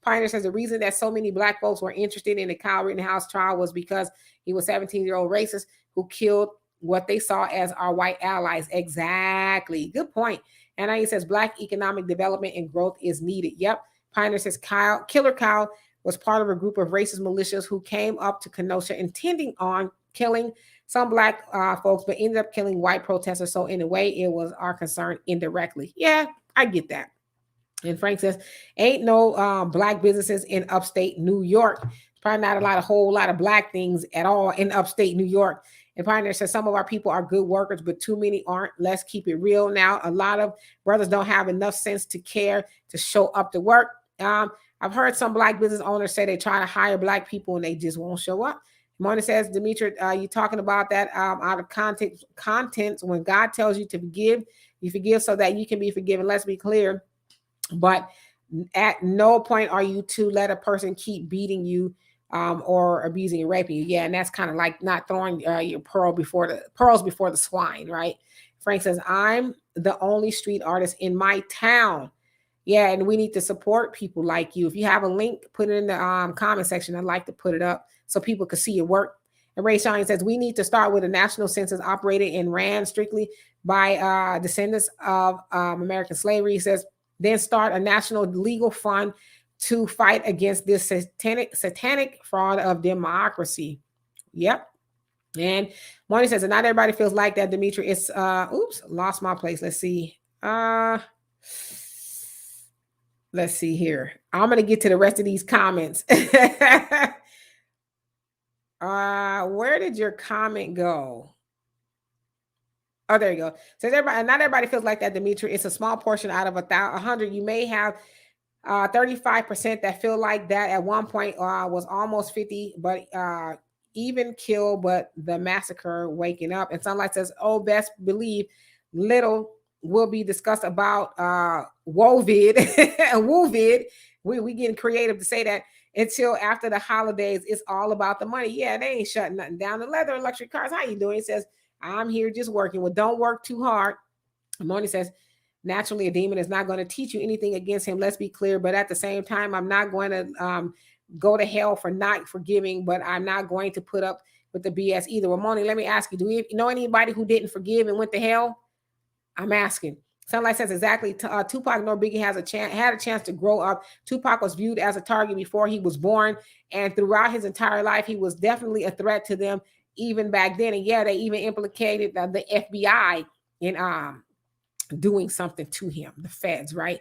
Pioneer says the reason that so many black folks were interested in the Kyle Rittenhouse trial was because he was 17-year-old racist who killed what they saw as our white allies. Exactly. Good point. And he says black economic development and growth is needed. Yep. Pioneer says Killer Kyle was part of a group of racist militias who came up to Kenosha intending on killing some black folks, but ended up killing white protesters. So in a way, it was our concern indirectly. Yeah, I get that. And Frank says, ain't no black businesses in upstate New York. Probably not a whole lot of black things at all in upstate New York. And Pioneer says some of our people are good workers, but too many aren't. Let's keep it real now. A lot of brothers don't have enough sense to care to show up to work. I've heard some black business owners say they try to hire black people and they just won't show up. Mona says, Demetra, you talking about that out of context. When God tells you to forgive, you forgive so that you can be forgiven. Let's be clear. But at no point are you to let a person keep beating you or abusing and raping you. Yeah, and that's kind of like not throwing your pearls before the swine, right? Frank says, I'm the only street artist in my town. Yeah, and we need to support people like you. If you have a link, put it in the comment section. I'd like to put it up so people can see your work. And Ray Shine says, we need to start with a national census operated and ran strictly by descendants of American slavery. He says, then start a national legal fund to fight against this satanic fraud of democracy. Yep. And Monty says, and not everybody feels like that, Demetra. It's, lost my place. Let's see. Let's see here. I'm going to get to the rest of these comments. Where did your comment go? Oh, there you go. Says everybody, not everybody feels like that, Demetra. It's a small portion out of 100. You may have 35% that feel like that. At one point was almost 50, but even kill, but the massacre waking up. And Sunlight says, oh, best believe little will be discussed about WOVID, WOVID We getting creative to say that until after the holidays, it's all about the money. Yeah, they ain't shutting nothing down. The leather and luxury cars, how you doing? He says, I'm here just working. Well, don't work too hard. Moni says, naturally, a demon is not going to teach you anything against him. Let's be clear. But at the same time, I'm not going to go to hell for not forgiving, but I'm not going to put up with the BS either. Well, Moni, let me ask you, do you know anybody who didn't forgive and went to hell? I'm asking. Sunlight says exactly. Tupac nor Biggie had a chance to grow up. Tupac was viewed as a target before he was born, and throughout his entire life, he was definitely a threat to them, even back then. And yeah, they even implicated the FBI in doing something to him, the feds, right?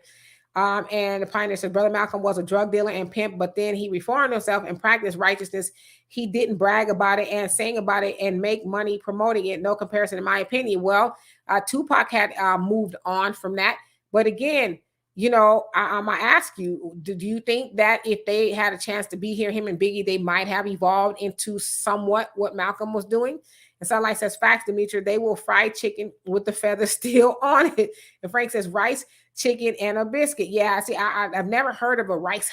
And the pioneer said, Brother Malcolm was a drug dealer and pimp, but then he reformed himself and practiced righteousness. He didn't brag about it and sing about it and make money promoting it. No comparison, in my opinion. Well, Tupac had moved on from that. But again, you know, I ask you, do you think that if they had a chance to be here, him and Biggie, they might have evolved into somewhat what Malcolm was doing? And Sunlight says, facts, Demetra, they will fry chicken with the feather still on it. And Frank says, rice, chicken, and a biscuit. Yeah, see, I've never heard of a rice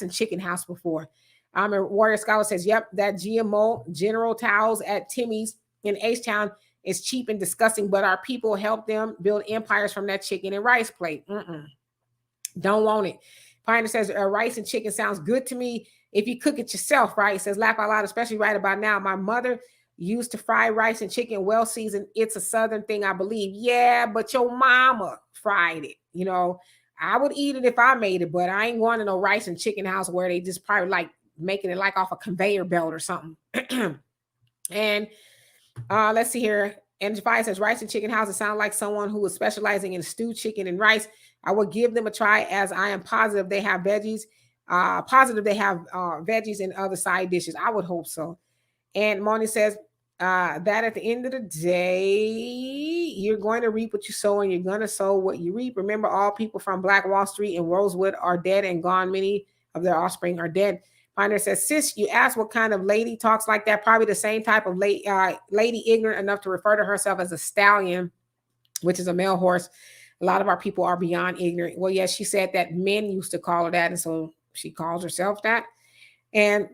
and chicken house before. And Warrior Scholar says, yep, that GMO General Towels at Timmy's in H-Town is cheap and disgusting, but our people help them build empires from that chicken and rice plate. Don't want it. Pioneer says, rice and chicken sounds good to me if you cook it yourself, right? It says, laugh out loud, especially right about now. My mother used to fry rice and chicken well seasoned. It's a Southern thing, I believe. Yeah, but your mama fried it. You know, I would eat it if I made it, but I ain't going to no rice and chicken house where they just probably like making it like off a conveyor belt or something. And let's see here. And Jafai says, rice and chicken houses sound like someone who is specializing in stewed chicken and rice. I would give them a try, as I am positive they have veggies. Veggies and other side dishes. I would hope so. And Moni says, that at the end of the day, you're going to reap what you sow and you're going to sow what you reap. Remember, all people from Black Wall Street and Rosewood are dead and gone. Many of their offspring are dead. Pioneer says, sis, you asked what kind of lady talks like that. Probably the same type of lady ignorant enough to refer to herself as a stallion, which is a male horse. A lot of our people are beyond ignorant. Well, yes, she said that men used to call her that, and so she calls herself that. And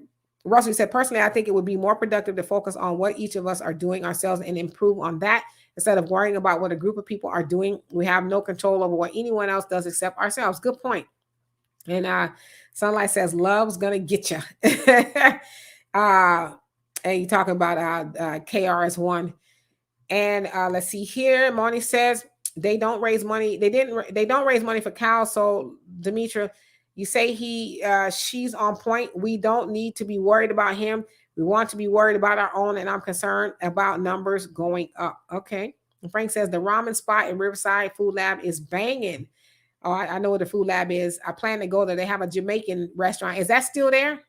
Russell said, personally, I think it would be more productive to focus on what each of us are doing ourselves and improve on that instead of worrying about what a group of people are doing. We have no control over what anyone else does except ourselves. Good point. And Sunlight says, love's going to get you. And you talking about KRS-One. And let's see here. Moni says, they don't raise money. They don't raise money for cows. So Demetra, you say she's on point. We don't need to be worried about him. We want to be worried about our own. And I'm concerned about numbers going up. Okay. And Frank says the ramen spot in Riverside Food Lab is banging. Oh, I know what the Food Lab is. I plan to go there. They have a Jamaican restaurant. Is that still there?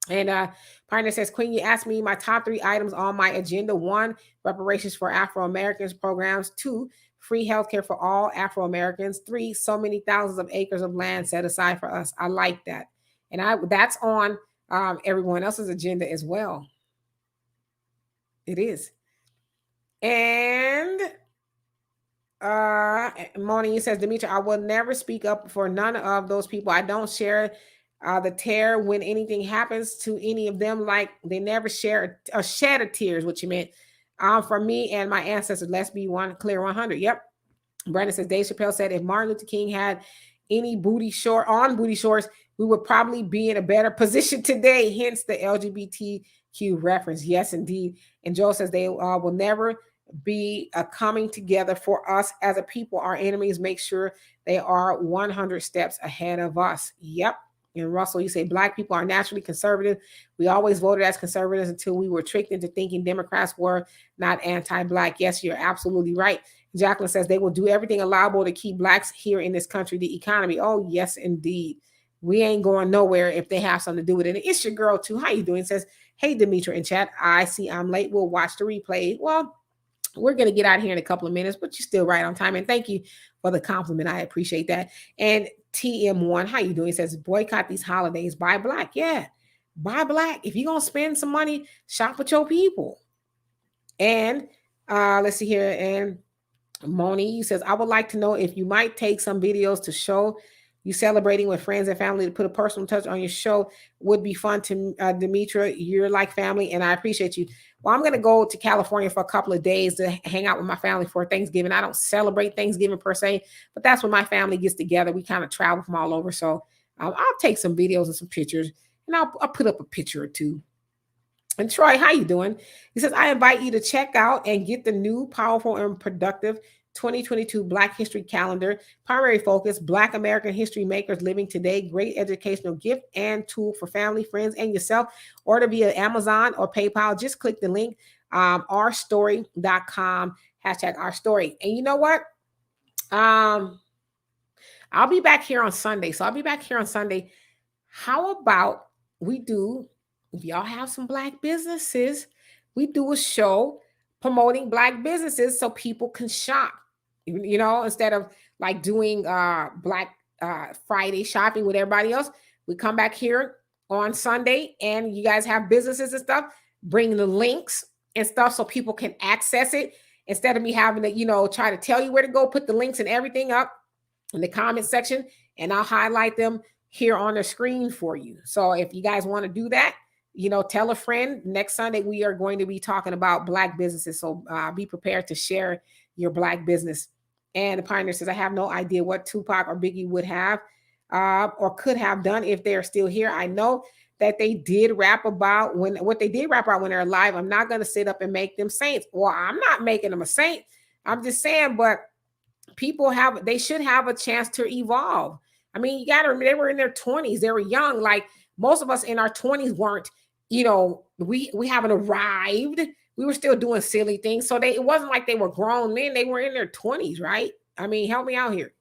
And Pioneer says, Queen, you asked me my top 3 items on my agenda. 1, reparations for Afro-Americans programs. 2, free healthcare for all Afro-Americans. 3, so many thousands of acres of land set aside for us. I like that. And that's on everyone else's agenda as well. It is. And Moni says, Demetra, I will never speak up for none of those people. I don't share the tear when anything happens to any of them. Like they never share a shed of tears, what you meant. For me and my ancestors, let's be clear 100. Yep. Brandon says, Dave Chappelle said, if Martin Luther King had any booty shorts, we would probably be in a better position today. Hence the LGBTQ reference. Yes, indeed. And Joel says they will never be coming together for us as a people. Our enemies make sure they are 100 steps ahead of us. Yep. And Russell, you say Black people are naturally conservative. We always voted as conservatives until we were tricked into thinking Democrats were not anti-Black. Yes, you're absolutely right. Jacqueline says they will do everything allowable to keep Blacks here in this country, the economy. Oh, yes, indeed. We ain't going nowhere if they have something to do with it. And it's your girl, too. How you doing? It says, hey, Demetra in chat. I see I'm late. We'll watch the replay. Well, we're going to get out of here in a couple of minutes, but you're still right on time. And thank you for the compliment. I appreciate that. And TM1, how you doing? It says, boycott these holidays. Buy Black. Yeah, buy Black. If you're going to spend some money, shop with your people. And let's see here. And Moni says, I would like to know if you might take some videos to show you celebrating with friends and family to put a personal touch on your show would be fun to Demetra. You're like family, and I appreciate you. Well, I'm going to go to California for a couple of days to hang out with my family for Thanksgiving. I don't celebrate Thanksgiving per se, but that's when my family gets together. We kind of travel from all over. So I'll take some videos and some pictures, and I'll put up a picture or two. And Troy, how you doing? He says, I invite you to check out and get the new, powerful, and productive 2022 Black History Calendar. Primary focus, Black American history makers living today. Great educational gift and tool for family, friends, and yourself. Order via Amazon or PayPal. Just click the link, ourstory.com, hashtag ourstory. And you know what? I'll be back here on Sunday. So I'll be back here on Sunday. How about we do, if y'all have some Black businesses, we do a show promoting Black businesses so people can shop, instead of like doing Black Friday shopping with everybody else. We come back here on Sunday and you guys have businesses and stuff, bring the links and stuff so people can access it instead of me having to, try to tell you where to go, put the links and everything up in the comment section, and I'll highlight them here on the screen for you. So if you guys want to do that, tell a friend. Next Sunday, we are going to be talking about Black businesses. So be prepared to share your Black business. And the Pioneer says, I have no idea what Tupac or Biggie would have or could have done if they're still here. I know that they did rap about what they did rap about when they're alive. I'm not going to sit up and make them saints. Well, I'm not making them a saint. I'm just saying, but they should have a chance to evolve. I mean, you got to remember, they were in their 20s. They were young. Like most of us in our 20s weren't, we haven't arrived. We were still doing silly things. So it wasn't like they were grown men. They were in their 20s, right? I mean, help me out here.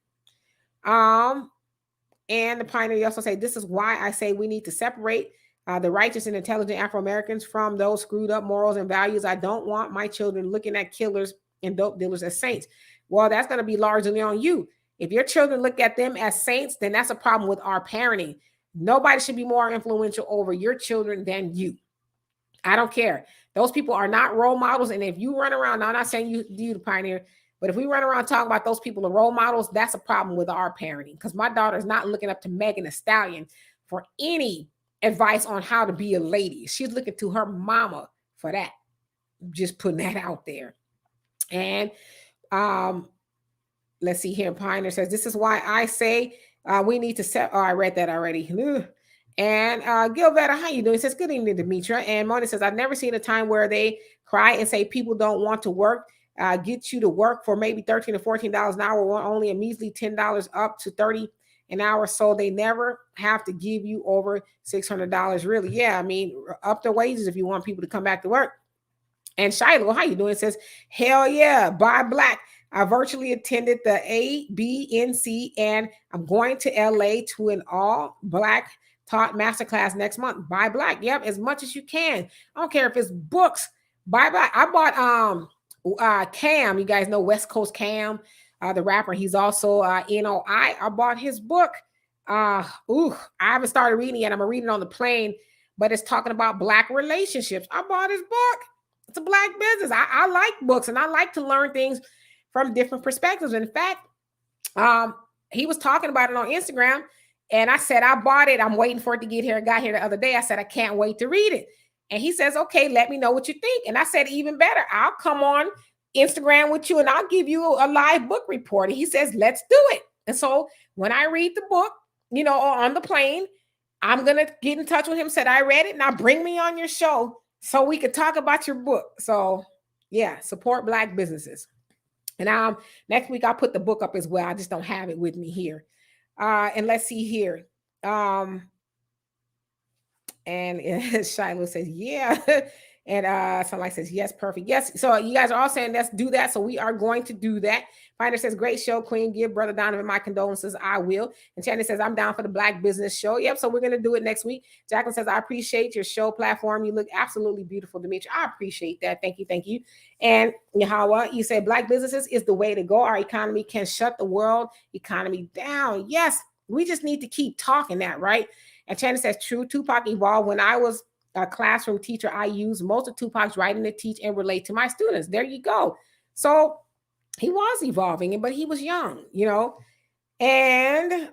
And the Pioneer also say, this is why I say we need to separate the righteous and intelligent Afro-Americans from those screwed up morals and values. I don't want my children looking at killers and dope dealers as saints. Well, that's going to be largely on you. If your children look at them as saints, then that's a problem with our parenting. Nobody should be more influential over your children than you. I don't care. Those people are not role models. And if you run around, now I'm not saying you the Pioneer, but if we run around talking about those people are role models, that's a problem with our parenting. Because my daughter is not looking up to Megan Thee Stallion for any advice on how to be a lady. She's looking to her mama for that. Just putting that out there. And let's see here. Pioneer says, this is why I say we need to set. Oh, I read that already. And Gilberta, how you doing? He says, good evening, Demetra. And Mona says, I've never seen a time where they cry and say people don't want to work. Get you to work for maybe $13 to $14 an hour, or only a measly $10 up to $30 an hour. So they never have to give you over $600. Really? Yeah. I mean, up the wages if you want people to come back to work. And Shiloh, how you doing? It says, hell yeah, buy Black. I virtually attended the ABNC and I'm going to LA to an all Black taught masterclass next month. Buy Black. Yep, as much as you can. I don't care if it's books. Buy Black. I bought Cam. You guys know West Coast Cam, the rapper. He's also NOI. I bought his book. I haven't started reading yet. I'm gonna read it on the plane, but it's talking about Black relationships. I bought his book. It's a Black business. I like books and I like to learn things from different perspectives. In fact, he was talking about it on Instagram and I said, I bought it. I'm waiting for it to get here. It got here the other day. I said, I can't wait to read it. And he says, okay, let me know what you think. And I said, even better, I'll come on Instagram with you and I'll give you a live book report. And he says, let's do it. And so when I read the book, on the plane, I'm going to get in touch with him. Said, I read it. Now bring me on your show so we could talk about your book. So yeah, support Black businesses. And next week I'll put the book up as well. I just don't have it with me here. And let's see here. And Shiloh says, yeah. And somebody says, yes, perfect. Yes. So you guys are all saying, let's do that. So we are going to do that. Finder says, great show, Queen. Give Brother Donovan my condolences. I will. And Shannon says, I'm down for the Black business show. Yep. So we're going to do it next week. Jacqueline says, I appreciate your show platform. You look absolutely beautiful, Demetra. I appreciate that. Thank you. Thank you. And Yahawa, you say Black businesses is the way to go. Our economy can shut the world economy down. Yes. We just need to keep talking that, right? And Shannon says, true. Tupac evolved. When I was a classroom teacher, I used most of Tupac's writing to teach and relate to my students. There you go. So he was evolving, but he was young, And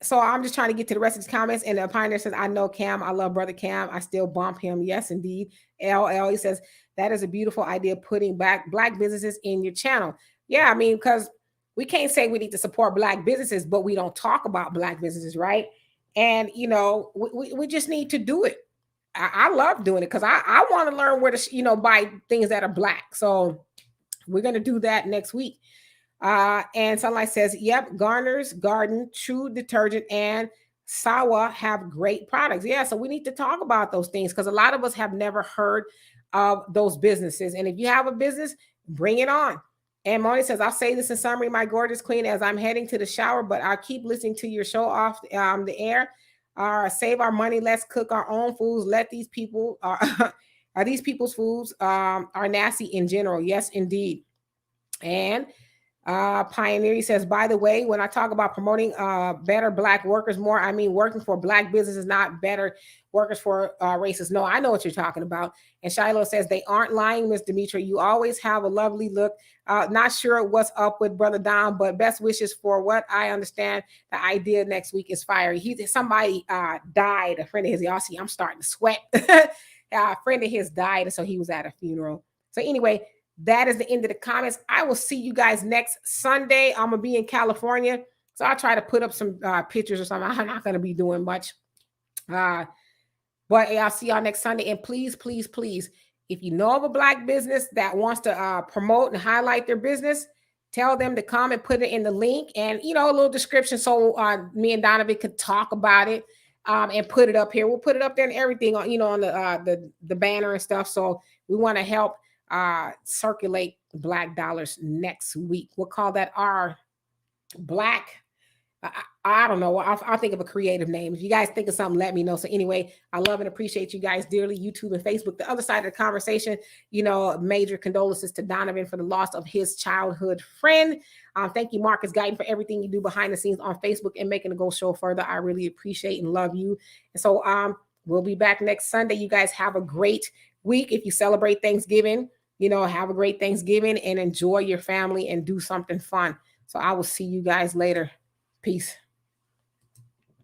so I'm just trying to get to the rest of the comments. And the Pioneer says, I know Cam. I love brother Cam. I still bump him. Yes, indeed. LL, he says, that is a beautiful idea, putting black businesses in your channel. Yeah, I mean, because we can't say we need to support black businesses, but we don't talk about black businesses, right? And, you know, we just need to do it. I love doing it because I want to learn where to, buy things that are black. So we're going to do that next week. And Sunlight says, yep, Garner's Garden, True Detergent, and Sawa have great products. Yeah, so we need to talk about those things because a lot of us have never heard of those businesses. And if you have a business, bring it on. And Moni says, I'll say this in summary, my gorgeous queen, as I'm heading to the shower, but I'll keep listening to your show off the air. Save our money. Let's cook our own foods. Let these people, are these people's foods are nasty in general. Yes, indeed. And Pioneer says, by the way, when I talk about promoting better black workers more, I mean working for black businesses, not better workers for racists. No, I know what you're talking about. And Shiloh says, they aren't lying, Miss Demetra. You always have a lovely look. Not sure what's up with Brother Dom, but best wishes for what I understand. The idea next week is fire. Somebody died, a friend of his. Y'all see, I'm starting to sweat. A friend of his died, so he was at a funeral. So anyway, that is the end of the comments. I will see you guys next Sunday. I'm going to be in California. So I'll try to put up some pictures or something. I'm not going to be doing much. But I'll see y'all next Sunday. And please, please, please, if you know of a black business that wants to promote and highlight their business, tell them to come and put it in the link and, a little description so me and Donovan could talk about it and put it up here. We'll put it up there and everything on, on the banner and stuff. So we want to help circulate black dollars next week. We'll call that our black. I don't know. I'll think of a creative name. If you guys think of something, let me know. So anyway, I love and appreciate you guys dearly. YouTube and Facebook. The other side of the conversation, major condolences to Donovan for the loss of his childhood friend. Thank you, Marcus Guyton, for everything you do behind the scenes on Facebook and making the Go Show further. I really appreciate and love you. And so we'll be back next Sunday. You guys have a great week. If you celebrate Thanksgiving, have a great Thanksgiving and enjoy your family and do something fun. So I will see you guys later. Peace.